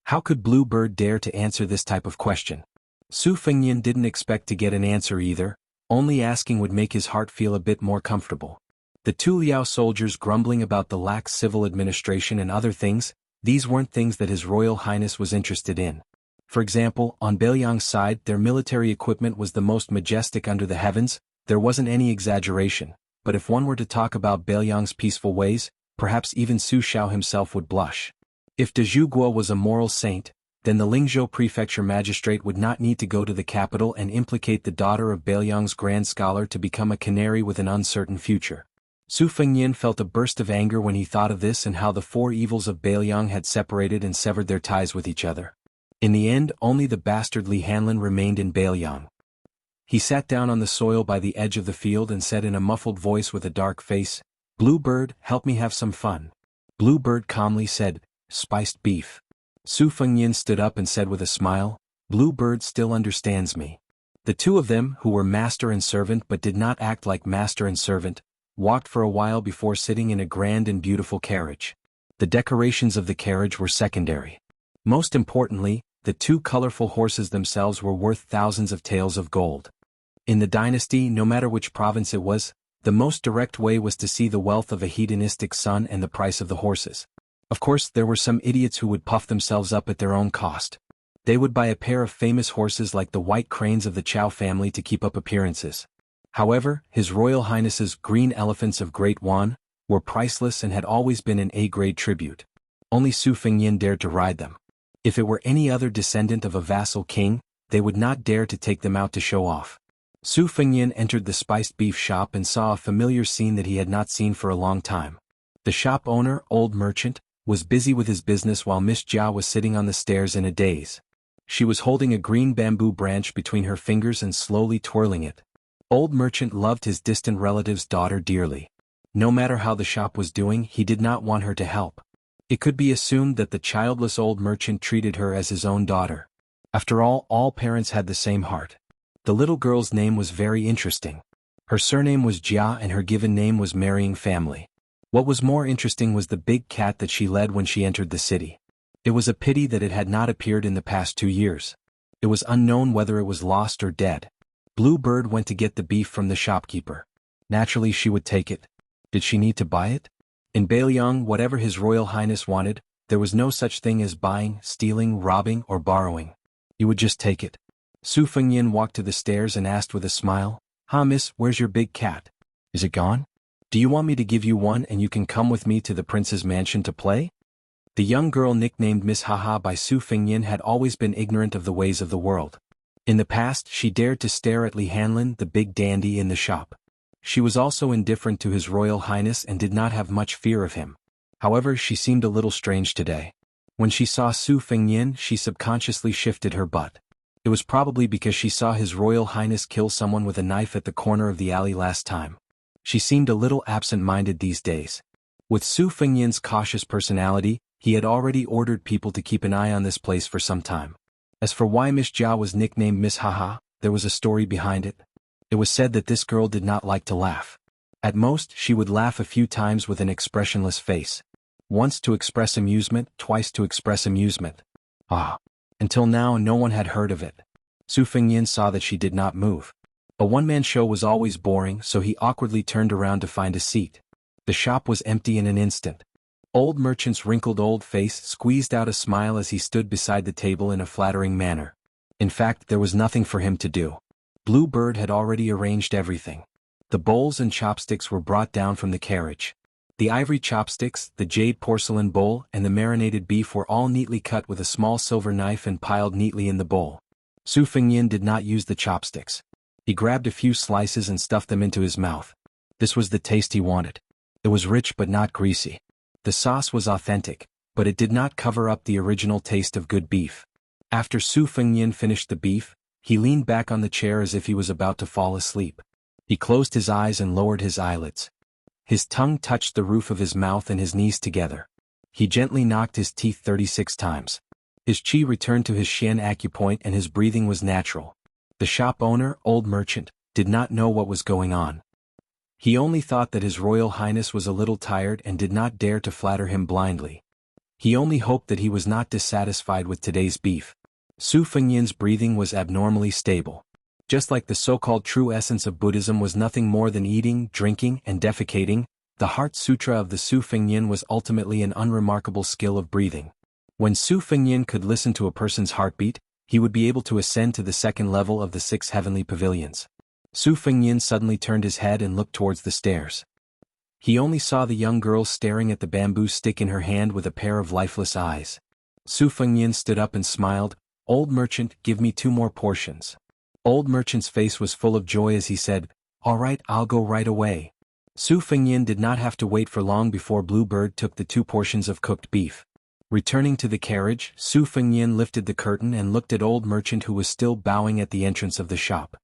How could Blue Bird dare to answer this type of question? Su Fengnian didn't expect to get an answer either, only asking would make his heart feel a bit more comfortable. The Tu Liao soldiers grumbling about the lax civil administration and other things, these weren't things that His Royal Highness was interested in. For example, on Beiliang's side, their military equipment was the most majestic under the heavens, there wasn't any exaggeration, but if one were to talk about Beiliang's peaceful ways, perhaps even Su Xiao himself would blush. If De Zhuguo was a moral saint, then the Lingzhou prefecture magistrate would not need to go to the capital and implicate the daughter of Beiliang's grand scholar to become a canary with an uncertain future. Su Fengnian felt a burst of anger when he thought of this and how the four evils of Beiliang had separated and severed their ties with each other. In the end, only the bastard Li Hanlin remained in Beiliang. He sat down on the soil by the edge of the field and said in a muffled voice with a dark face, "Blue Bird, help me have some fun." Blue Bird calmly said, "Spiced beef." Su Fengnian stood up and said with a smile, "Blue Bird still understands me." The two of them, who were master and servant but did not act like master and servant, walked for a while before sitting in a grand and beautiful carriage. The decorations of the carriage were secondary. Most importantly, the two colorful horses themselves were worth thousands of taels of gold. In the dynasty, no matter which province it was, the most direct way was to see the wealth of a hedonistic son and the price of the horses. Of course, there were some idiots who would puff themselves up at their own cost. They would buy a pair of famous horses like the white cranes of the Chao family to keep up appearances. However, His Royal Highness's green elephants of Great Wan were priceless and had always been an A-grade tribute. Only Su Fengnian dared to ride them. If it were any other descendant of a vassal king, they would not dare to take them out to show off. Su Fengnian entered the spiced beef shop and saw a familiar scene that he had not seen for a long time. The shop owner, old merchant, was busy with his business while Miss Jia was sitting on the stairs in a daze. She was holding a green bamboo branch between her fingers and slowly twirling it. Old merchant loved his distant relative's daughter dearly. No matter how the shop was doing, he did not want her to help. It could be assumed that the childless old merchant treated her as his own daughter. After all parents had the same heart. The little girl's name was very interesting. Her surname was Jia and her given name was Marrying Family. What was more interesting was the big cat that she led when she entered the city. It was a pity that it had not appeared in the past 2 years. It was unknown whether it was lost or dead. Blue Bird went to get the beef from the shopkeeper. Naturally she would take it. Did she need to buy it? In Beiliang, whatever His Royal Highness wanted, there was no such thing as buying, stealing, robbing, or borrowing. You would just take it. Su Fengnian walked to the stairs and asked with a smile, "Ha miss, where's your big cat? Is it gone? Do you want me to give you one and you can come with me to the prince's mansion to play?" The young girl nicknamed Miss Haha by Su Fengnian had always been ignorant of the ways of the world. In the past, she dared to stare at Li Hanlin, the big dandy in the shop. She was also indifferent to His Royal Highness and did not have much fear of him. However, she seemed a little strange today. When she saw Su Fengnian, she subconsciously shifted her butt. It was probably because she saw His Royal Highness kill someone with a knife at the corner of the alley last time. She seemed a little absent-minded these days. With Su Fengnian's cautious personality, he had already ordered people to keep an eye on this place for some time. As for why Miss Jia was nicknamed Miss Haha, there was a story behind it. It was said that this girl did not like to laugh. At most, she would laugh a few times with an expressionless face. Once to express amusement, twice to express amusement. Until now no one had heard of it. Su Fengnian saw that she did not move. A one-man show was always boring, so he awkwardly turned around to find a seat. The shop was empty in an instant. Old merchant's wrinkled old face squeezed out a smile as he stood beside the table in a flattering manner. In fact, there was nothing for him to do. Blue Bird had already arranged everything. The bowls and chopsticks were brought down from the carriage. The ivory chopsticks, the jade porcelain bowl, and the marinated beef were all neatly cut with a small silver knife and piled neatly in the bowl. Su Fengnian did not use the chopsticks. He grabbed a few slices and stuffed them into his mouth. This was the taste he wanted. It was rich but not greasy. The sauce was authentic, but it did not cover up the original taste of good beef. After Su Fengnian finished the beef, he leaned back on the chair as if he was about to fall asleep. He closed his eyes and lowered his eyelids. His tongue touched the roof of his mouth and his knees together. He gently knocked his teeth 36 times. His chi returned to his Xian acupoint and his breathing was natural. The shop owner, old merchant, did not know what was going on. He only thought that His Royal Highness was a little tired and did not dare to flatter him blindly. He only hoped that he was not dissatisfied with today's beef. Su Fengnian's breathing was abnormally stable. Just like the so-called true essence of Buddhism was nothing more than eating, drinking, and defecating, the Heart Sutra of the Su Fengnian was ultimately an unremarkable skill of breathing. When Su Fengnian could listen to a person's heartbeat, he would be able to ascend to the second level of the 6 heavenly pavilions. Su Fengnian suddenly turned his head and looked towards the stairs. He only saw the young girl staring at the bamboo stick in her hand with a pair of lifeless eyes. Su Fengnian stood up and smiled. "Old merchant, give me 2 more portions." Old merchant's face was full of joy as he said, "All right, I'll go right away." Su Fengnian did not have to wait for long before Bluebird took the 2 portions of cooked beef. Returning to the carriage, Su Fengnian lifted the curtain and looked at old merchant who was still bowing at the entrance of the shop.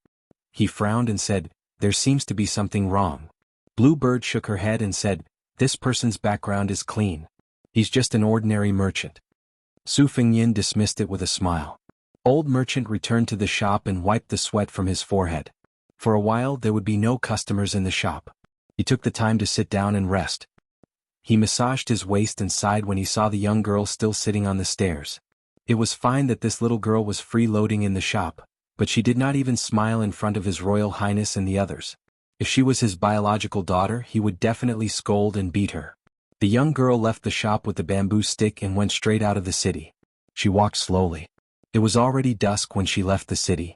He frowned and said, "There seems to be something wrong." Bluebird shook her head and said, "This person's background is clean. He's just an ordinary merchant." Su Fengnian dismissed it with a smile. Old merchant returned to the shop and wiped the sweat from his forehead. For a while there would be no customers in the shop. He took the time to sit down and rest. He massaged his waist and sighed when he saw the young girl still sitting on the stairs. It was fine that this little girl was freeloading in the shop, but she did not even smile in front of His Royal Highness and the others. If she was his biological daughter, he would definitely scold and beat her. The young girl left the shop with the bamboo stick and went straight out of the city. She walked slowly. It was already dusk when she left the city.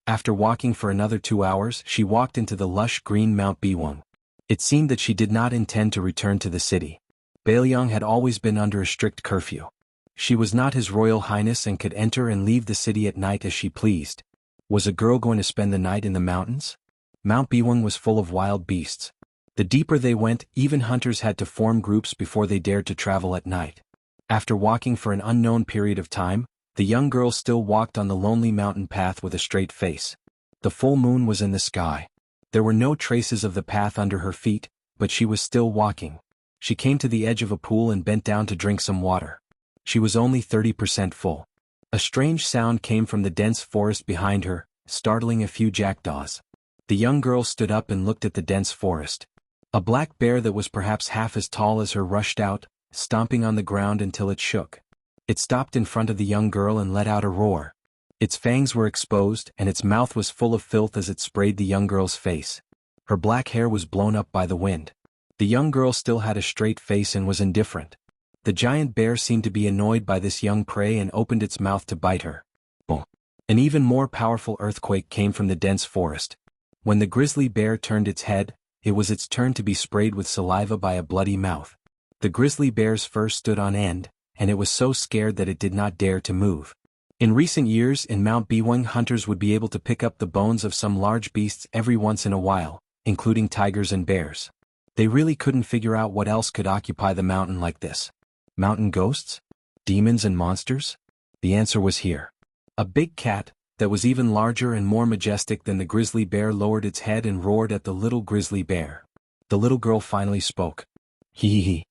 After walking for another 2 hours, she walked into the lush green Mount Biwang. It seemed that she did not intend to return to the city. Bailiang had always been under a strict curfew. She was not His Royal Highness and could enter and leave the city at night as she pleased. Was a girl going to spend the night in the mountains? Mount Biwang was full of wild beasts. The deeper they went, even hunters had to form groups before they dared to travel at night. After walking for an unknown period of time, the young girl still walked on the lonely mountain path with a straight face. The full moon was in the sky. There were no traces of the path under her feet, but she was still walking. She came to the edge of a pool and bent down to drink some water. She was only 30% full. A strange sound came from the dense forest behind her, startling a few jackdaws. The young girl stood up and looked at the dense forest. A black bear that was perhaps half as tall as her rushed out, stomping on the ground until it shook. It stopped in front of the young girl and let out a roar. Its fangs were exposed and its mouth was full of filth as it sprayed the young girl's face. Her black hair was blown up by the wind. The young girl still had a straight face and was indifferent. The giant bear seemed to be annoyed by this young prey and opened its mouth to bite her. Boom! An even more powerful earthquake came from the dense forest. When the grizzly bear turned its head, it was its turn to be sprayed with saliva by a bloody mouth. The grizzly bear's fur stood on end, and it was so scared that it did not dare to move. In recent years in Mount Biwang, hunters would be able to pick up the bones of some large beasts every once in a while, including tigers and bears. They really couldn't figure out what else could occupy the mountain like this. Mountain ghosts? Demons and monsters? The answer was here. A big cat, that was even larger and more majestic than the grizzly bear, lowered its head and roared at the little grizzly bear. The little girl finally spoke. Hee.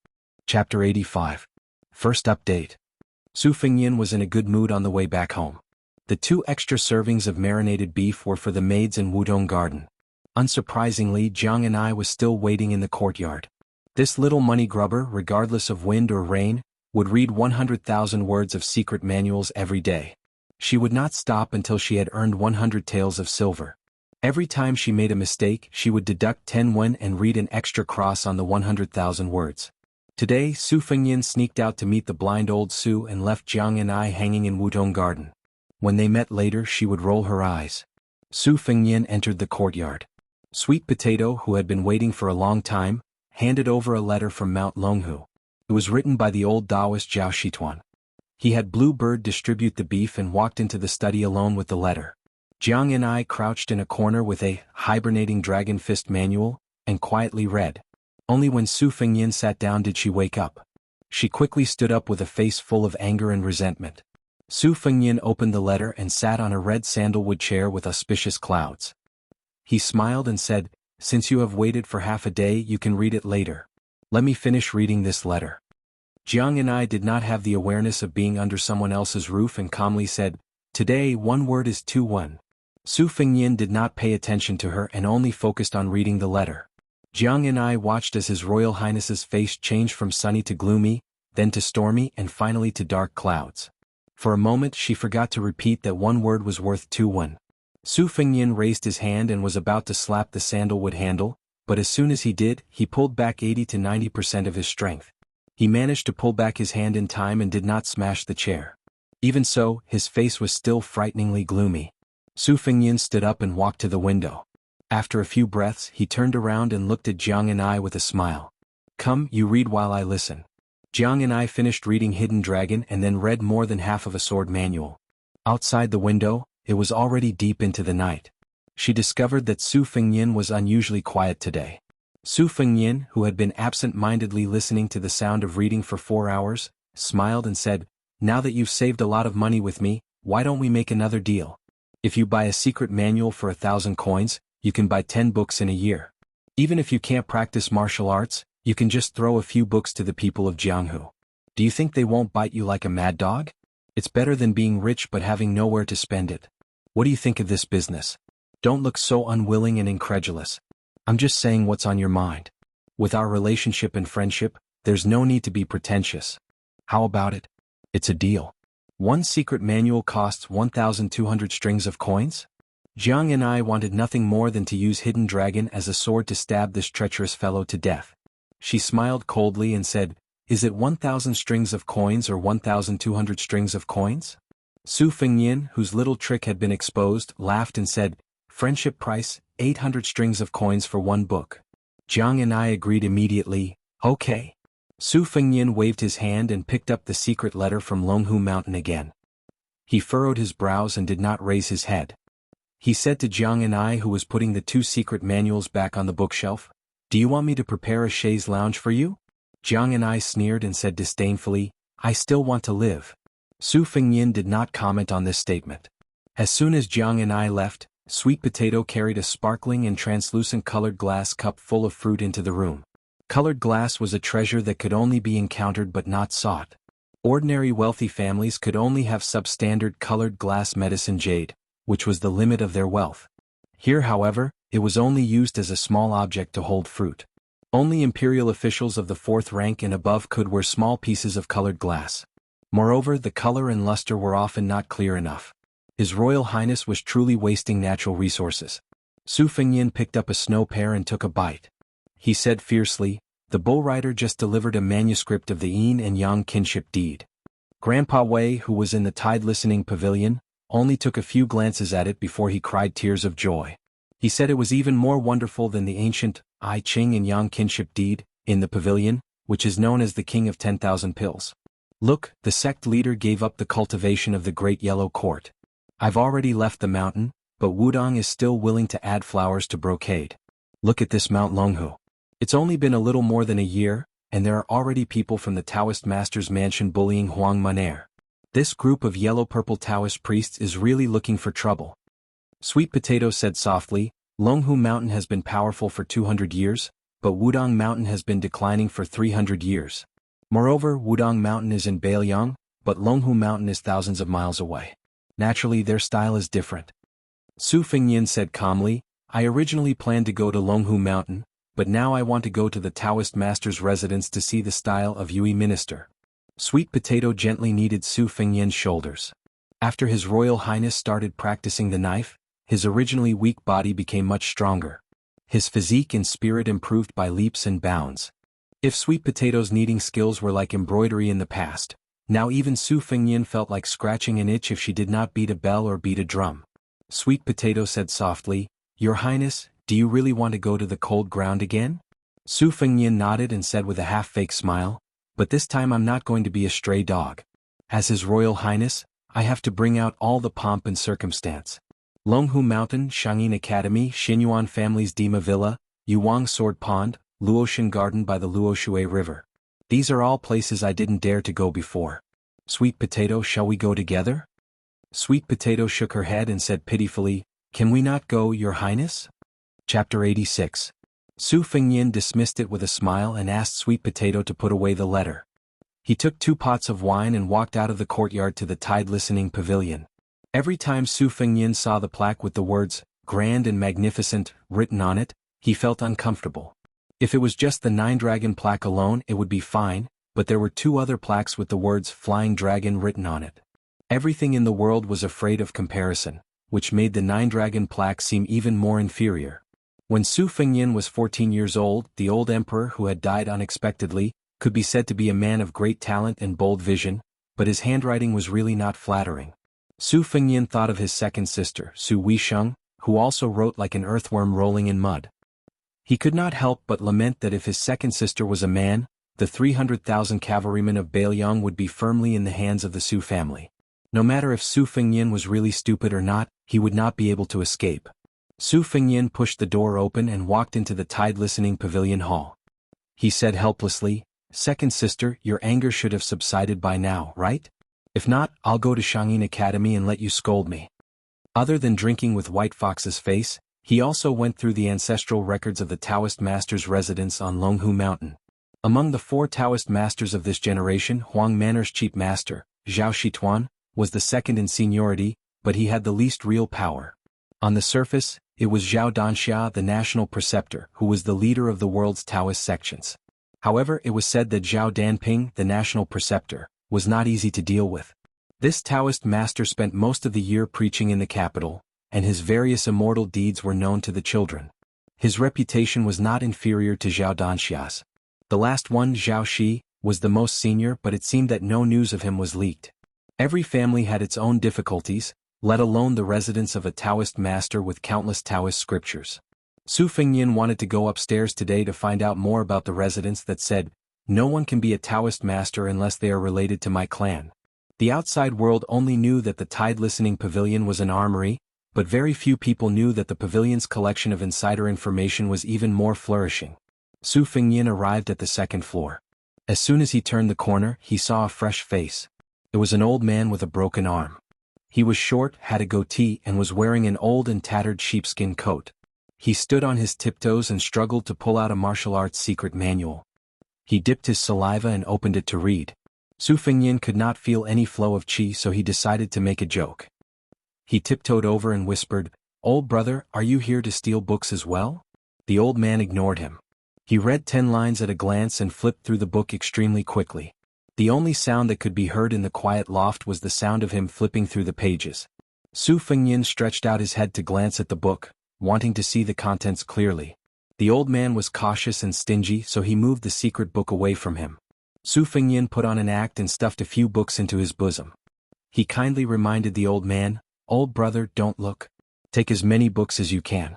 Chapter 85. First update. Su Fengnian was in a good mood on the way back home. The 2 extra servings of marinated beef were for the maids in Wudong Garden. Unsurprisingly, Jiang and I was still waiting in the courtyard. This little money grubber, regardless of wind or rain, would read 100,000 words of secret manuals every day. She would not stop until she had earned 100 taels of silver. Every time she made a mistake, she would deduct 10 wen and read an extra cross on the 100,000 words. Today, Su Fengnian sneaked out to meet the blind old Su and left Jiang and I hanging in Wudong Garden. When they met later, she would roll her eyes. Su Fengnian entered the courtyard. Sweet Potato, who had been waiting for a long time, handed over a letter from Mount Longhu. It was written by the old Taoist Zhao Shituan. He had Bluebird distribute the beef and walked into the study alone with the letter. Jiang and I crouched in a corner with a hibernating dragon fist manual, and quietly read. Only when Su Fengnian sat down did she wake up. She quickly stood up with a face full of anger and resentment. Su Fengnian opened the letter and sat on a red sandalwood chair with auspicious clouds. He smiled and said, "Since you have waited for half a day, you can read it later. Let me finish reading this letter." Jiang and I did not have the awareness of being under someone else's roof and calmly said, "Today, one word is 2-1. Su Fengnian did not pay attention to her and only focused on reading the letter. Jiang and I watched as His Royal Highness's face changed from sunny to gloomy, then to stormy and finally to dark clouds. For a moment she forgot to repeat that one word was worth 2-1. Su Fengnian raised his hand and was about to slap the sandalwood handle, but as soon as he did, he pulled back 80 to 90% of his strength. He managed to pull back his hand in time and did not smash the chair. Even so, his face was still frighteningly gloomy. Su Fengnian stood up and walked to the window. After a few breaths, he turned around and looked at Jiang and I with a smile. "Come, you read while I listen." Jiang and I finished reading Hidden Dragon and then read more than half of a sword manual. Outside the window, it was already deep into the night. She discovered that Su Fengnian was unusually quiet today. Su Fengnian, who had been absent-mindedly listening to the sound of reading for 4 hours, smiled and said, "Now that you've saved a lot of money with me, why don't we make another deal? If you buy a secret manual for 1,000 coins, you can buy 10 books in a year. Even if you can't practice martial arts, you can just throw a few books to the people of Jianghu. Do you think they won't bite you like a mad dog? It's better than being rich but having nowhere to spend it. What do you think of this business? Don't look so unwilling and incredulous. I'm just saying what's on your mind. With our relationship and friendship, there's no need to be pretentious. How about it? It's a deal. One secret manual costs 1,200 strings of coins?" Jiang and I wanted nothing more than to use Hidden Dragon as a sword to stab this treacherous fellow to death. She smiled coldly and said, "Is it 1,000 strings of coins or 1,200 strings of coins?" Su Fengnian, whose little trick had been exposed, laughed and said, "Friendship price, 800 strings of coins for one book." Jiang and I agreed immediately, "Okay." Su Fengnian waved his hand and picked up the secret letter from Longhu Mountain again. He furrowed his brows and did not raise his head. He said to Jiang and I, who was putting the 2 secret manuals back on the bookshelf, "Do you want me to prepare a chaise lounge for you?" Jiang and I sneered and said disdainfully, "I still want to live." Su Fengnian did not comment on this statement. As soon as Jiang and I left, Sweet Potato carried a sparkling and translucent colored glass cup full of fruit into the room. Colored glass was a treasure that could only be encountered but not sought. Ordinary wealthy families could only have substandard colored glass medicine jade, which was the limit of their wealth. Here, however, it was only used as a small object to hold fruit. Only imperial officials of the 4th rank and above could wear small pieces of colored glass. Moreover, the color and luster were often not clear enough. His Royal Highness was truly wasting natural resources. Su Fengnian picked up a snow pear and took a bite. He said fiercely, "The bull rider just delivered a manuscript of the yin and yang kinship deed." Grandpa Wei, who was in the Tide listening pavilion, only took a few glances at it before he cried tears of joy. He said it was even more wonderful than the ancient I Ching and Yang kinship deed in the pavilion, which is known as the King of 10,000 Pills. "Look, the sect leader gave up the cultivation of the Great Yellow Court. I've already left the mountain, but Wudong is still willing to add flowers to brocade. Look at this Mount Longhu. It's only been a little more than a year, and there are already people from the Taoist master's mansion bullying Huang Maner. This group of yellow-purple Taoist priests is really looking for trouble." Sweet Potato said softly, "Longhu Mountain has been powerful for 200 years, but Wudong Mountain has been declining for 300 years. Moreover, Wudong Mountain is in Bailiang, but Longhu Mountain is thousands of miles away. Naturally, their style is different." Su Fengnian said calmly, "I originally planned to go to Longhu Mountain, but now I want to go to the Taoist master's residence to see the style of Yui minister." Sweet Potato gently kneaded Su Fengnian's shoulders. After His Royal Highness started practicing the knife, his originally weak body became much stronger. His physique and spirit improved by leaps and bounds. If Sweet Potato's kneading skills were like embroidery in the past, now even Su Fengnian felt like scratching an itch if she did not beat a bell or beat a drum. Sweet Potato said softly, "Your Highness, do you really want to go to the cold ground again?" Su Fengnian nodded and said with a half-fake smile, "But this time I'm not going to be a stray dog. As His Royal Highness, I have to bring out all the pomp and circumstance. Longhu Mountain, Shangyin Academy, Xinyuan family's Dima Villa, Yuwang Sword Pond, Luotian Garden by the Luoshui River. These are all places I didn't dare to go before. Sweet Potato, shall we go together? Sweet Potato shook her head and said pitifully, Can we not go, Your Highness? Chapter 86. Su Fengyin dismissed it with a smile and asked Sweet Potato to put away the letter. He took 2 pots of wine and walked out of the courtyard to the Tide Listening Pavilion. Every time Su Fengyin saw the plaque with the words, Grand and Magnificent, written on it, he felt uncomfortable. If it was just the 9-dragon plaque alone it would be fine, but there were 2 other plaques with the words Flying Dragon written on it. Everything in the world was afraid of comparison, which made the 9-dragon plaque seem even more inferior. When Su Fengyin was 14 years old, the old emperor who had died unexpectedly, could be said to be a man of great talent and bold vision, but his handwriting was really not flattering. Su Fengyin thought of his second sister, Su Weisheng, who also wrote like an earthworm rolling in mud. He could not help but lament that if his second sister was a man, the 300,000 cavalrymen of Bailiang would be firmly in the hands of the Su family. No matter if Su Fengyin was really stupid or not, he would not be able to escape. Su Fengyin pushed the door open and walked into the Tide Listening Pavilion hall. He said helplessly, Second sister, your anger should have subsided by now, right? If not, I'll go to Shangyin Academy and let you scold me. Other than drinking with White Fox's face, he also went through the ancestral records of the Taoist master's residence on Longhu Mountain. Among the 4 Taoist masters of this generation, Huang Manor's chief master, Zhao Shituan, was the second in seniority, but he had the least real power. On the surface, it was Zhao Danxia, the national preceptor, who was the leader of the world's Taoist sections. However, it was said that Zhao Danping, the national preceptor, was not easy to deal with. This Taoist master spent most of the year preaching in the capital, and his various immortal deeds were known to the children. His reputation was not inferior to Zhao Danxia's. The last one, Zhao Shi, was the most senior, but it seemed that no news of him was leaked. Every family had its own difficulties, let alone the residence of a Taoist master with countless Taoist scriptures. Su Fengyin wanted to go upstairs today to find out more about the residence that said, No one can be a Taoist master unless they are related to my clan. The outside world only knew that the Tide Listening Pavilion was an armory, but very few people knew that the pavilion's collection of insider information was even more flourishing. Su Fengyin arrived at the 2nd floor. As soon as he turned the corner, he saw a fresh face. It was an old man with a broken arm. He was short, had a goatee, and was wearing an old and tattered sheepskin coat. He stood on his tiptoes and struggled to pull out a martial arts secret manual. He dipped his saliva and opened it to read. Su Fengyin could not feel any flow of qi, so he decided to make a joke. He tiptoed over and whispered, Old brother, are you here to steal books as well? The old man ignored him. He read 10 lines at a glance and flipped through the book extremely quickly. The only sound that could be heard in the quiet loft was the sound of him flipping through the pages. Su Fengyin stretched out his head to glance at the book, wanting to see the contents clearly. The old man was cautious and stingy, so he moved the secret book away from him. Su Fengyin put on an act and stuffed a few books into his bosom. He kindly reminded the old man, Old brother, don't look. Take as many books as you can.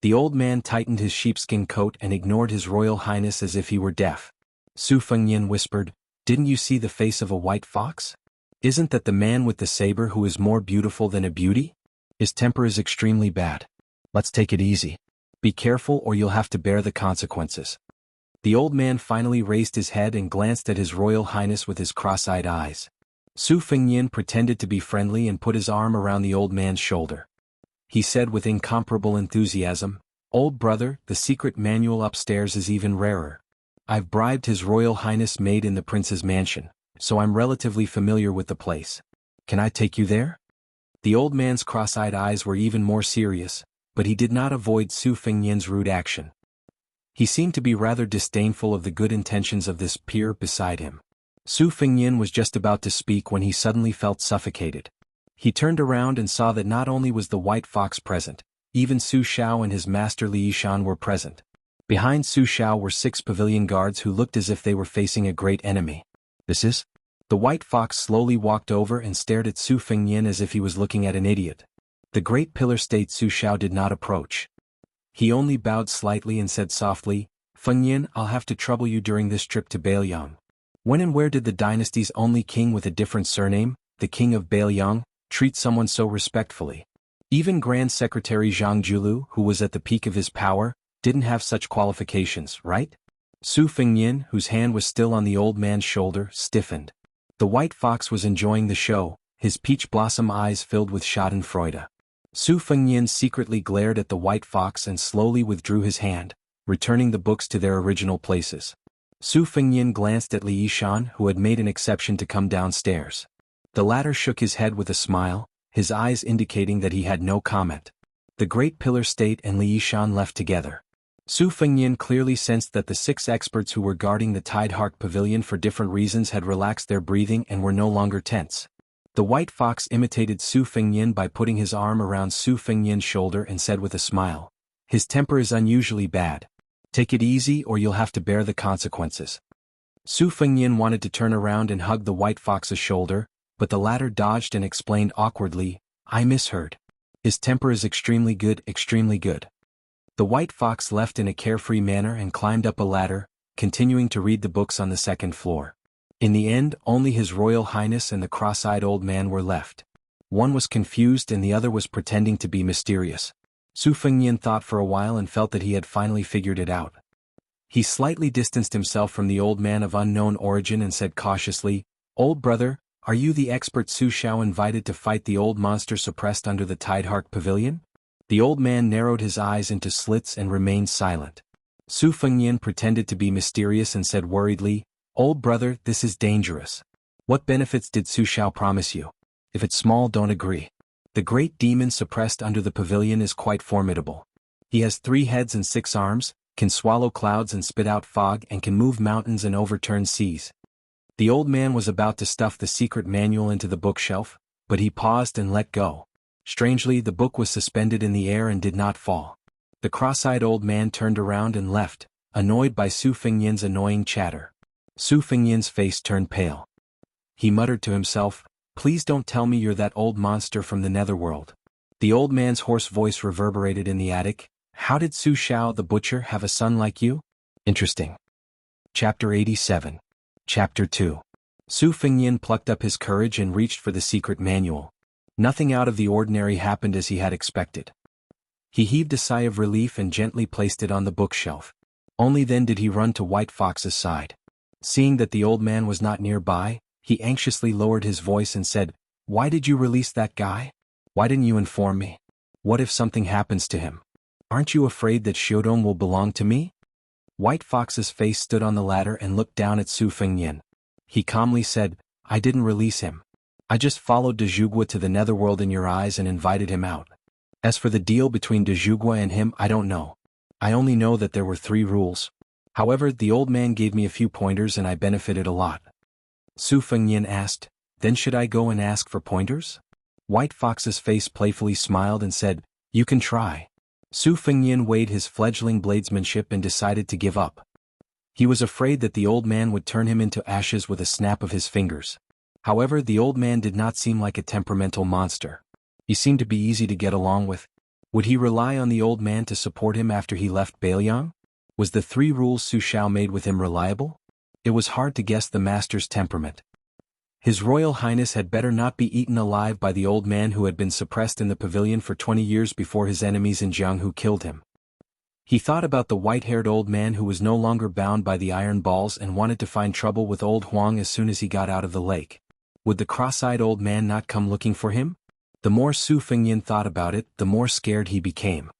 The old man tightened his sheepskin coat and ignored his royal highness as if he were deaf. Su Fengyin whispered, Didn't you see the face of a white fox? Isn't that the man with the saber who is more beautiful than a beauty? His temper is extremely bad. Let's take it easy. Be careful or you'll have to bear the consequences. The old man finally raised his head and glanced at his royal highness with his cross-eyed eyes. Su Fengyin pretended to be friendly and put his arm around the old man's shoulder. He said with incomparable enthusiasm, Old brother, the secret manual upstairs is even rarer. I've bribed His Royal Highness maid in the prince's mansion, so I'm relatively familiar with the place. Can I take you there? The old man's cross-eyed eyes were even more serious, but he did not avoid Su Fengyin's rude action. He seemed to be rather disdainful of the good intentions of this peer beside him. Su Fengyin was just about to speak when he suddenly felt suffocated. He turned around and saw that not only was the white fox present, even Su Shao and his master Li Yishan were present. Behind Su Shao were 6 pavilion guards who looked as if they were facing a great enemy. This is? The white fox slowly walked over and stared at Su Fengyin as if he was looking at an idiot. The great pillar state Su Shao did not approach. He only bowed slightly and said softly, Fengyin, I'll have to trouble you during this trip to Bailiang. When and where did the dynasty's only king with a different surname, the king of Bailiang, treat someone so respectfully? Even Grand Secretary Zhang Julu, who was at the peak of his power, didn't have such qualifications, right? Su Fengnian, whose hand was still on the old man's shoulder, stiffened. The white fox was enjoying the show, his peach blossom eyes filled with schadenfreude. Su Fengnian secretly glared at the white fox and slowly withdrew his hand, returning the books to their original places. Su Fengnian glanced at Li Yishan, who had made an exception to come downstairs. The latter shook his head with a smile, his eyes indicating that he had no comment. The Great Pillar State and Li Yishan left together. Su Fengnian clearly sensed that the 6 experts who were guarding the Tideheart Pavilion for different reasons had relaxed their breathing and were no longer tense. The white fox imitated Su Fengnian by putting his arm around Su Fengnian's shoulder and said with a smile, "His temper is unusually bad. Take it easy or you'll have to bear the consequences." Su Fengnian wanted to turn around and hug the white fox's shoulder, but the latter dodged and explained awkwardly, "I misheard. His temper is extremely good, extremely good." The white fox left in a carefree manner and climbed up a ladder, continuing to read the books on the 2nd floor. In the end, only His Royal Highness and the cross-eyed old man were left. One was confused and the other was pretending to be mysterious. Su Fengnian thought for a while and felt that he had finally figured it out. He slightly distanced himself from the old man of unknown origin and said cautiously, "Old brother, are you the expert Su Xiao invited to fight the old monster suppressed under the Tideheart Pavilion?" The old man narrowed his eyes into slits and remained silent. Su Fengnian pretended to be mysterious and said worriedly, "Old brother, this is dangerous. What benefits did Su Xiao promise you? If it's small, don't agree. The great demon suppressed under the pavilion is quite formidable. He has 3 heads and 6 arms, can swallow clouds and spit out fog and can move mountains and overturn seas." The old man was about to stuff the secret manual into the bookshelf, but he paused and let go. Strangely, the book was suspended in the air and did not fall. The cross-eyed old man turned around and left, annoyed by Su Fengnian's annoying chatter. Su Fengnian's face turned pale. He muttered to himself, "Please don't tell me you're that old monster from the netherworld." The old man's hoarse voice reverberated in the attic. "How did Su Xiao the butcher have a son like you? Interesting." Chapter 87. Chapter 2. Su Fengnian plucked up his courage and reached for the secret manual. Nothing out of the ordinary happened as he had expected. He heaved a sigh of relief and gently placed it on the bookshelf. Only then did he run to White Fox's side. Seeing that the old man was not nearby, he anxiously lowered his voice and said, "Why did you release that guy? Why didn't you inform me? What if something happens to him? Aren't you afraid that Xiodong will belong to me?" White Fox's face stood on the ladder and looked down at Su Fengnian. He calmly said, "I didn't release him. I just followed de Zhugua to the netherworld in your eyes and invited him out. As for the deal between de Zhugua and him, I don't know. I only know that there were 3 rules. However, the old man gave me a few pointers and I benefited a lot." Su Fengnian asked, "Then should I go and ask for pointers?" White Fox's face playfully smiled and said, "You can try." Su Fengnian weighed his fledgling bladesmanship and decided to give up. He was afraid that the old man would turn him into ashes with a snap of his fingers. However, the old man did not seem like a temperamental monster. He seemed to be easy to get along with. Would he rely on the old man to support him after he left Bailiang? Was the 3 rules Su Xiao made with him reliable? It was hard to guess the master's temperament. His Royal Highness had better not be eaten alive by the old man who had been suppressed in the pavilion for 20 years before his enemies in Jianghu killed him. He thought about the white-haired old man who was no longer bound by the iron balls and wanted to find trouble with old Huang as soon as he got out of the lake. Would the cross-eyed old man not come looking for him? The more Su Fengnian thought about it, the more scared he became.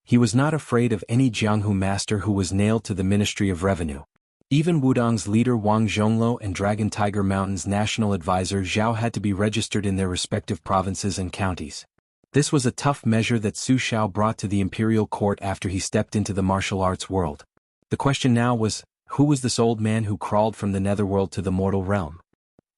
He was not afraid of any Jianghu master who was nailed to the Ministry of Revenue. Even Wudong's leader Wang Zhongluo and Dragon Tiger Mountain's national advisor Zhao had to be registered in their respective provinces and counties. This was a tough measure that Su Xiao brought to the imperial court after he stepped into the martial arts world. The question now was, who was this old man who crawled from the netherworld to the mortal realm?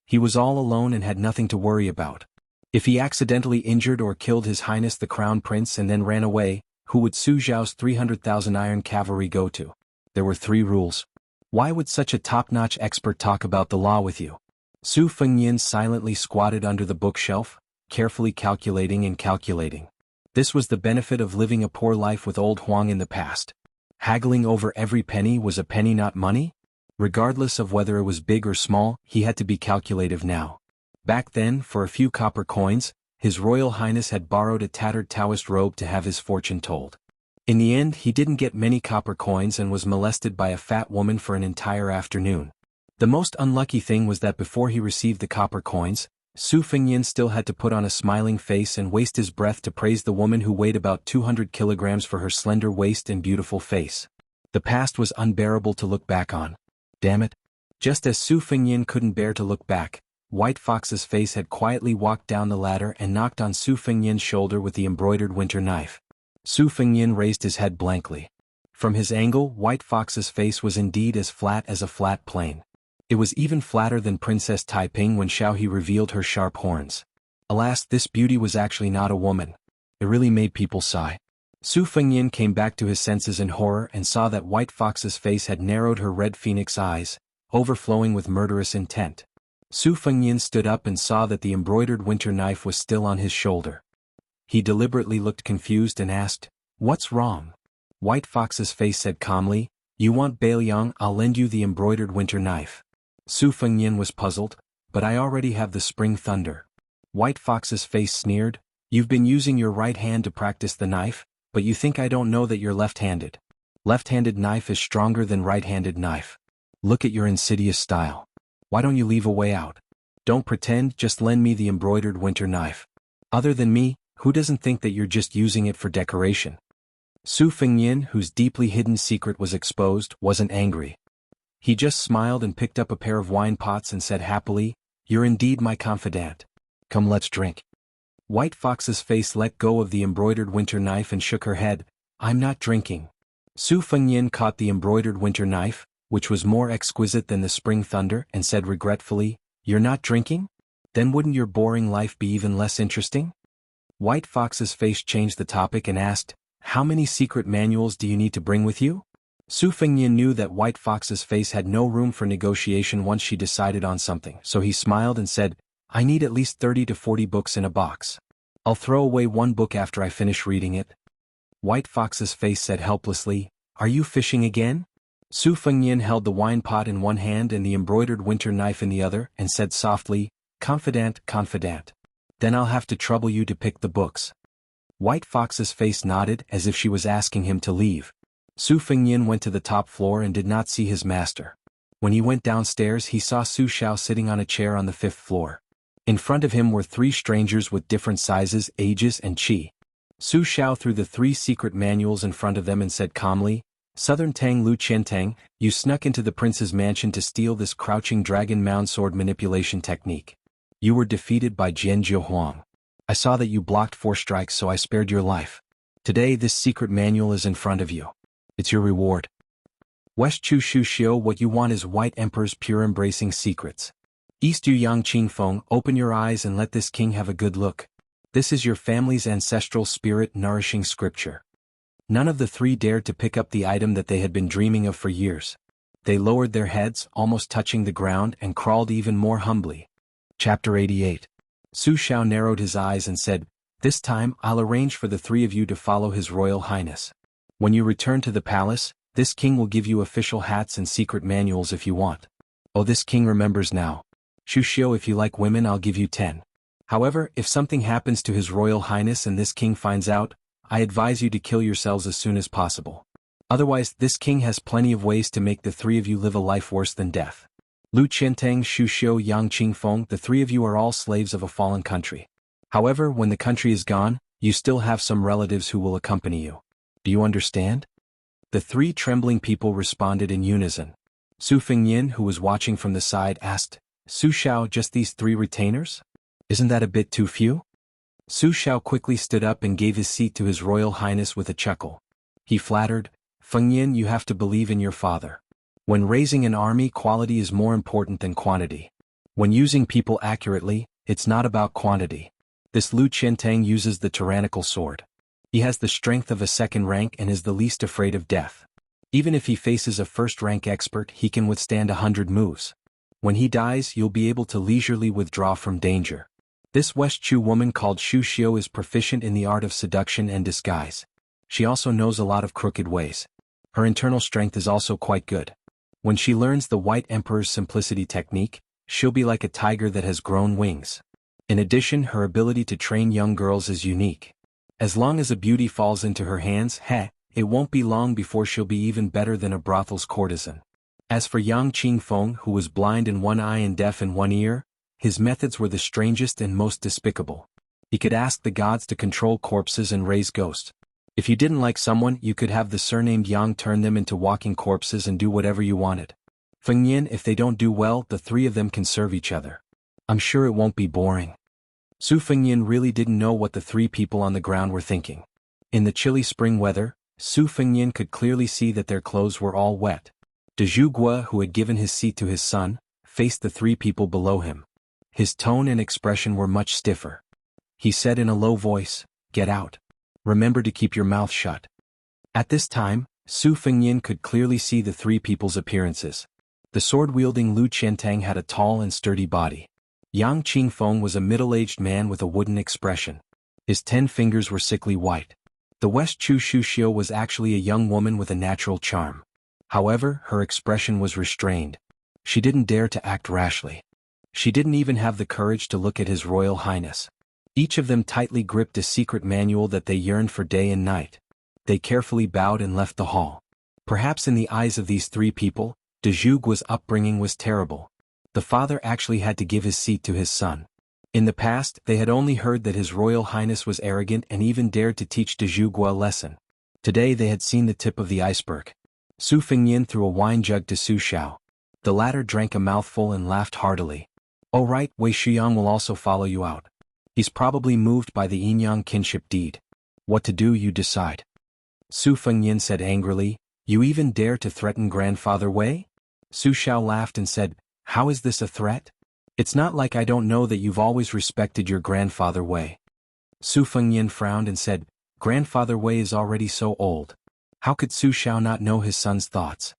He was all alone and had nothing to worry about. If he accidentally injured or killed His Highness the Crown Prince and then ran away, who would Su Xiao's 300,000 iron cavalry go to? There were 3 rules. Why would such a top-notch expert talk about the law with you? Su Fengnian silently squatted under the bookshelf, carefully calculating and calculating. This was the benefit of living a poor life with old Huang in the past. Haggling over every penny was a penny not money? Regardless of whether it was big or small, he had to be calculative now. Back then, for a few copper coins, His Royal Highness had borrowed a tattered Taoist robe to have his fortune told. In the end, he didn't get many copper coins and was molested by a fat woman for an entire afternoon. The most unlucky thing was that before he received the copper coins, Su Fengyan still had to put on a smiling face and waste his breath to praise the woman who weighed about 200 kilograms for her slender waist and beautiful face. The past was unbearable to look back on. Damn it. Just as Su Fengyan couldn't bear to look back, White Fox's face had quietly walked down the ladder and knocked on Su Fengyan's shoulder with the embroidered winter knife. Su Fengyan raised his head blankly. From his angle, White Fox's face was indeed as flat as a flat plane. It was even flatter than Princess Taiping when Xiaohe revealed her sharp horns. Alas, this beauty was actually not a woman. It really made people sigh. Su Fengyan came back to his senses in horror and saw that White Fox's face had narrowed her red phoenix eyes, overflowing with murderous intent. Su Fengyan stood up and saw that the embroidered winter knife was still on his shoulder. He deliberately looked confused and asked, "What's wrong?" White Fox's face said calmly, "You want Bailiang, I'll lend you the embroidered winter knife." Su Fengyan was puzzled, "But I already have the spring thunder." White Fox's face sneered, "You've been using your right hand to practice the knife, but you think I don't know that you're left-handed. Left-handed knife is stronger than right-handed knife. Look at your insidious style. Why don't you leave a way out? Don't pretend, just lend me the embroidered winter knife. Other than me, who doesn't think that you're just using it for decoration?" Su Fengyan, whose deeply hidden secret was exposed, wasn't angry. He just smiled and picked up a pair of wine pots and said happily, "You're indeed my confidant. Come, let's drink." White Fox's face let go of the embroidered winter knife and shook her head, "I'm not drinking." Su Fengyan caught the embroidered winter knife, which was more exquisite than the spring thunder, and said regretfully, "You're not drinking? Then wouldn't your boring life be even less interesting?" White Fox's face changed the topic and asked, "How many secret manuals do you need to bring with you?" Su Fengyan knew that White Fox's face had no room for negotiation once she decided on something, so he smiled and said, "I need at least 30 to 40 books in a box. I'll throw away one book after I finish reading it." White Fox's face said helplessly, "Are you fishing again?" Su Fengyan held the wine pot in one hand and the embroidered winter knife in the other, and said softly, "Confidant, confidant. Then I'll have to trouble you to pick the books." White Fox's face nodded as if she was asking him to leave. Su Fengyan went to the top floor and did not see his master. When he went downstairs, he saw Su Xiao sitting on a chair on the 5th floor. In front of him were 3 strangers with different sizes, ages, and chi. Su Xiao threw the 3 secret manuals in front of them and said calmly, "Southern Tang Lu Qiantang, you snuck into the prince's mansion to steal this crouching dragon mound sword manipulation technique. You were defeated by Jianghu Huang. I saw that you blocked 4 strikes, so I spared your life. Today this secret manual is in front of you. It's your reward. West Chu Shu Xiu, what you want is White Emperor's pure embracing secrets. East Yu Yang Qing Feng, open your eyes and let this king have a good look. This is your family's ancestral spirit nourishing scripture." None of the 3 dared to pick up the item that they had been dreaming of for years. They lowered their heads, almost touching the ground, and crawled even more humbly. Chapter 88. Su Xiao narrowed his eyes and said, "This time I'll arrange for the 3 of you to follow His Royal Highness. When you return to the palace, this king will give you official hats and secret manuals if you want. Oh, this king remembers now. Shu Xiu, if you like women, I'll give you 10. However, if something happens to His Royal Highness and this king finds out, I advise you to kill yourselves as soon as possible. Otherwise, this king has plenty of ways to make the 3 of you live a life worse than death. Lu Qiantang, Shu Xiu, Yang Qingfeng, the 3 of you are all slaves of a fallen country. However, when the country is gone, you still have some relatives who will accompany you. Do you understand?" The 3 trembling people responded in unison. Su Fengyan, who was watching from the side, asked, "Su Xiao, just these 3 retainers? Isn't that a bit too few?" Su Xiao quickly stood up and gave his seat to His Royal Highness with a chuckle. He flattered, "Fengyan, you have to believe in your father. When raising an army, quality is more important than quantity. When using people accurately, it's not about quantity. This Lu Qiantang uses the tyrannical sword. He has the strength of a 2nd rank and is the least afraid of death. Even if he faces a 1st rank expert, he can withstand 100 moves. When he dies, you'll be able to leisurely withdraw from danger. This West Chu woman called Shu Xiu is proficient in the art of seduction and disguise. She also knows a lot of crooked ways. Her internal strength is also quite good. When she learns the White Emperor's simplicity technique, she'll be like a tiger that has grown wings. In addition, her ability to train young girls is unique. As long as a beauty falls into her hands, it won't be long before she'll be even better than a brothel's courtesan. As for Yang Qingfeng, who was blind in one eye and deaf in one ear, his methods were the strangest and most despicable. He could ask the gods to control corpses and raise ghosts. If you didn't like someone, you could have the surnamed Yang turn them into walking corpses and do whatever you wanted. Feng Yin, if they don't do well, the three of them can serve each other. I'm sure it won't be boring. Su Fengyin really didn't know what the three people on the ground were thinking. In the chilly spring weather, Su Fengyin could clearly see that their clothes were all wet. De Zhuge, who had given his seat to his son, faced the three people below him. His tone and expression were much stiffer. He said in a low voice, "Get out. Remember to keep your mouth shut." At this time, Su Fengyin could clearly see the three people's appearances. The sword-wielding Lu Qiantang had a tall and sturdy body. Yang Qingfeng was a middle-aged man with a wooden expression. His 10 fingers were sickly white. The West Chu Shuxiu was actually a young woman with a natural charm. However, her expression was restrained. She didn't dare to act rashly. She didn't even have the courage to look at His Royal Highness. Each of them tightly gripped a secret manual that they yearned for day and night. They carefully bowed and left the hall. Perhaps in the eyes of these three people, De Zhuge's upbringing was terrible. The father actually had to give his seat to his son. In the past, they had only heard that His Royal Highness was arrogant and even dared to teach De Zhuge a lesson. Today they had seen the tip of the iceberg. Su Fengyin threw a wine jug to Su Xiao. The latter drank a mouthful and laughed heartily. "Oh right, Wei Shuyang will also follow you out. He's probably moved by the Yinyang kinship deed. What to do you decide." Su Fengyin said angrily, "You even dare to threaten Grandfather Wei?" Su Xiao laughed and said, "How is this a threat? It's not like I don't know that you've always respected your Grandfather Wei." Su Fengyin frowned and said, "Grandfather Wei is already so old. How could Su Xiao not know his son's thoughts?"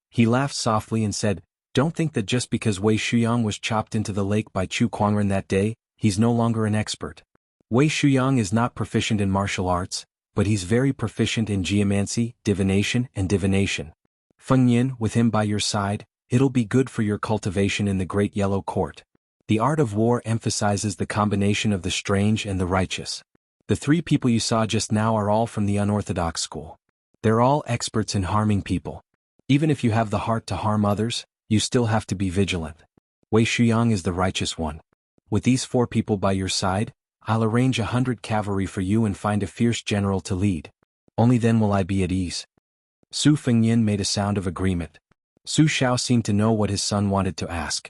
He laughed softly and said, "Don't think that just because Wei Shuyang was chopped into the lake by Chu Kuangren that day, he's no longer an expert. Wei Shuyang is not proficient in martial arts, but he's very proficient in geomancy, divination, and divination. Feng Yin, with him by your side, it'll be good for your cultivation in the Great Yellow Court. The art of war emphasizes the combination of the strange and the righteous. The three people you saw just now are all from the unorthodox school. They're all experts in harming people. Even if you have the heart to harm others, you still have to be vigilant. Wei Shuyang is the righteous one. With these 4 people by your side, I'll arrange 100 cavalry for you and find a fierce general to lead. Only then will I be at ease." Su Fengyin made a sound of agreement. Su Xiao seemed to know what his son wanted to ask.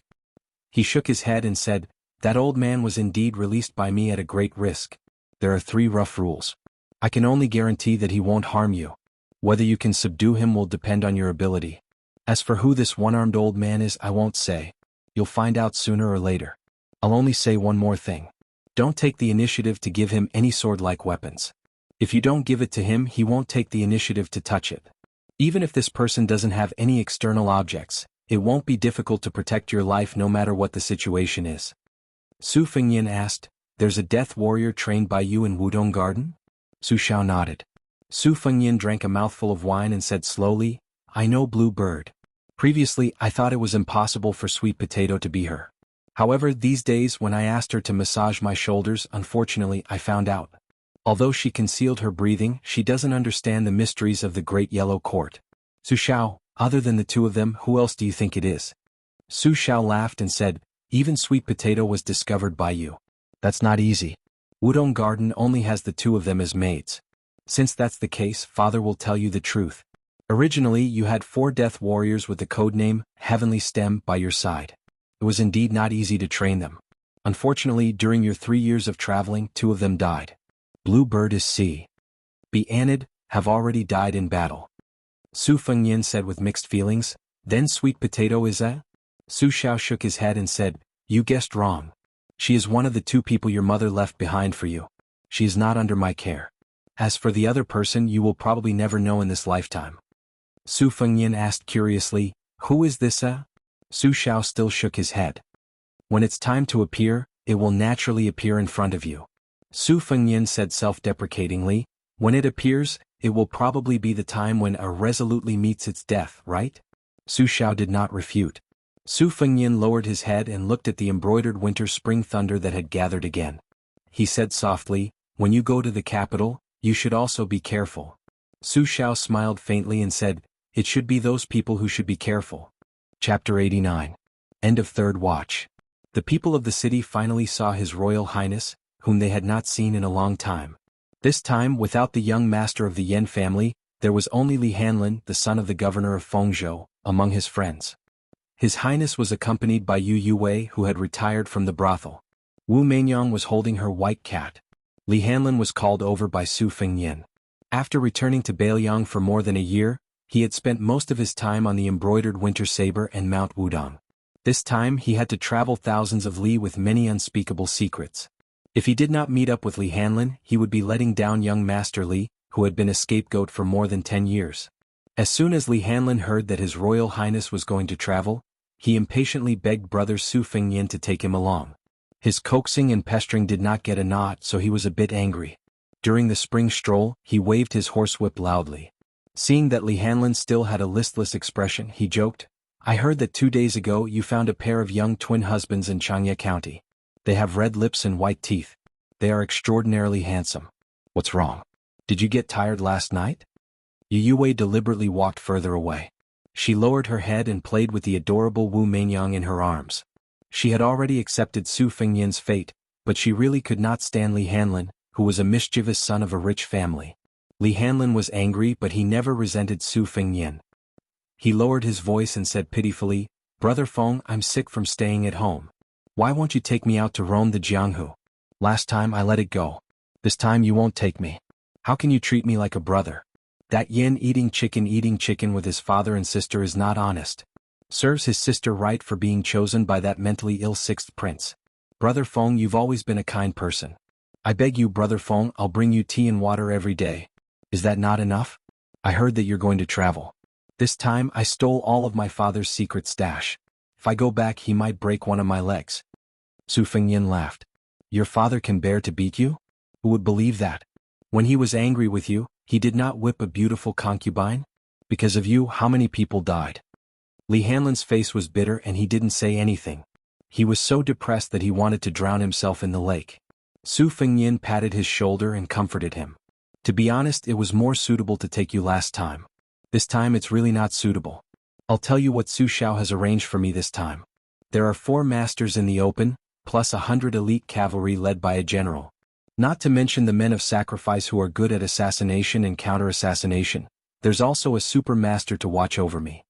He shook his head and said, "That old man was indeed released by me at a great risk. There are 3 rough rules. I can only guarantee that he won't harm you. Whether you can subdue him will depend on your ability. As for who this one-armed old man is, I won't say. You'll find out sooner or later. I'll only say one more thing. Don't take the initiative to give him any sword-like weapons. If you don't give it to him, he won't take the initiative to touch it. Even if this person doesn't have any external objects, it won't be difficult to protect your life no matter what the situation is." Su Fengyin asked, "There's a death warrior trained by you in Wudong Garden?" Su Xiao nodded. Su Fengyin drank a mouthful of wine and said slowly, "I know Blue Bird. Previously, I thought it was impossible for Sweet Potato to be her. However, these days when I asked her to massage my shoulders, unfortunately I found out. Although she concealed her breathing, she doesn't understand the mysteries of the Great Yellow Court. Su Xiao, other than the 2 of them, who else do you think it is?" Su Xiao laughed and said, "Even Sweet Potato was discovered by you. That's not easy. Wudong Garden only has the 2 of them as maids. Since that's the case, Father will tell you the truth. Originally you had 4 death warriors with the codename Heavenly Stem by your side. It was indeed not easy to train them. Unfortunately, during your 3 years of traveling, 2 of them died. Blue Bird is C. B. Anid, have already died in battle." Su Fengyin said with mixed feelings, "Then Sweet Potato is a?" Su Xiao shook his head and said, "You guessed wrong. She is one of the 2 people your mother left behind for you. She is not under my care. As for the other person, you will probably never know in this lifetime." Su Fengyin asked curiously, "Who is this a?" Su Xiao still shook his head. "When it's time to appear, it will naturally appear in front of you." Su Fengyin said self-deprecatingly, "When it appears, it will probably be the time when a resolutely meets its death, right?" Su Xiao did not refute. Su Fengyin lowered his head and looked at the embroidered winter-spring thunder that had gathered again. He said softly, "When you go to the capital, you should also be careful. Su Xiao smiled faintly and said, "It should be those people who should be careful." Chapter 89. End of Third Watch. The people of the city finally saw His Royal Highness, whom they had not seen in a long time. This time, without the young master of the Yan family, there was only Li Hanlin, the son of the governor of Fengzhou, among his friends. His Highness was accompanied by Yu Wei, who had retired from the brothel. Wu Meinyang was holding her white cat. Li Hanlin was called over by Su Fengyin. After returning to Beiliang for more than a year, he had spent most of his time on the embroidered winter saber and Mount Wudong. This time he had to travel thousands of li with many unspeakable secrets. If he did not meet up with Li Hanlin, he would be letting down young Master Li, who had been a scapegoat for more than 10 years. As soon as Li Hanlin heard that His Royal Highness was going to travel, he impatiently begged brother Su Fengyin to take him along. His coaxing and pestering did not get a nod, so he was a bit angry. During the spring stroll, he waved his horsewhip loudly. Seeing that Li Hanlin still had a listless expression, he joked, "I heard that 2 days ago you found a pair of young twin husbands in Xianxia County. They have red lips and white teeth. They are extraordinarily handsome. What's wrong? Did you get tired last night?" Yu Wei deliberately walked further away. She lowered her head and played with the adorable Wu Meinyang in her arms. She had already accepted Su Fengyin's fate, but she really could not stand Li Hanlin, who was a mischievous son of a rich family. Li Hanlin was angry, but he never resented Su Fengyin. He lowered his voice and said pitifully, "Brother Feng, I'm sick from staying at home. Why won't you take me out to roam the Jianghu? Last time I let it go. This time you won't take me. How can you treat me like a brother? That yin eating chicken with his father and sister is not honest. Serves his sister right for being chosen by that mentally ill sixth prince. Brother Feng, you've always been a kind person. I beg you, Brother Feng, I'll bring you tea and water every day. Is that not enough? I heard that you're going to travel. This time I stole all of my father's secret stash. If I go back, he might break one of my legs." Su Fengyin laughed. "Your father can bear to beat you? Who would believe that? When he was angry with you, he did not whip a beautiful concubine? Because of you, how many people died?" Li Hanlin's face was bitter and he didn't say anything. He was so depressed that he wanted to drown himself in the lake. Su Fengyin patted his shoulder and comforted him. "To be honest, it was more suitable to take you last time. This time it's really not suitable. I'll tell you what Su Xiao has arranged for me this time. There are 4 masters in the open, plus 100 elite cavalry led by a general. Not to mention the men of sacrifice who are good at assassination and counter-assassination. There's also a super master to watch over me.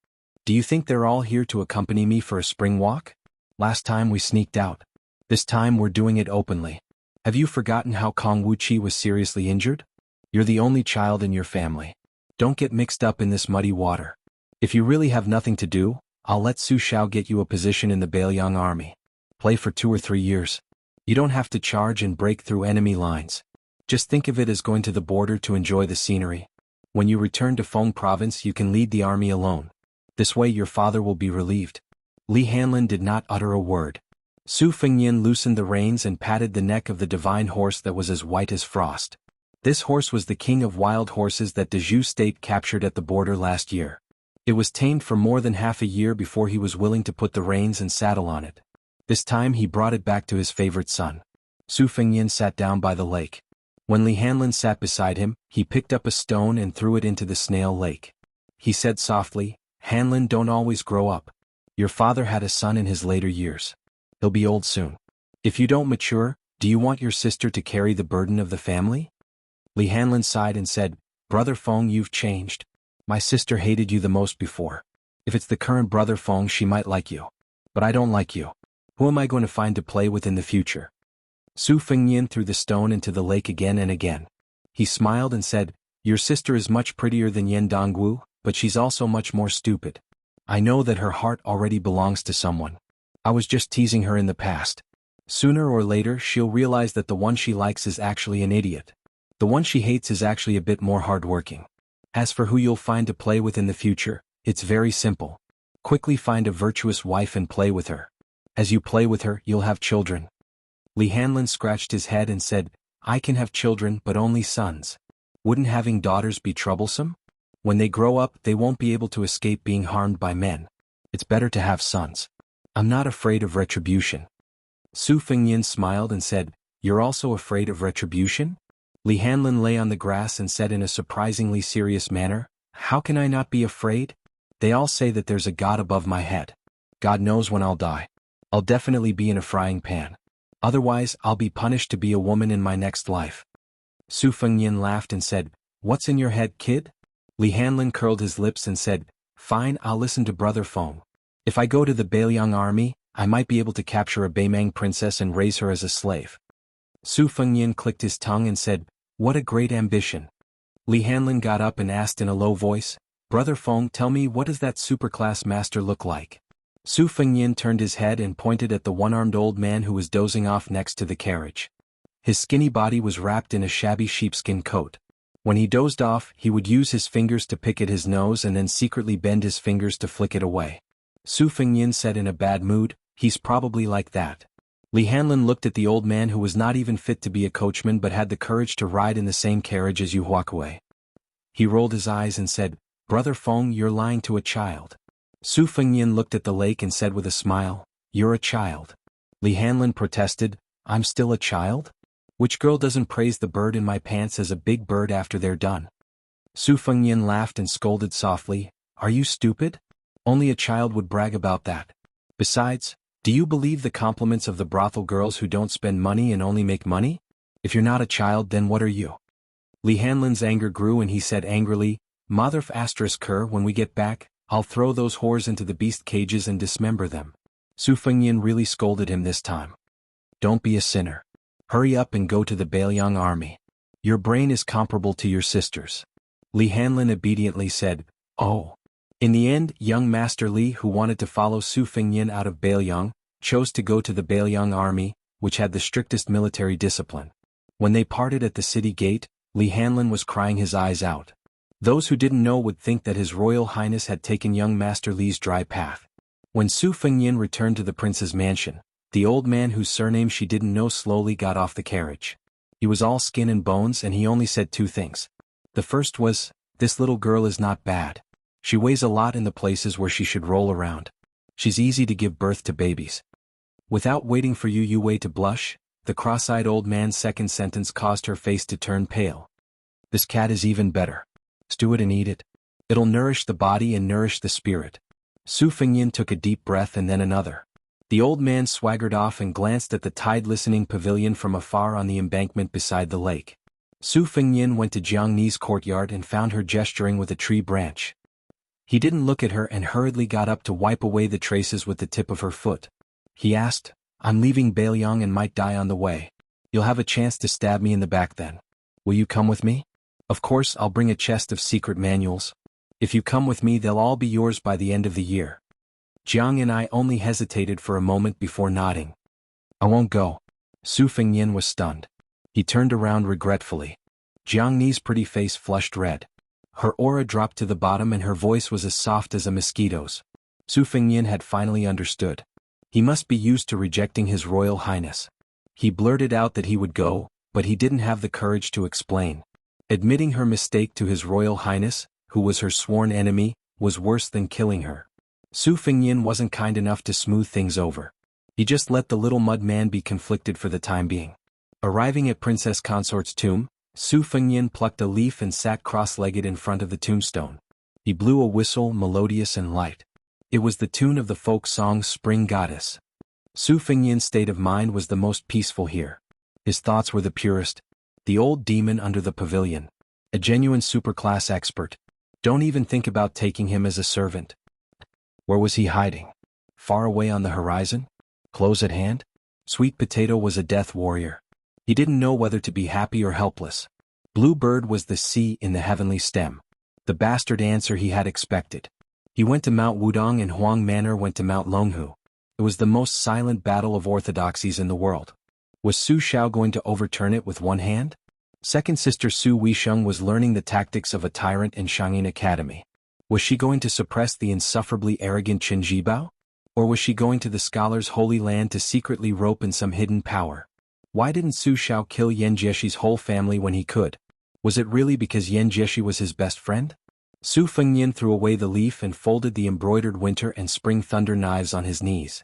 Do you think they're all here to accompany me for a spring walk? Last time we sneaked out. This time we're doing it openly. Have you forgotten how Kong Wuqi was seriously injured? You're the only child in your family. Don't get mixed up in this muddy water. If you really have nothing to do, I'll let Su Xiao get you a position in the Beiliang army. Play for 2 or 3 years. You don't have to charge and break through enemy lines. Just think of it as going to the border to enjoy the scenery. When you return to Feng province, you can lead the army alone. This way your father will be relieved." Li Hanlin did not utter a word. Su Fengyin loosened the reins and patted the neck of the divine horse that was as white as frost. This horse was the king of wild horses that Dezhou State captured at the border last year. It was tamed for more than half a year before he was willing to put the reins and saddle on it. This time he brought it back to his favorite son. Su Fengyin sat down by the lake. When Li Hanlin sat beside him, he picked up a stone and threw it into the snail lake. He said softly, "Hanlin, don't always grow up. Your father had a son in his later years. He'll be old soon. If you don't mature, do you want your sister to carry the burden of the family?" Li Hanlin sighed and said, "Brother Feng, you've changed. My sister hated you the most before. If it's the current Brother Feng, she might like you. But I don't like you. Who am I going to find to play with in the future?" Su Fengyin threw the stone into the lake again and again. He smiled and said, "Your sister is much prettier than Yan Dongwu, but she's also much more stupid. I know that her heart already belongs to someone. I was just teasing her in the past. Sooner or later she'll realize that the one she likes is actually an idiot. The one she hates is actually a bit more hardworking. As for who you'll find to play with in the future, it's very simple. Quickly find a virtuous wife and play with her. As you play with her, you'll have children." Li Hanlin scratched his head and said, "I can have children, but only sons. Wouldn't having daughters be troublesome? When they grow up, they won't be able to escape being harmed by men. It's better to have sons. I'm not afraid of retribution." Su Fengyin smiled and said, "You're also afraid of retribution?" Li Hanlin lay on the grass and said in a surprisingly serious manner, "How can I not be afraid? They all say that there's a god above my head. God knows when I'll die. I'll definitely be in a frying pan. Otherwise, I'll be punished to be a woman in my next life." Su Fengyin laughed and said, "What's in your head, kid?" Li Hanlin curled his lips and said, "Fine, I'll listen to Brother Feng. If I go to the Beiliang army, I might be able to capture a Beimang princess and raise her as a slave." Su Fengyin clicked his tongue and said, "What a great ambition." Li Hanlin got up and asked in a low voice, "Brother Feng, tell me, what does that superclass master look like?" Su Fengyin turned his head and pointed at the one-armed old man who was dozing off next to the carriage. His skinny body was wrapped in a shabby sheepskin coat. When he dozed off, he would use his fingers to pick at his nose and then secretly bend his fingers to flick it away. Su Fengyin said in a bad mood, "He's probably like that." Li Hanlin looked at the old man who was not even fit to be a coachman but had the courage to ride in the same carriage as Yu Huakui. He rolled his eyes and said, "Brother Feng, you're lying to a child." Su Fengyin looked at the lake and said with a smile, "You're a child." Li Hanlin protested, "I'm still a child? Which girl doesn't praise the bird in my pants as a big bird after they're done?" Su Fengyin laughed and scolded softly, "Are you stupid? Only a child would brag about that. Besides, do you believe the compliments of the brothel girls who don't spend money and only make money? If you're not a child, then what are you?" Li Hanlin's anger grew and he said angrily, "Motherf asterisk her, when we get back, I'll throw those whores into the beast cages and dismember them." Su Fengyin really scolded him this time. "Don't be a sinner. Hurry up and go to the Beiliang army. Your brain is comparable to your sister's." Li Hanlin obediently said, "Oh." In the end, young Master Li, who wanted to follow Su Fengyin out of Beiliang, chose to go to the Beiliang army, which had the strictest military discipline. When they parted at the city gate, Li Hanlin was crying his eyes out. Those who didn't know would think that His Royal Highness had taken young Master Li's dry path. When Su Fengyin returned to the prince's mansion, the old man whose surname she didn't know slowly got off the carriage. He was all skin and bones and he only said two things. The first was, "This little girl is not bad. She weighs a lot in the places where she should roll around. She's easy to give birth to babies." Without waiting for Yu Yue to blush, the cross-eyed old man's second sentence caused her face to turn pale. "This cat is even better. Stew it and eat it. It'll nourish the body and nourish the spirit." Su Fengyin took a deep breath and then another. The old man swaggered off and glanced at the tide-listening pavilion from afar on the embankment beside the lake. Su Fengyin went to Jianghu's courtyard and found her gesturing with a tree branch. He didn't look at her and hurriedly got up to wipe away the traces with the tip of her foot. He asked, "I'm leaving Beiliang and might die on the way. You'll have a chance to stab me in the back then. Will you come with me? Of course, I'll bring a chest of secret manuals. If you come with me, they'll all be yours by the end of the year." Jiang and I only hesitated for a moment before nodding. "I won't go." Su Fengyin was stunned. He turned around regretfully. Jianghu's pretty face flushed red. Her aura dropped to the bottom and her voice was as soft as a mosquito's. Su Fengyin had finally understood. He must be used to rejecting His Royal Highness. He blurted out that he would go, but he didn't have the courage to explain. Admitting her mistake to His Royal Highness, who was her sworn enemy, was worse than killing her. Su Fengyin wasn't kind enough to smooth things over. He just let the little mud man be conflicted for the time being. Arriving at Princess Consort's tomb, Su Fengyin plucked a leaf and sat cross-legged in front of the tombstone. He blew a whistle, melodious and light. It was the tune of the folk song Spring Goddess. Su Fengyin's state of mind was the most peaceful here. His thoughts were the purest. The old demon under the pavilion. A genuine superclass expert. Don't even think about taking him as a servant. Where was he hiding? Far away on the horizon? Close at hand? Sweet Potato was a death warrior. He didn't know whether to be happy or helpless. Blue Bird was the C in the heavenly stem. The bastard answer he had expected. He went to Mount Wudong and Huang Manor went to Mount Longhu. It was the most silent battle of orthodoxies in the world. Was Su Xiao going to overturn it with one hand? Second sister Su Weisheng was learning the tactics of a tyrant in Shangyin Academy. Was she going to suppress the insufferably arrogant Qin Jibao? Or was she going to the scholar's holy land to secretly rope in some hidden power? Why didn't Su Xiao kill Yan Jiexi's whole family when he could? Was it really because Yan Jiechi was his best friend? Su Fengyin threw away the leaf and folded the embroidered winter and spring thunder knives on his knees.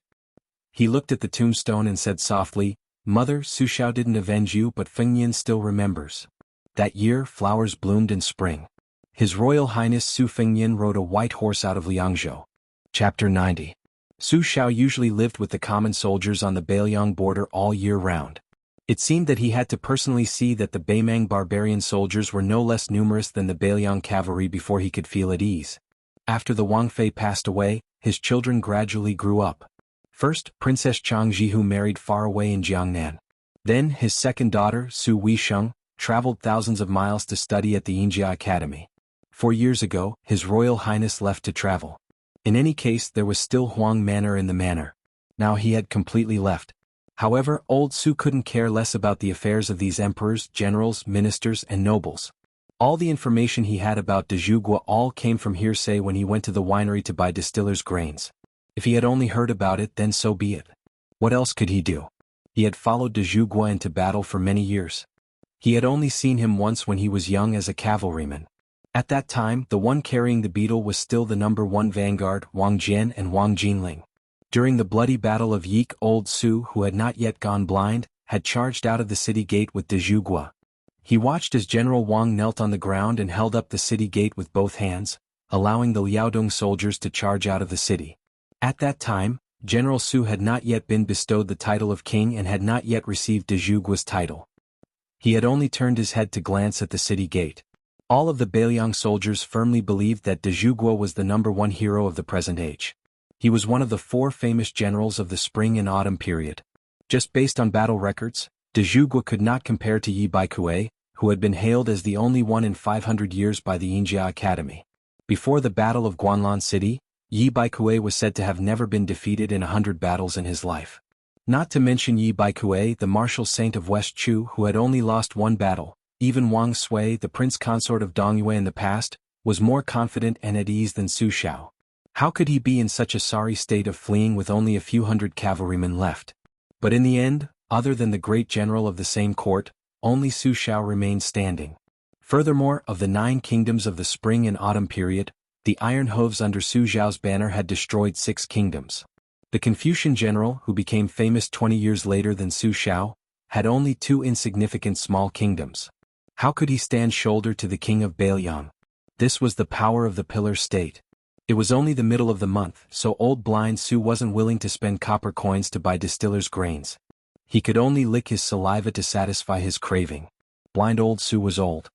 He looked at the tombstone and said softly, "Mother, Su Xiao didn't avenge you, but Fengyin still remembers." That year, flowers bloomed in spring. His Royal Highness Su Fengnian rode a white horse out of Liangzhou. Chapter 90. Su Xiao usually lived with the common soldiers on the Beiliang border all year round. It seemed that he had to personally see that the Beimang barbarian soldiers were no less numerous than the Beiliang cavalry before he could feel at ease. After the Wang Fei passed away, his children gradually grew up. First, Princess Jianghu married far away in Jiangnan. Then, his second daughter, Su Weisheng, traveled thousands of miles to study at the Yinjia Academy. 4 years ago, His Royal Highness left to travel. In any case, there was still Huang Manor in the manor. Now he had completely left. However, old Su couldn't care less about the affairs of these emperors, generals, ministers, and nobles. All the information he had about de Zhuge all came from hearsay when he went to the winery to buy distiller's grains. If he had only heard about it, then so be it. What else could he do? He had followed de Zhuge into battle for many years. He had only seen him once when he was young as a cavalryman. At that time, the one carrying the beetle was still the number 1 vanguard, Wang Jian and Wang Jinling. During the bloody battle of Yik, old Su, who had not yet gone blind, had charged out of the city gate with de Zhuge. He watched as General Wang knelt on the ground and held up the city gate with both hands, allowing the Liaodong soldiers to charge out of the city. At that time, General Su had not yet been bestowed the title of king and had not yet received de Zhuge's title. He had only turned his head to glance at the city gate. All of the Beiliang soldiers firmly believed that de Zhuge was the number 1 hero of the present age. He was one of the 4 famous generals of the spring and autumn period. Just based on battle records, de Zhuge could not compare to Yi Baikue, who had been hailed as the only one in 500 years by the Yinjia Academy. Before the Battle of Guanlan City, Yi Baikue was said to have never been defeated in 100 battles in his life. Not to mention Yi Baikue, the martial saint of West Chu, who had only lost 1 battle. Even Wang Sui, the prince consort of Dongyue in the past, was more confident and at ease than Su Xiao. How could he be in such a sorry state of fleeing with only a few hundred cavalrymen left? But in the end, other than the great general of the same court, only Su Xiao remained standing. Furthermore, of the 9 kingdoms of the spring and autumn period, the iron hooves under Su Xiao's banner had destroyed 6 kingdoms. The Confucian general, who became famous 20 years later than Su Xiao, had only 2 insignificant small kingdoms. How could he stand shoulder to the king of Beiliang? This was the power of the pillar state. It was only the middle of the month, so old blind Su wasn't willing to spend copper coins to buy distiller's grains. He could only lick his saliva to satisfy his craving. Blind old Su was old.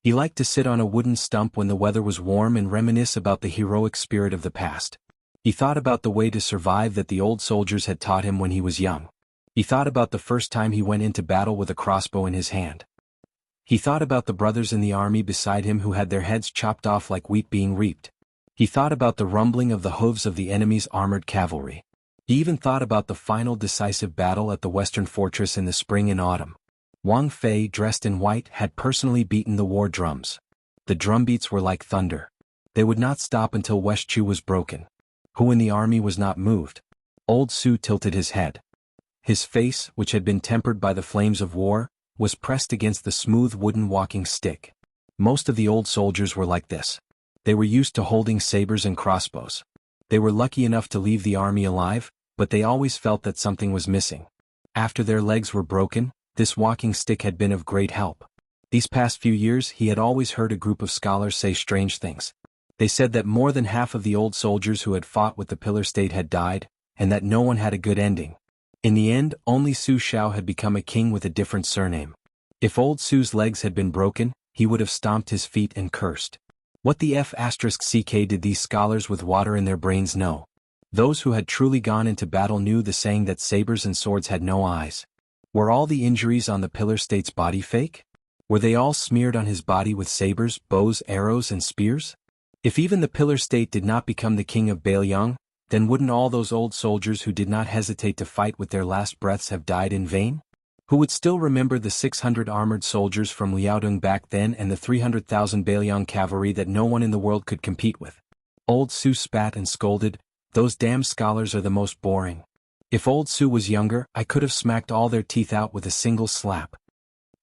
He liked to sit on a wooden stump when the weather was warm and reminisce about the heroic spirit of the past. He thought about the way to survive that the old soldiers had taught him when he was young. He thought about the first time he went into battle with a crossbow in his hand. He thought about the brothers in the army beside him who had their heads chopped off like wheat being reaped. He thought about the rumbling of the hooves of the enemy's armored cavalry. He even thought about the final decisive battle at the western fortress in the spring and autumn. Wang Fei, dressed in white, had personally beaten the war drums. The drumbeats were like thunder. They would not stop until West Chu was broken. Who in the army was not moved? Old Su tilted his head. His face, which had been tempered by the flames of war, was pressed against the smooth wooden walking stick. Most of the old soldiers were like this. They were used to holding sabers and crossbows. They were lucky enough to leave the army alive, but they always felt that something was missing. After their legs were broken, this walking stick had been of great help. These past few years he had always heard a group of scholars say strange things. They said that more than half of the old soldiers who had fought with the Pillar State had died, and that no one had a good ending. In the end, only Su Xiao had become a king with a different surname. If old Su's legs had been broken, he would have stomped his feet and cursed. What the F***ck did these scholars with water in their brains know? Those who had truly gone into battle knew the saying that sabers and swords had no eyes. Were all the injuries on the Pillar State's body fake? Were they all smeared on his body with sabers, bows, arrows, and spears? If even the Pillar State did not become the king of Beiliang, then wouldn't all those old soldiers who did not hesitate to fight with their last breaths have died in vain? Who would still remember the 600 armored soldiers from Liaodong back then and the 300,000 Beiliang cavalry that no one in the world could compete with? Old Su spat and scolded, "Those damn scholars are the most boring. If old Su was younger, I could have smacked all their teeth out with a single slap."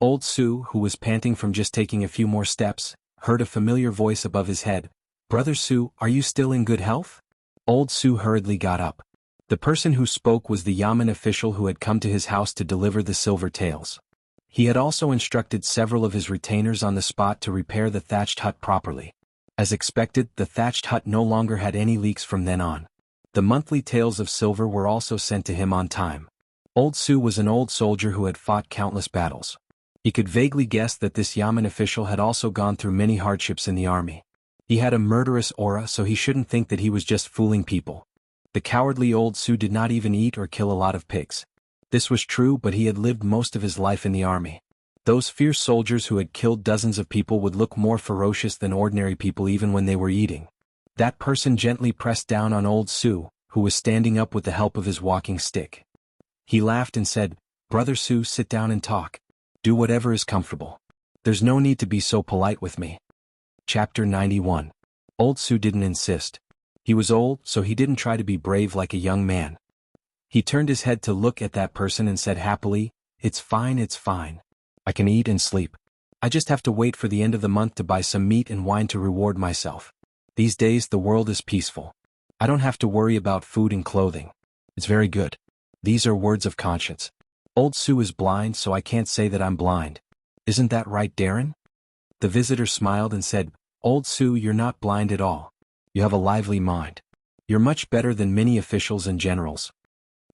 Old Su, who was panting from just taking a few more steps, heard a familiar voice above his head. "Brother Su, are you still in good health?" Old Su hurriedly got up. The person who spoke was the Yamen official who had come to his house to deliver the silver taels. He had also instructed several of his retainers on the spot to repair the thatched hut properly. As expected, the thatched hut no longer had any leaks from then on. The monthly taels of silver were also sent to him on time. Old Su was an old soldier who had fought countless battles. He could vaguely guess that this Yamen official had also gone through many hardships in the army. He had a murderous aura, so he shouldn't think that he was just fooling people. The cowardly old Su did not even eat or kill a lot of pigs. This was true, but he had lived most of his life in the army. Those fierce soldiers who had killed dozens of people would look more ferocious than ordinary people even when they were eating. That person gently pressed down on old Su, who was standing up with the help of his walking stick. He laughed and said, "Brother Su, sit down and talk. Do whatever is comfortable. There's no need to be so polite with me." Chapter 91. Old Su didn't insist. He was old, so he didn't try to be brave like a young man. He turned his head to look at that person and said happily, it's fine. I can eat and sleep. I just have to wait for the end of the month to buy some meat and wine to reward myself. These days the world is peaceful. I don't have to worry about food and clothing. It's very good. These are words of conscience. Old Su is blind, so I can't say that I'm blind. Isn't that right, Darren? The visitor smiled and said, Old Su, you're not blind at all. You have a lively mind. You're much better than many officials and generals.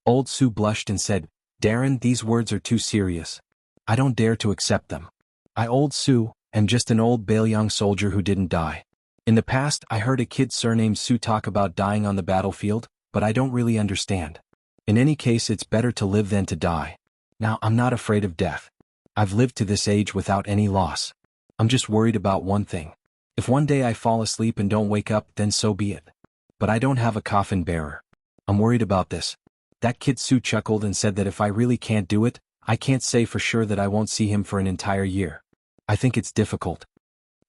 Old Su blushed and said, Darren, these words are too serious. I don't dare to accept them. I, Old Su, am just an old Bailiang soldier who didn't die. In the past, I heard a kid surnamed Su talk about dying on the battlefield, but I don't really understand. In any case, it's better to live than to die. Now, I'm not afraid of death. I've lived to this age without any loss. I'm just worried about one thing. If one day I fall asleep and don't wake up, then so be it. But I don't have a coffin bearer. I'm worried about this. That kid Su chuckled and said that if I really can't do it, I can't say for sure that I won't see him for an entire year. I think it's difficult.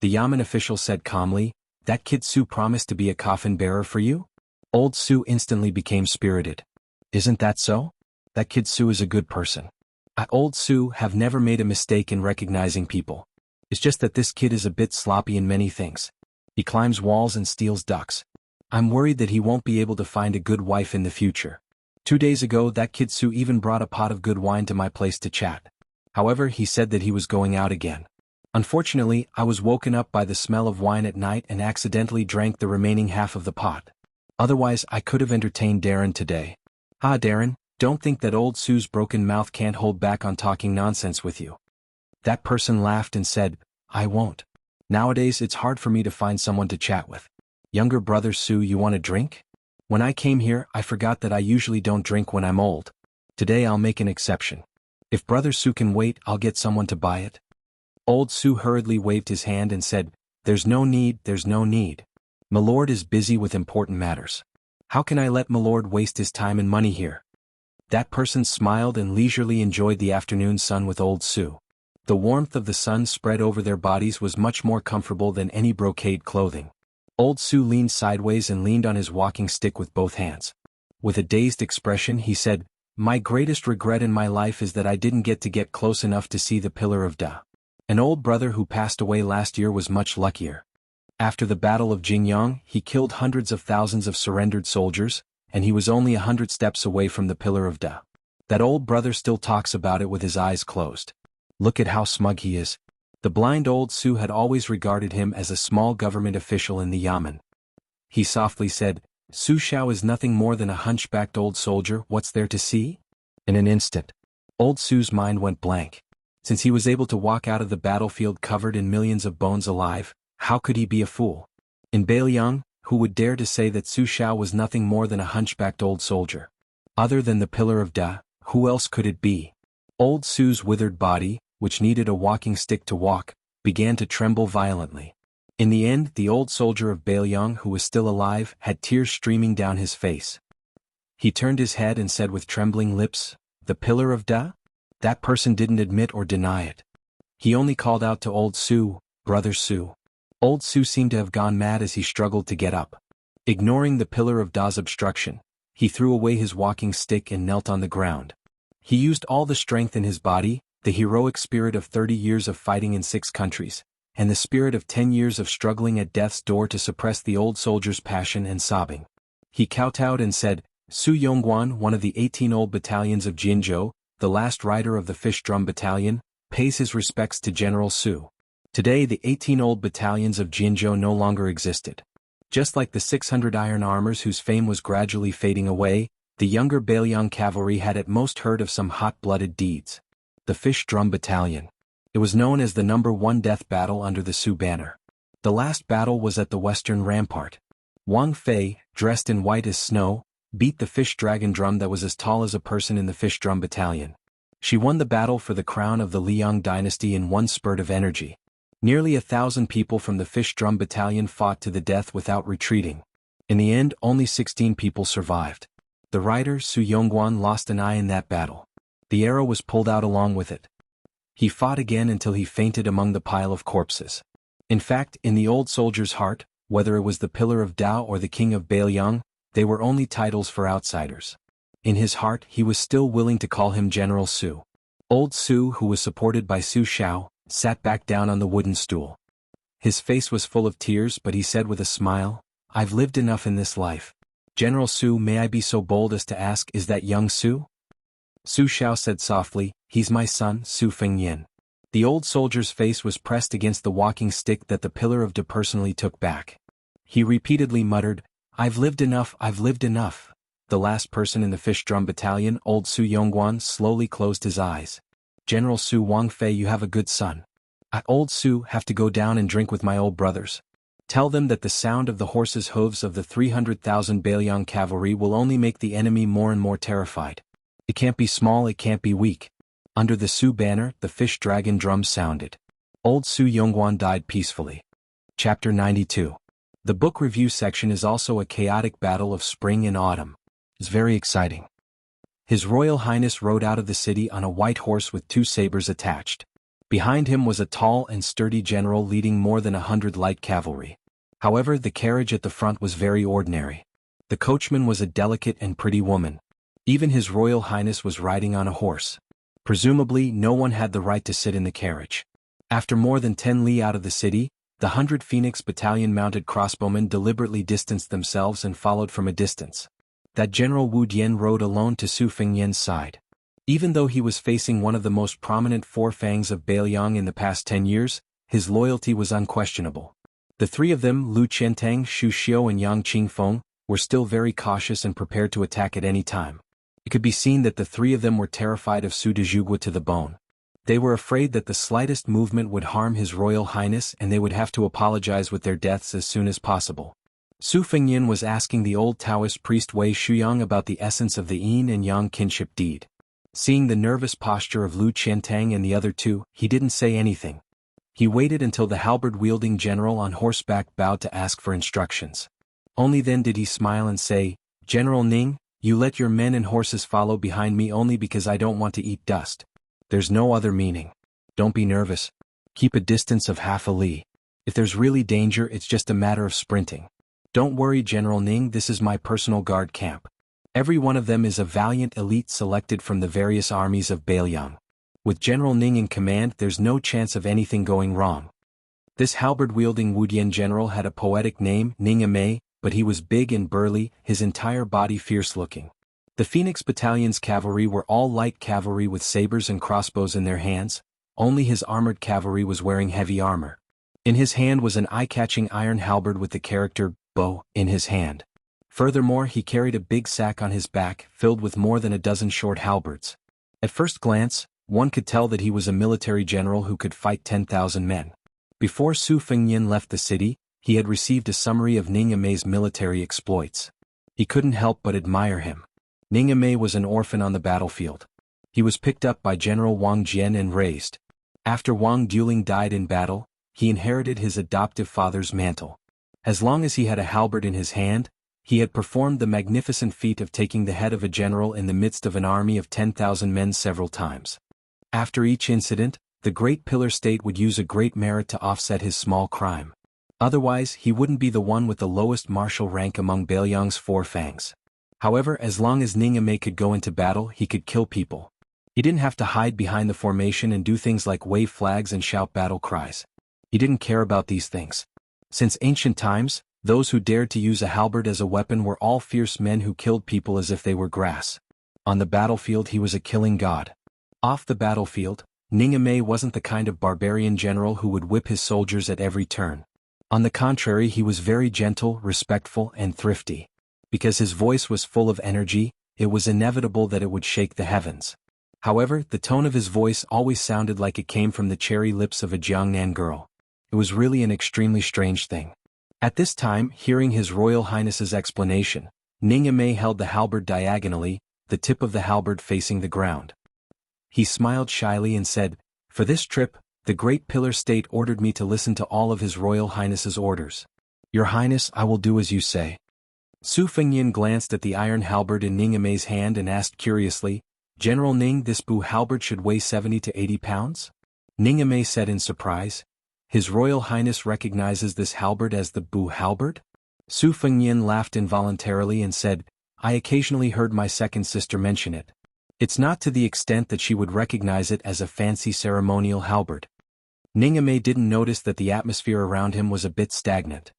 The Yamen official said calmly, that kid Su promised to be a coffin bearer for you? Old Su instantly became spirited. Isn't that so? That kid Su is a good person. I, Old Su, have never made a mistake in recognizing people. It's just that this kid is a bit sloppy in many things. He climbs walls and steals ducks. I'm worried that he won't be able to find a good wife in the future. 2 days ago, that kid Su even brought a pot of good wine to my place to chat. However, he said that he was going out again. Unfortunately, I was woken up by the smell of wine at night and accidentally drank the remaining half of the pot. Otherwise, I could have entertained Darren today. Ah, Darren, don't think that Old Su's broken mouth can't hold back on talking nonsense with you. That person laughed and said, I won't. Nowadays, it's hard for me to find someone to chat with. Younger brother Su, you want a drink? When I came here, I forgot that I usually don't drink when I'm old. Today I'll make an exception. If brother Su can wait, I'll get someone to buy it. Old Su hurriedly waved his hand and said, There's no need. Milord is busy with important matters. How can I let Milord waste his time and money here? That person smiled and leisurely enjoyed the afternoon sun with Old Su. The warmth of the sun spread over their bodies was much more comfortable than any brocade clothing. Old Su leaned sideways and leaned on his walking stick with both hands. With a dazed expression, he said, My greatest regret in my life is that I didn't get close enough to see the Pillar of Da. An old brother who passed away last year was much luckier. After the Battle of Jianghu, he killed hundreds of thousands of surrendered soldiers, and he was only 100 steps away from the Pillar of Da. That old brother still talks about it with his eyes closed. Look at how smug he is. The blind Old Su had always regarded him as a small government official in the Yamen. He softly said, Su Xiao is nothing more than a hunchbacked old soldier, what's there to see? In an instant, Old Su's mind went blank. Since he was able to walk out of the battlefield covered in millions of bones alive, how could he be a fool? In Bailiang, who would dare to say that Su Xiao was nothing more than a hunchbacked old soldier? Other than the Pillar of Da, who else could it be? Old Su's withered body, which needed a walking stick to walk, began to tremble violently. In the end, the old soldier of Bailiang who was still alive had tears streaming down his face. He turned his head and said with trembling lips, The Pillar of Da? That person didn't admit or deny it. He only called out to Old Su, Brother Su. Old Su seemed to have gone mad as he struggled to get up. Ignoring the Pillar of Da's obstruction, he threw away his walking stick and knelt on the ground. He used all the strength in his body, the heroic spirit of 30 years of fighting in 6 countries, and the spirit of 10 years of struggling at death's door to suppress the old soldier's passion and sobbing. He kowtowed and said, Su Yongguan, one of the 18 old battalions of Jianghu, the last rider of the Fish Drum Battalion, pays his respects to General Su. Today the 18 old battalions of Jianghu no longer existed. Just like the 600 iron armors whose fame was gradually fading away, the younger Bailiang cavalry had at most heard of some hot-blooded deeds. The Fish Drum Battalion. It was known as the #1 death battle under the Su banner. The last battle was at the western rampart. Wang Fei, dressed in white as snow, beat the fish dragon drum that was as tall as a person in the Fish Drum Battalion. She won the battle for the crown of the Liang dynasty in one spurt of energy. Nearly 1,000 people from the Fish Drum Battalion fought to the death without retreating. In the end, only 16 people survived. The rider Su Yongguan lost an eye in that battle. The arrow was pulled out along with it. He fought again until he fainted among the pile of corpses. In fact, in the old soldier's heart, whether it was the Pillar of Tao or the King of Bailiang, they were only titles for outsiders. In his heart he was still willing to call him General Su. Old Su, who was supported by Su Xiao, sat back down on the wooden stool. His face was full of tears, but he said with a smile, "I've lived enough in this life. General Su, may I be so bold as to ask, is that young Su?" Su Xiao said softly, "He's my son, Su Fengyin." The old soldier's face was pressed against the walking stick that the Pillar of Tao personally took back. He repeatedly muttered, "I've lived enough, I've lived enough." The last person in the Fish Drum Battalion, old Su Yongguan, slowly closed his eyes. "General Su, Wang Fei, you have a good son. I, old Su, have to go down and drink with my old brothers. Tell them that the sound of the horses' hooves of the 300,000 Bailiang cavalry will only make the enemy more and more terrified. It can't be small, it can't be weak." Under the Su banner, the fish dragon drum sounded. Old Su Yongguan died peacefully. Chapter 92. The book review section is also a chaotic battle of spring and autumn. It's very exciting. His Royal Highness rode out of the city on a white horse with 2 sabers attached. Behind him was a tall and sturdy general leading more than 100 light cavalry. However, the carriage at the front was very ordinary. The coachman was a delicate and pretty woman. Even His Royal Highness was riding on a horse. Presumably, no one had the right to sit in the carriage. After more than 10 li out of the city, the 100 Phoenix Battalion mounted crossbowmen deliberately distanced themselves and followed from a distance. That General Wu Dian rode alone to Su Fengyin's side. Even though he was facing one of the most prominent four fangs of Bailiang in the past 10 years, his loyalty was unquestionable. The 3 of them, Lu Qiantang, Xu Xiu and Yang Qingfeng, were still very cautious and prepared to attack at any time. It could be seen that the 3 of them were terrified of Su Dezhugua to the bone. They were afraid that the slightest movement would harm His Royal Highness and they would have to apologize with their deaths as soon as possible. Su Fengyin was asking the old Taoist priest Wei Shuyang about the essence of the yin and yang kinship deed. Seeing the nervous posture of Lu Qiantang and the other 2, he didn't say anything. He waited until the halberd-wielding general on horseback bowed to ask for instructions. Only then did he smile and say, "General Ning, you let your men and horses follow behind me only because I don't want to eat dust. There's no other meaning. Don't be nervous. Keep a distance of half a li. If there's really danger, it's just a matter of sprinting. Don't worry, General Ning, this is my personal guard camp. Every one of them is a valiant elite selected from the various armies of Bailiang. With General Ning in command, there's no chance of anything going wrong." This halberd-wielding Wudian general had a poetic name, Ning Amei, but he was big and burly, his entire body fierce-looking. The Phoenix Battalion's cavalry were all light cavalry with sabers and crossbows in their hands. Only his armored cavalry was wearing heavy armor. In his hand was an eye-catching iron halberd with the character bow in his hand. Furthermore, he carried a big sack on his back filled with more than a dozen short halberds. At first glance, one could tell that he was a military general who could fight 10,000 men. Before Su Fengyin left the city, he had received a summary of Ning Amei's military exploits. He couldn't help but admire him. Ning Amei was an orphan on the battlefield. He was picked up by General Wang Jian and raised. After Wang Duling died in battle, he inherited his adoptive father's mantle. As long as he had a halberd in his hand, he had performed the magnificent feat of taking the head of a general in the midst of an army of 10,000 men several times. After each incident, the Great Pillar State would use a great merit to offset his small crime. Otherwise, he wouldn't be the one with the lowest martial rank among Bailiang's 4 fangs. However, as long as Ning Amei could go into battle, he could kill people. He didn't have to hide behind the formation and do things like wave flags and shout battle cries. He didn't care about these things. Since ancient times, those who dared to use a halberd as a weapon were all fierce men who killed people as if they were grass. On the battlefield he was a killing god. Off the battlefield, Ningame wasn't the kind of barbarian general who would whip his soldiers at every turn. On the contrary, he was very gentle, respectful, and thrifty. Because his voice was full of energy, it was inevitable that it would shake the heavens. However, the tone of his voice always sounded like it came from the cherry lips of a Jiangnan girl. It was really an extremely strange thing. At this time, hearing His Royal Highness's explanation, Ningame held the halberd diagonally, the tip of the halberd facing the ground. He smiled shyly and said, "For this trip, the Great Pillar State ordered me to listen to all of His Royal Highness's orders. Your Highness, I will do as you say." Su Fengyin glanced at the iron halberd in Ningame's hand and asked curiously, "General Ning, this Bu halberd should weigh 70 to 80 pounds? Ningame said in surprise, "His Royal Highness recognizes this halberd as the Bu halberd?" Su Fengyin laughed involuntarily and said, "I occasionally heard my second sister mention it. It's not to the extent that she would recognize it as a fancy ceremonial halberd." Ningame didn't notice that the atmosphere around him was a bit stagnant.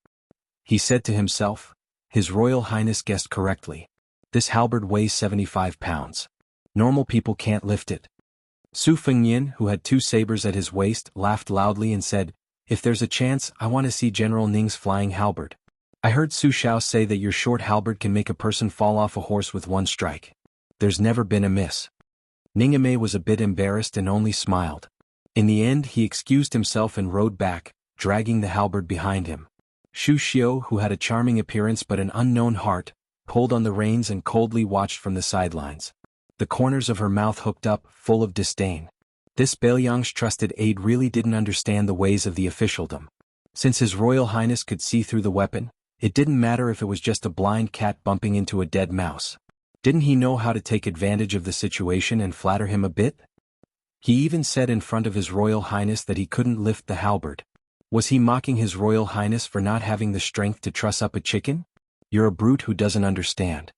He said to himself, "His Royal Highness guessed correctly. This halberd weighs 75 pounds. Normal people can't lift it." Su Fengyin, who had 2 sabers at his waist, laughed loudly and said, "If there's a chance, I want to see General Ning's flying halberd. I heard Su Xiao say that your short halberd can make a person fall off a horse with one strike. There's never been a miss." Ningame was a bit embarrassed and only smiled. In the end, he excused himself and rode back, dragging the halberd behind him. Shu Xiao, who had a charming appearance but an unknown heart, pulled on the reins and coldly watched from the sidelines. The corners of her mouth hooked up, full of disdain. This Beiliang's trusted aide really didn't understand the ways of the officialdom. Since His Royal Highness could see through the weapon, it didn't matter if it was just a blind cat bumping into a dead mouse. Didn't he know how to take advantage of the situation and flatter him a bit? He even said in front of His Royal Highness that he couldn't lift the halberd. Was he mocking His Royal Highness for not having the strength to truss up a chicken? You're a brute who doesn't understand.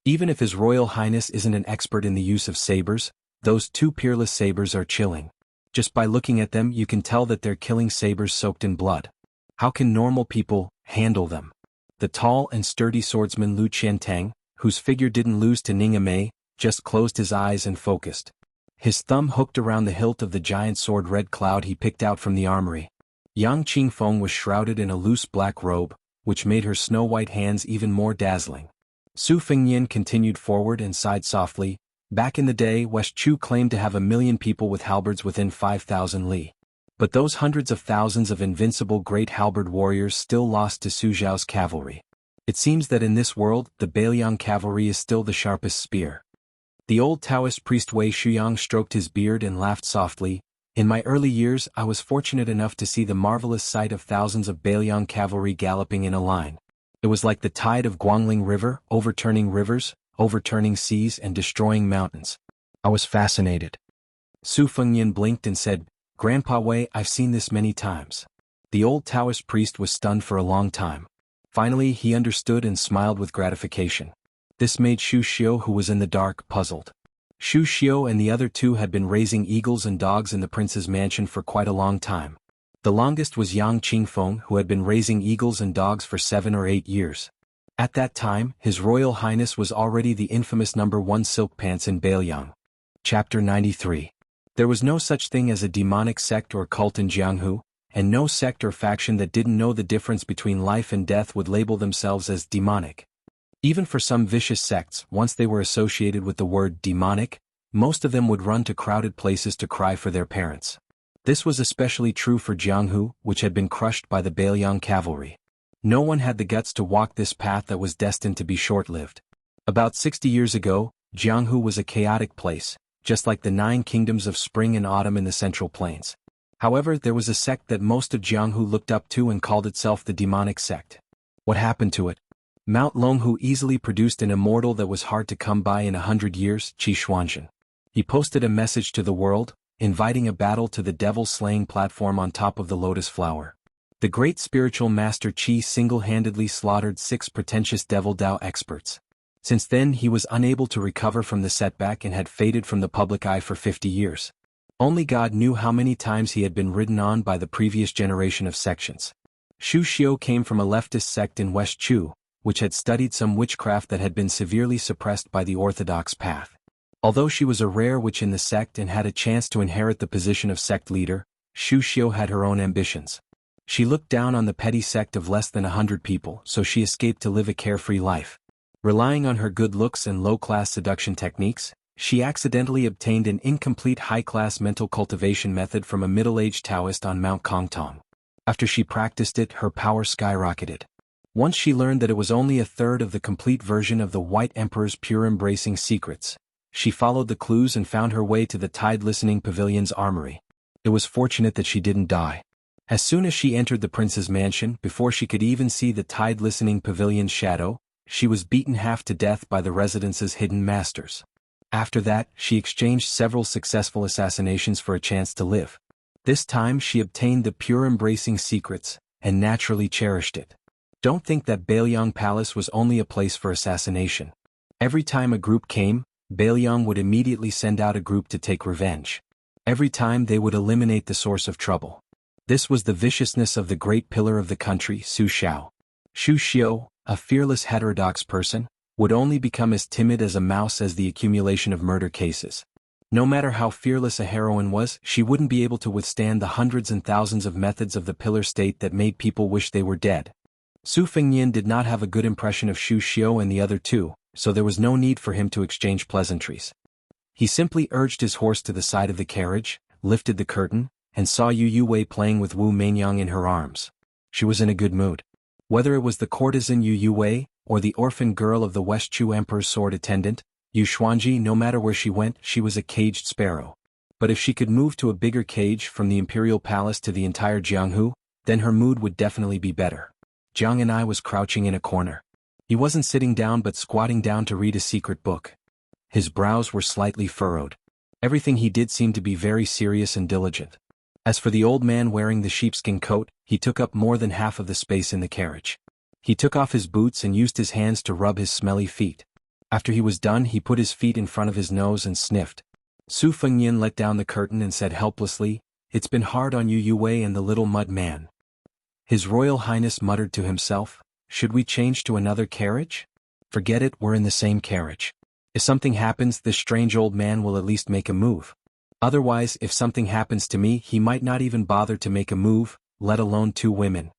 Even if His Royal Highness isn't an expert in the use of sabers, those 2 peerless sabers are chilling. Just by looking at them you can tell that they're killing sabers soaked in blood. How can normal people handle them? The tall and sturdy swordsman Lu Qiantang, whose figure didn't lose to Ningame, just closed his eyes and focused. His thumb hooked around the hilt of the giant sword Red Cloud he picked out from the armory. Yang Qingfeng was shrouded in a loose black robe, which made her snow-white hands even more dazzling. Su Fengyin continued forward and sighed softly. Back in the day, West Chu claimed to have 1,000,000 people with halberds within 5,000 li. But those hundreds of thousands of invincible great halberd warriors still lost to Su Zhao's cavalry. It seems that in this world, the Beiliang cavalry is still the sharpest spear. The old Taoist priest Wei Shuyang stroked his beard and laughed softly. "In my early years, I was fortunate enough to see the marvelous sight of thousands of Beiliang cavalry galloping in a line. It was like the tide of Guangling River, overturning rivers, overturning seas and destroying mountains. I was fascinated." Su Fengyin blinked and said, "Grandpa Wei, I've seen this many times." The old Taoist priest was stunned for a long time. Finally, he understood and smiled with gratification. This made Shu Xiao, who was in the dark, puzzled. Shu Xiao and the other 2 had been raising eagles and dogs in the prince's mansion for quite a long time. The longest was Yang Qingfeng, who had been raising eagles and dogs for 7 or 8 years. At that time, His Royal Highness was already the infamous #1 silk pants in Beiliang. Chapter 93. There was no such thing as a demonic sect or cult in Jianghu, and no sect or faction that didn't know the difference between life and death would label themselves as demonic. Even for some vicious sects, once they were associated with the word demonic, most of them would run to crowded places to cry for their parents. This was especially true for Jianghu, which had been crushed by the Beiliang cavalry. No one had the guts to walk this path that was destined to be short-lived. About 60 years ago, Jianghu was a chaotic place, just like the 9 kingdoms of spring and autumn in the Central Plains. However, there was a sect that most of Jianghu looked up to and called itself the demonic sect. What happened to it? Mount Longhu easily produced an immortal that was hard to come by in 100 years, Qi Xuanzhen. He posted a message to the world, inviting a battle to the devil-slaying platform on top of the lotus flower. The great spiritual master Qi single-handedly slaughtered 6 pretentious devil Dao experts. Since then he was unable to recover from the setback and had faded from the public eye for 50 years. Only God knew how many times he had been ridden on by the previous generation of sections. Shu Xiao came from a leftist sect in West Chu, which had studied some witchcraft that had been severely suppressed by the orthodox path. Although she was a rare witch in the sect and had a chance to inherit the position of sect leader, Xianxia had her own ambitions. She looked down on the petty sect of less than 100 people, so she escaped to live a carefree life. Relying on her good looks and low-class seduction techniques, she accidentally obtained an incomplete high-class mental cultivation method from a middle-aged Taoist on Mount Kongtong. After she practiced it, her power skyrocketed. Once she learned that it was only a third of the complete version of the White Emperor's pure embracing secrets, she followed the clues and found her way to the Tide Listening Pavilion's armory. It was fortunate that she didn't die. As soon as she entered the prince's mansion, before she could even see the Tide Listening Pavilion's shadow, she was beaten half to death by the residence's hidden masters. After that, she exchanged several successful assassinations for a chance to live. This time she obtained the pure embracing secrets, and naturally cherished it. Don't think that Bailiang Palace was only a place for assassination. Every time a group came, Bailiang would immediately send out a group to take revenge. Every time they would eliminate the source of trouble. This was the viciousness of the great pillar of the country, Su Xiao. Xu Xiao, a fearless heterodox person, would only become as timid as a mouse as the accumulation of murder cases. No matter how fearless a heroine was, she wouldn't be able to withstand the hundreds and thousands of methods of the pillar state that made people wish they were dead. Su Fengnian did not have a good impression of Xu Xiao and the other two, so there was no need for him to exchange pleasantries. He simply urged his horse to the side of the carriage, lifted the curtain, and saw Yu Wei playing with Wu Meinyang in her arms. She was in a good mood. Whether it was the courtesan Yu Wei, or the orphan girl of the West Chu Emperor's sword attendant, Yu Xuanji, no matter where she went, she was a caged sparrow. But if she could move to a bigger cage from the imperial palace to the entire Jianghu, then her mood would definitely be better. Jiang and I was crouching in a corner. He wasn't sitting down but squatting down to read a secret book. His brows were slightly furrowed. Everything he did seemed to be very serious and diligent. As for the old man wearing the sheepskin coat, he took up more than half of the space in the carriage. He took off his boots and used his hands to rub his smelly feet. After he was done, he put his feet in front of his nose and sniffed. Su Fengnian let down the curtain and said helplessly, "It's been hard on Yu Wei and the little mud man." His Royal Highness muttered to himself, "Should we change to another carriage? Forget it, we're in the same carriage. If something happens, this strange old man will at least make a move. Otherwise, if something happens to me, he might not even bother to make a move, let alone two women."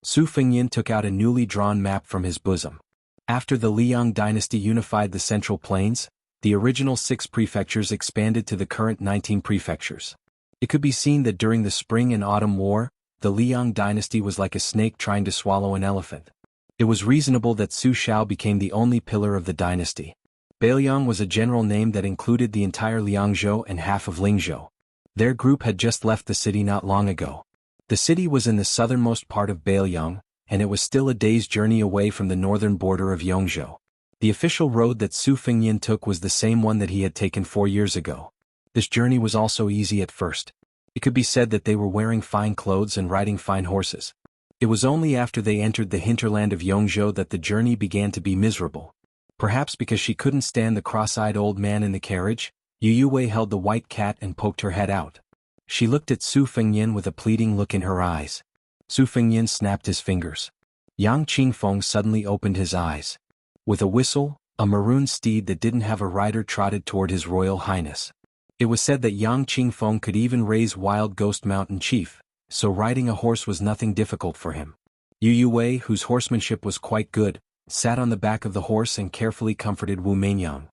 Su Fengnian took out a newly drawn map from his bosom. After the Liang dynasty unified the Central Plains, the original 6 prefectures expanded to the current 19 prefectures. It could be seen that during the Spring and Autumn War, the Liang dynasty was like a snake trying to swallow an elephant. It was reasonable that Su Xiao became the only pillar of the dynasty. Bailiang was a general name that included the entire Liangzhou and half of Lingzhou. Their group had just left the city not long ago. The city was in the southernmost part of Bailiang, and it was still a day's journey away from the northern border of Yongzhou. The official road that Su Fengnian took was the same one that he had taken 4 years ago. This journey was also easy at first. It could be said that they were wearing fine clothes and riding fine horses. It was only after they entered the hinterland of Yongzhou that the journey began to be miserable. Perhaps because she couldn't stand the cross-eyed old man in the carriage, Yu Wei held the white cat and poked her head out. She looked at Su Fengnian with a pleading look in her eyes. Su Fengnian snapped his fingers. Yang Qingfeng suddenly opened his eyes. With a whistle, a maroon steed that didn't have a rider trotted toward his Royal Highness. It was said that Yang Qingfeng could even raise wild ghost mountain chief, so riding a horse was nothing difficult for him. Yu Wei, whose horsemanship was quite good, sat on the back of the horse and carefully comforted Wu Meinyang.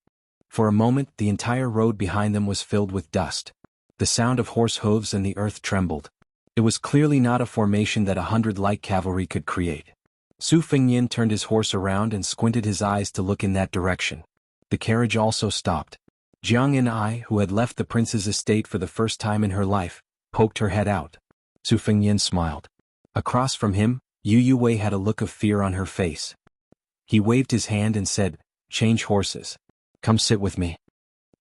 For a moment, the entire road behind them was filled with dust. The sound of horse hooves and the earth trembled. It was clearly not a formation that 100 light cavalry could create. Su Fengnian turned his horse around and squinted his eyes to look in that direction. The carriage also stopped. Jiang and I, who had left the prince's estate for the first time in her life, poked her head out. Su Fengnian smiled. Across from him, Yu Wei had a look of fear on her face. He waved his hand and said, "Change horses. Come sit with me."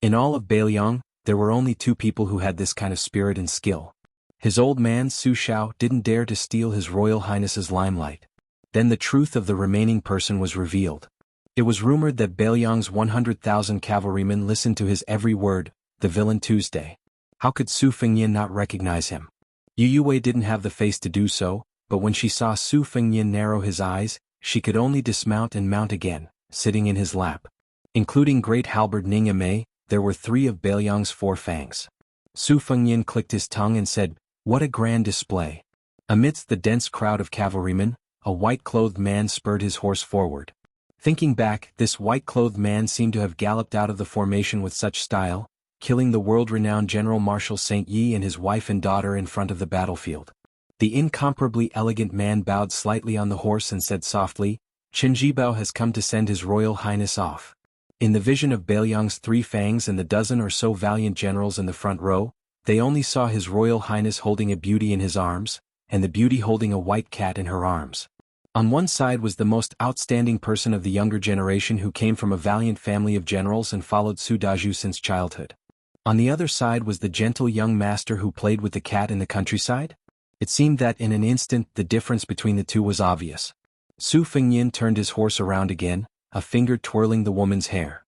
In all of Bailiang, there were only 2 people who had this kind of spirit and skill. His old man Su Xiao didn't dare to steal his Royal Highness's limelight. Then the truth of the remaining person was revealed. It was rumored that Bailiang's 100,000 cavalrymen listened to his every word, the villain Tuesday. How could Su Fengnian not recognize him? Yu Wei didn't have the face to do so, but when she saw Su Fengnian narrow his eyes, she could only dismount and mount again, sitting in his lap. Including Great Halberd Ningame, there were 3 of Beiliang's 4 fangs. Su Fengyan clicked his tongue and said, "What a grand display." Amidst the dense crowd of cavalrymen, a white-clothed man spurred his horse forward. Thinking back, this white-clothed man seemed to have galloped out of the formation with such style, killing the world-renowned General Marshal Saint Yi and his wife and daughter in front of the battlefield. The incomparably elegant man bowed slightly on the horse and said softly, "Qin Jibao has come to send His Royal Highness off." In the vision of Beiliang's 3 fangs and the dozen or so valiant generals in the front row, they only saw His Royal Highness holding a beauty in his arms, and the beauty holding a white cat in her arms. On one side was the most outstanding person of the younger generation who came from a valiant family of generals and followed Su Daju since childhood. On the other side was the gentle young master who played with the cat in the countryside. It seemed that in an instant the difference between the two was obvious. Su Fengyan turned his horse around again, a finger twirling the woman's hair.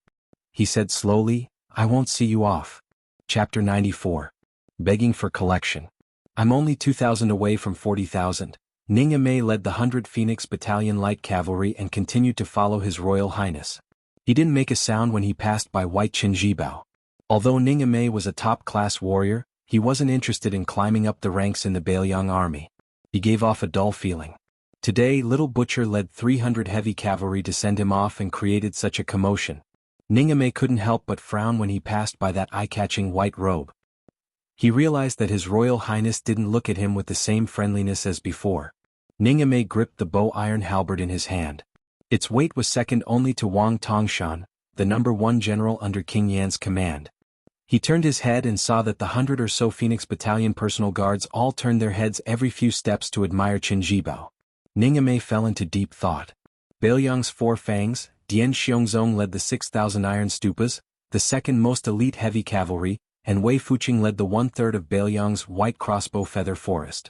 He said slowly, "I won't see you off." Chapter 94. Begging for collection. I'm only 2,000 away from 40,000. Ning Mei led the 100 Phoenix Battalion Light Cavalry and continued to follow His Royal Highness. He didn't make a sound when he passed by White Qin Jibao. Although Ning Mei was a top-class warrior, he wasn't interested in climbing up the ranks in the Beiliang army. He gave off a dull feeling. Today, Little Butcher led 300 heavy cavalry to send him off and created such a commotion. Ning Mei couldn't help but frown when he passed by that eye-catching white robe. He realized that His Royal Highness didn't look at him with the same friendliness as before. Ning Mei gripped the bow-iron halberd in his hand. Its weight was second only to Wang Tongshan, the #1 general under King Yan's command. He turned his head and saw that the 100 or so Phoenix Battalion personal guards all turned their heads every few steps to admire Qin Jibao. Ning Mei fell into deep thought. Beiliang's 4 fangs, Dian Xiongzong led the 6,000 iron stupas, the second most elite heavy cavalry, and Wei Fuqing led the 1/3 of Beiliang's white crossbow feather forest.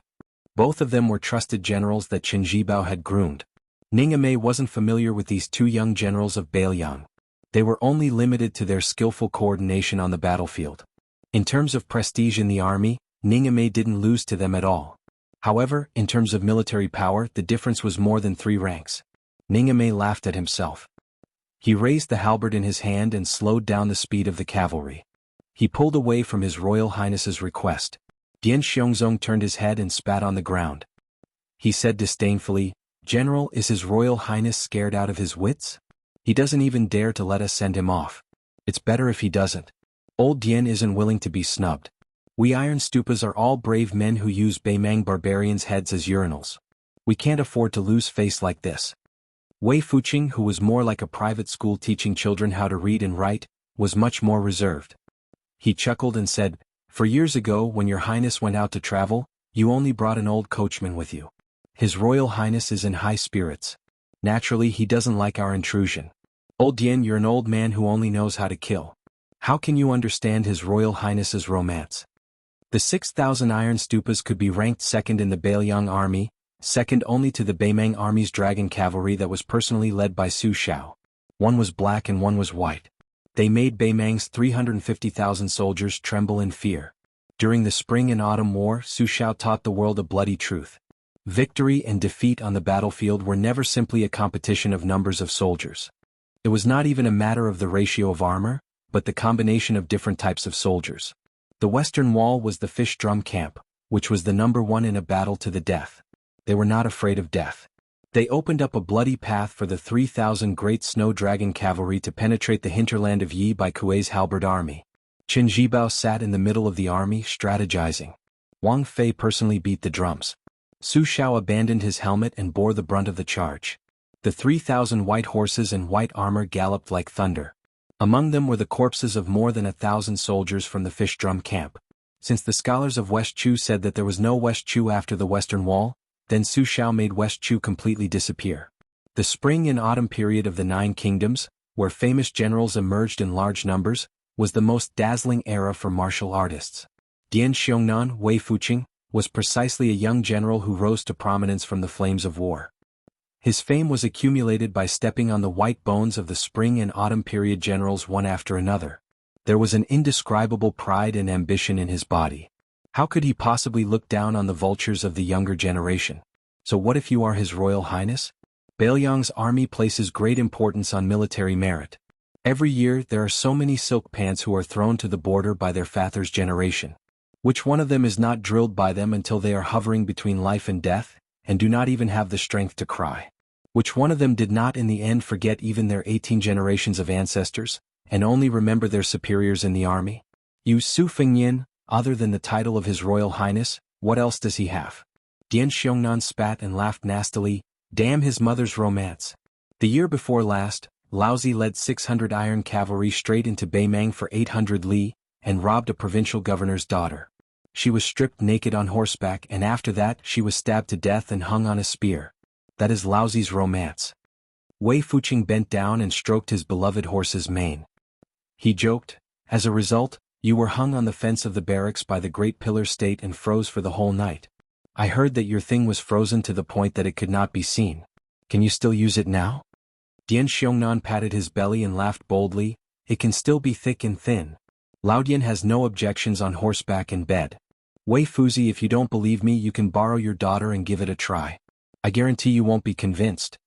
Both of them were trusted generals that Qin Jibao had groomed. Ning Mei wasn't familiar with these 2 young generals of Beiliang. They were only limited to their skillful coordination on the battlefield. In terms of prestige in the army, Ning Mei didn't lose to them at all. However, in terms of military power, the difference was more than 3 ranks. Ning Mei laughed at himself. He raised the halberd in his hand and slowed down the speed of the cavalry. He pulled away from His Royal Highness's request. Dian Xiongzong turned his head and spat on the ground. He said disdainfully, "General, is His Royal Highness scared out of his wits? He doesn't even dare to let us send him off. It's better if he doesn't. Old Dian isn't willing to be snubbed. We Iron Stupas are all brave men who use Beimang barbarians' heads as urinals. We can't afford to lose face like this." Wei Fuqing, who was more like a private school teaching children how to read and write, was much more reserved. He chuckled and said, "For years ago when your highness went out to travel, you only brought an old coachman with you. His Royal Highness is in high spirits. Naturally he doesn't like our intrusion. Old Dian, you're an old man who only knows how to kill. How can you understand His Royal Highness's romance?" The 6,000 iron stupas could be ranked second in the Beiliang army, second only to the Beimang army's dragon cavalry that was personally led by Su Xiao. One was black and one was white. They made Beimang's 350,000 soldiers tremble in fear. During the Spring and Autumn War, Su Xiao taught the world a bloody truth. Victory and defeat on the battlefield were never simply a competition of numbers of soldiers. It was not even a matter of the ratio of armor, but the combination of different types of soldiers. The Western Wall was the fish drum camp, which was the #1 in a battle to the death. They were not afraid of death. They opened up a bloody path for the 3,000 great snow dragon cavalry to penetrate the hinterland of Yi by Kuei's halberd army. Qin Jibao sat in the middle of the army, strategizing. Wang Fei personally beat the drums. Su Xiao abandoned his helmet and bore the brunt of the charge. The 3,000 white horses and white armor galloped like thunder. Among them were the corpses of more than 1,000 soldiers from the fish drum camp. Since the scholars of West Chu said that there was no West Chu after the Western Wall, then Su Xiao made West Chu completely disappear. The spring and autumn period of the 9 kingdoms, where famous generals emerged in large numbers, was the most dazzling era for martial artists. Dian Xiongnan, Wei Fuqing, was precisely a young general who rose to prominence from the flames of war. His fame was accumulated by stepping on the white bones of the spring and autumn period generals one after another. There was an indescribable pride and ambition in his body. How could he possibly look down on the vultures of the younger generation? So what if you are His Royal Highness? Beiliang's army places great importance on military merit. Every year there are so many silk pants who are thrown to the border by their father's generation. Which one of them is not drilled by them until they are hovering between life and death, and do not even have the strength to cry? Which one of them did not in the end forget even their 18 generations of ancestors, and only remember their superiors in the army? You Su Fengyan, other than the title of His Royal Highness, what else does he have? Dian Xiongnan spat and laughed nastily. Damn his mother's romance. The year before last, Laozi led 600 iron cavalry straight into Beimang for 800 li, and robbed a provincial governor's daughter. She was stripped naked on horseback, and after that she was stabbed to death and hung on a spear. That is Laozi's romance. Wei Fuqing bent down and stroked his beloved horse's mane. He joked, as a result, you were hung on the fence of the barracks by the great pillar state and froze for the whole night. I heard that your thing was frozen to the point that it could not be seen. Can you still use it now? Dian Xiongnan patted his belly and laughed boldly. It can still be thick and thin. Lao Dian has no objections on horseback and bed. Wei Fuzi, if you don't believe me, you can borrow your daughter and give it a try. I guarantee you won't be convinced.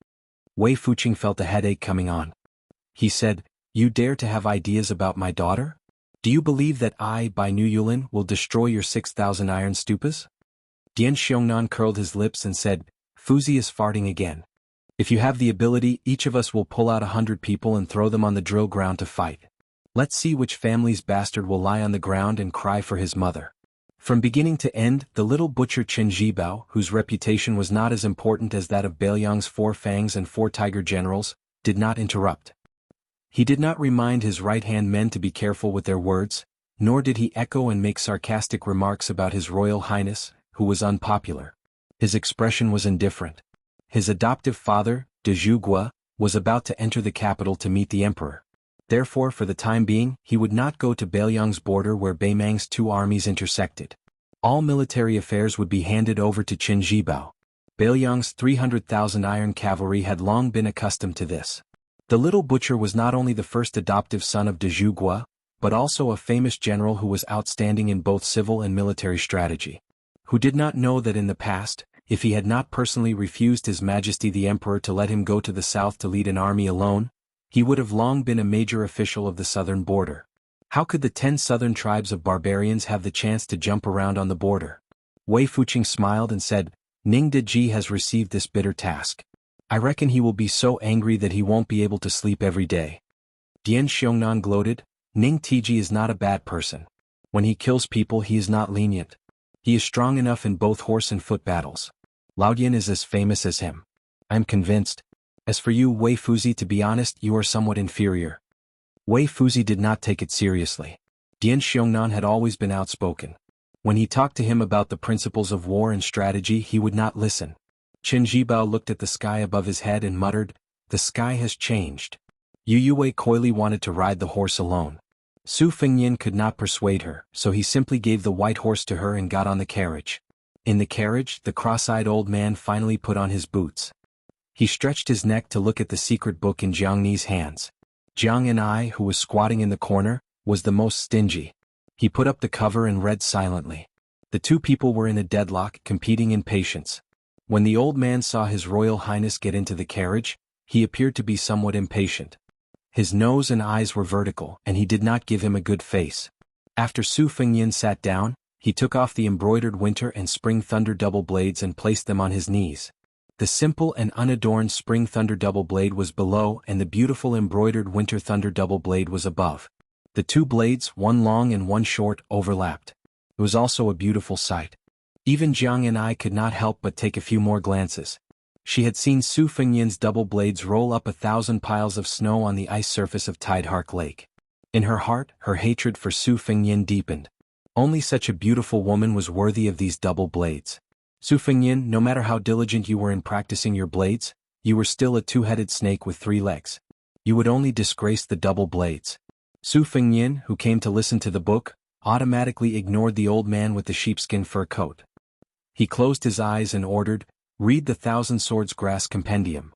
Wei Fuqing felt a headache coming on. He said, you dare to have ideas about my daughter? Do you believe that I, by New Yulin, will destroy your 6,000 iron stupas? Dian Xiongnan curled his lips and said, Fuzi is farting again. If you have the ability, each of us will pull out 100 people and throw them on the drill ground to fight. Let's see which family's bastard will lie on the ground and cry for his mother. From beginning to end, the little butcher Chen Zhibao, whose reputation was not as important as that of Beiliang's 4 fangs and 4 tiger generals, did not interrupt. He did not remind his right-hand men to be careful with their words, nor did he echo and make sarcastic remarks about His Royal Highness, who was unpopular. His expression was indifferent. His adoptive father, de Zhuge, was about to enter the capital to meet the emperor. Therefore, for the time being, he would not go to Beiliang's border where Beimang's 2 armies intersected. All military affairs would be handed over to Qin Zhibao. Beiliang's 300,000 iron cavalry had long been accustomed to this. The little butcher was not only the first adoptive son of de Zhuge, but also a famous general who was outstanding in both civil and military strategy. Who did not know that in the past, if he had not personally refused His Majesty the Emperor to let him go to the south to lead an army alone, he would have long been a major official of the southern border. How could the 10 southern tribes of barbarians have the chance to jump around on the border? Wei Fuqing smiled and said, Ning Deji has received this bitter task. I reckon he will be so angry that he won't be able to sleep every day. Dian Xiongnan gloated, Ning Tiji is not a bad person. When he kills people he is not lenient. He is strong enough in both horse and foot battles. Lao Dian is as famous as him. I am convinced. As for you, Wei Fuzi, to be honest, you are somewhat inferior. Wei Fuzi did not take it seriously. Dian Xiongnan had always been outspoken. When he talked to him about the principles of war and strategy, he would not listen. Qin Zhibao looked at the sky above his head and muttered, the sky has changed. Yu Yue coyly wanted to ride the horse alone. Su Fengyan could not persuade her, so he simply gave the white horse to her and got on the carriage. In the carriage, the cross-eyed old man finally put on his boots. He stretched his neck to look at the secret book in Jianghu's hands. Jiang and I, who was squatting in the corner, was the most stingy. He put up the cover and read silently. The 2 people were in a deadlock, competing in patience. When the old man saw His Royal Highness get into the carriage, he appeared to be somewhat impatient. His nose and eyes were vertical, and he did not give him a good face. After Su Fengyan sat down, he took off the embroidered winter and spring thunder double blades and placed them on his knees. The simple and unadorned spring thunder double blade was below and the beautiful embroidered winter thunder double blade was above. The 2 blades, one long and one short, overlapped. It was also a beautiful sight. Even Jiang and I could not help but take a few more glances. She had seen Su Fengyan's double blades roll up 1,000 piles of snow on the ice surface of Tidehark Lake. In her heart, her hatred for Su Fengyan deepened. Only such a beautiful woman was worthy of these double blades. Su Fengyan, no matter how diligent you were in practicing your blades, you were still a 2-headed snake with 3 legs. You would only disgrace the double blades. Su Fengyan, who came to listen to the book, automatically ignored the old man with the sheepskin fur coat. He closed his eyes and ordered, read the Thousand Swords Grass Compendium.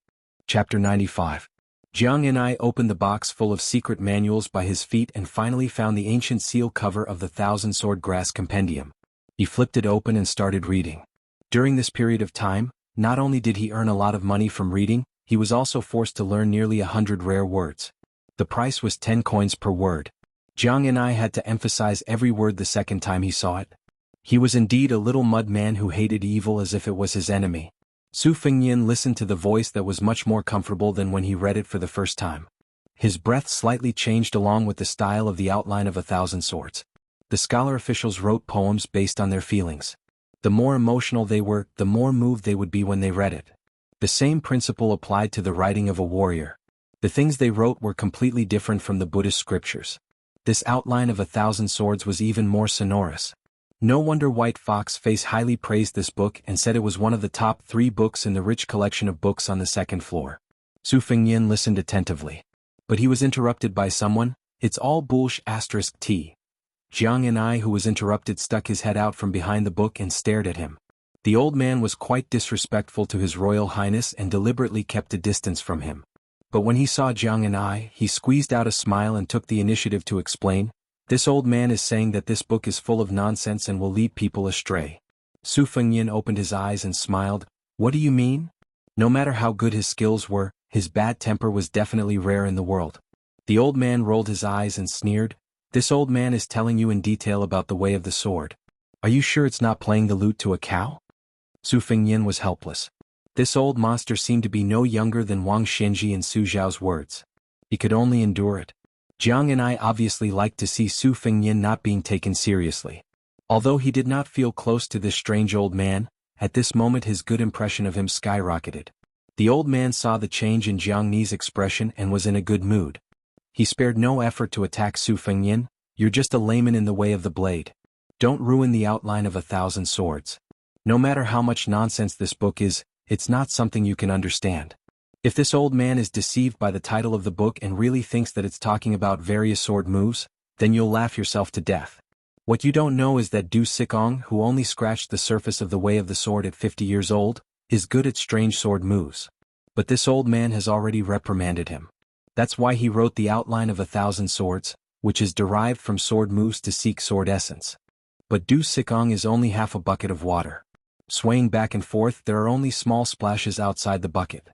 Chapter 95. Jiang and I opened the box full of secret manuals by his feet and finally found the ancient seal cover of the Thousand Sword Grass Compendium. He flipped it open and started reading. During this period of time, not only did he earn a lot of money from reading, he was also forced to learn nearly 100 rare words. The price was 10 coins per word. Jiang and I had to emphasize every word the second time he saw it. He was indeed a little mud man who hated evil as if it was his enemy. Su Fengnian listened to the voice that was much more comfortable than when he read it for the first time. His breath slightly changed along with the style of the outline of 1,000 swords. The scholar officials wrote poems based on their feelings. The more emotional they were, the more moved they would be when they read it. The same principle applied to the writing of a warrior. The things they wrote were completely different from the Buddhist scriptures. This outline of 1,000 swords was even more sonorous. No wonder White Fox Face highly praised this book and said it was one of the top 3 books in the rich collection of books on the second floor. Su Fengnian listened attentively. But he was interrupted by someone. "It's all bullsh**. Jiang and I, who was interrupted, stuck his head out from behind the book and stared at him. The old man was quite disrespectful to His Royal Highness and deliberately kept a distance from him. But when he saw Jiang and I, he squeezed out a smile and took the initiative to explain. "This old man is saying that this book is full of nonsense and will lead people astray." Su Fengnian opened his eyes and smiled. "What do you mean?" No matter how good his skills were, his bad temper was definitely rare in the world. The old man rolled his eyes and sneered. "This old man is telling you in detail about the way of the sword. Are you sure it's not playing the lute to a cow?" Su Fengnian was helpless. This old monster seemed to be no younger than Wang Xinji and Su Zhao's words. He could only endure it. Jiang and I obviously liked to see Su Fengnian not being taken seriously. Although he did not feel close to this strange old man, at this moment his good impression of him skyrocketed. The old man saw the change in Jiang Ni's expression and was in a good mood. He spared no effort to attack Su Fengnian. "You're just a layman in the way of the blade. Don't ruin the outline of 1,000 swords. No matter how much nonsense this book is, it's not something you can understand. If this old man is deceived by the title of the book and really thinks that it's talking about various sword moves, then you'll laugh yourself to death. What you don't know is that Du Sikong, who only scratched the surface of the way of the sword at 50 years old, is good at strange sword moves. But this old man has already reprimanded him. That's why he wrote the outline of 1,000 swords, which is derived from sword moves to seek sword essence. But Du Sikong is only half a bucket of water. Swaying back and forth, there are only small splashes outside the bucket.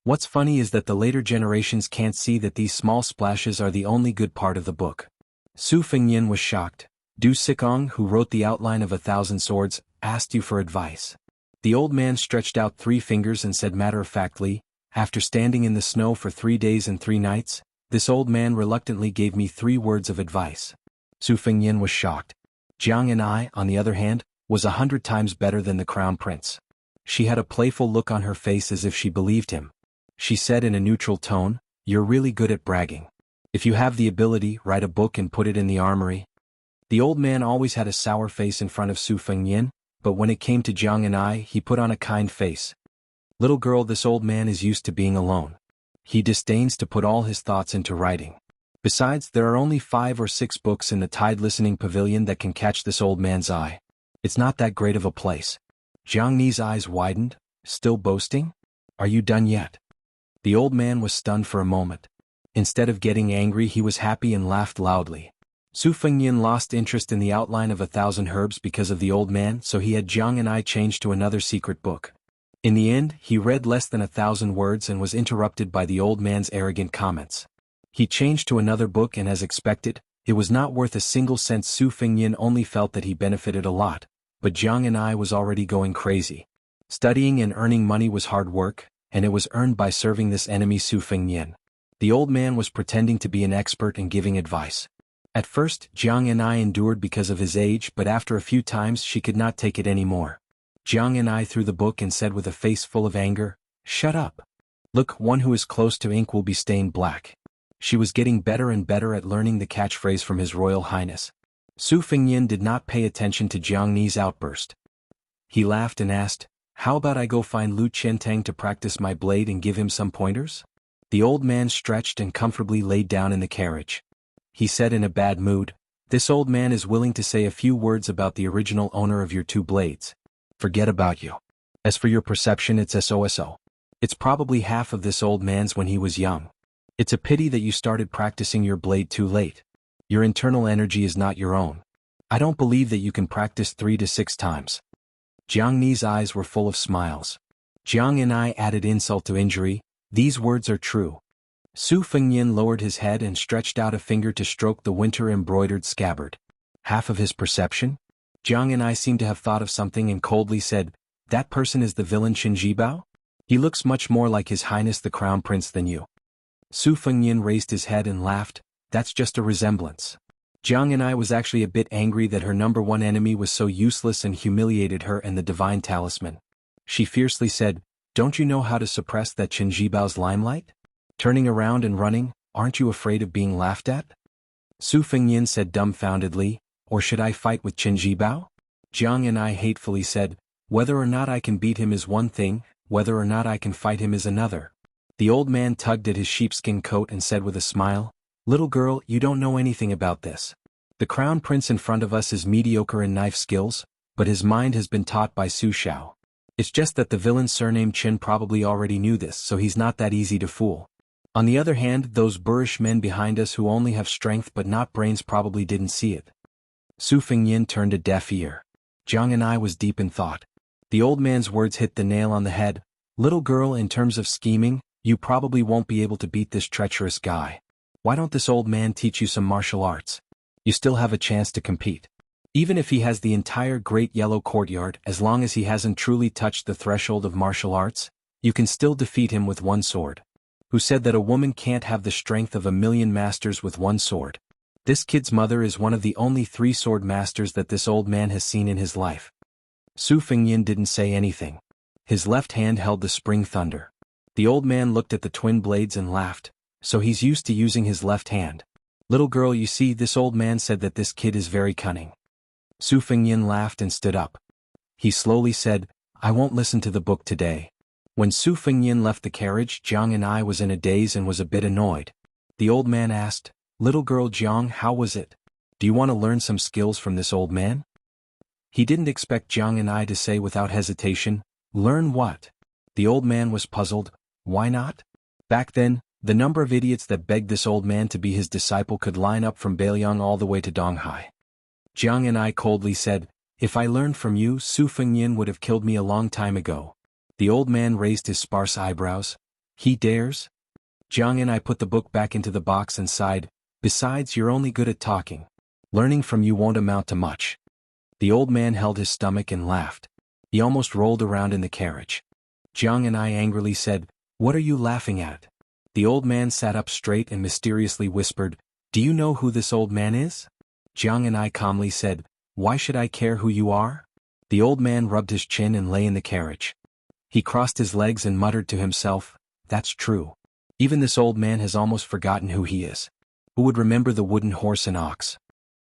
What's funny is that the later generations can't see that these small splashes are the only good part of the book." Su Fengnian was shocked. "Du Sikong, who wrote the outline of 1,000 swords, asked you for advice." The old man stretched out 3 fingers and said matter-of-factly, "After standing in the snow for 3 days and 3 nights, this old man reluctantly gave me 3 words of advice." Su Fengnian was shocked. Jiang and I, on the other hand, was 100 times better than the crown prince. She had a playful look on her face as if she believed him. She said in a neutral tone, "You're really good at bragging. If you have the ability, write a book and put it in the armory." The old man always had a sour face in front of Su Fengnian, but when it came to Jiang and I, he put on a kind face. "Little girl, this old man is used to being alone. He disdains to put all his thoughts into writing. Besides, there are only 5 or 6 books in the Tide Listening Pavilion that can catch this old man's eye. It's not that great of a place." Jiang Ni's eyes widened. "Still boasting? Are you done yet?" The old man was stunned for a moment. Instead of getting angry, he was happy and laughed loudly. Su Fengnian lost interest in the outline of 1,000 herbs because of the old man, so he had Jiang and I changed to another secret book. In the end, he read less than 1,000 words and was interrupted by the old man's arrogant comments. He changed to another book and, as expected, it was not worth a single cent. Su Fengnian only felt that he benefited a lot, but Jiang and I was already going crazy. Studying and earning money was hard work, and it was earned by serving this enemy Su Fengnian. The old man was pretending to be an expert and giving advice. At first, Jiang and I endured because of his age, but after a few times she could not take it anymore. Jiang and I threw the book and said with a face full of anger, "Shut up. Look, one who is close to ink will be stained black." She was getting better and better at learning the catchphrase from His Royal Highness. Su Fengnian did not pay attention to Jiang Ni's outburst. He laughed and asked, "How about I go find Lu Qiantang to practice my blade and give him some pointers?" The old man stretched and comfortably laid down in the carriage. He said in a bad mood, "This old man is willing to say a few words about the original owner of your 2 blades. Forget about you. As for your perception, it's SOSO. It's probably half of this old man's when he was young. It's a pity that you started practicing your blade too late. Your internal energy is not your own. I don't believe that you can practice 3 to 6 times." Jiang Ni's eyes were full of smiles. Jiang and I added insult to injury. "These words are true. Su Fengyan lowered his head and stretched out a finger to stroke the winter-embroidered scabbard. Half of his perception? Jiang and I seem to have thought of something and coldly said, "That person is the villain Qinjibao? He looks much more like His Highness the Crown Prince than you." Su Fengyan raised his head and laughed, "That's just a resemblance." Jiang and I was actually a bit angry that her number one enemy was so useless and humiliated her and the divine talisman. She fiercely said, "Don't you know how to suppress that Qinjibao's limelight? Turning around and running, aren't you afraid of being laughed at?" Su Fengyan said dumbfoundedly, "Or should I fight with Qinjibao?" Jiang and I hatefully said, "Whether or not I can beat him is one thing, whether or not I can fight him is another." The old man tugged at his sheepskin coat and said with a smile, "Little girl, you don't know anything about this. The crown prince in front of us is mediocre in knife skills, but his mind has been taught by Su Xiao. It's just that the villain surnamed Qin probably already knew this, so he's not that easy to fool. On the other hand, those boorish men behind us who only have strength but not brains probably didn't see it." Su Fengyan turned a deaf ear. Jiang and I was deep in thought. The old man's words hit the nail on the head. "Little girl, in terms of scheming, you probably won't be able to beat this treacherous guy. Why don't this old man teach you some martial arts? You still have a chance to compete. Even if he has the entire Great Yellow Courtyard, as long as he hasn't truly touched the threshold of martial arts, you can still defeat him with one sword. Who said that a woman can't have the strength of 1,000,000 masters with one sword? This kid's mother is one of the only 3 sword masters that this old man has seen in his life." Su Fengyan didn't say anything. His left hand held the spring thunder. The old man looked at the twin blades and laughed, "So he's used to using his left hand. Little girl, you see, this old man said that this kid is very cunning." Su Fengyan laughed and stood up. He slowly said, "I won't listen to the book today." When Su Fengyan left the carriage, Jiang and I was in a daze and was a bit annoyed. The old man asked, "Little girl Jiang, how was it? Do you want to learn some skills from this old man?" He didn't expect Jiang and I to say without hesitation, "Learn what?" The old man was puzzled. Why not? Back then, the number of idiots that begged this old man to be his disciple could line up from Beiliang all the way to Donghai. Jiang and I coldly said, "If I learned from you, Su Fengyan would have killed me a long time ago." The old man raised his sparse eyebrows. "He dares?" Jiang and I put the book back into the box and sighed, "Besides, you're only good at talking. Learning from you won't amount to much." The old man held his stomach and laughed. He almost rolled around in the carriage. Jiang and I angrily said, "What are you laughing at?" The old man sat up straight and mysteriously whispered, "Do you know who this old man is?" Jiang and I calmly said, "Why should I care who you are?" The old man rubbed his chin and lay in the carriage. He crossed his legs and muttered to himself, "That's true. Even this old man has almost forgotten who he is. Who would remember the wooden horse and ox?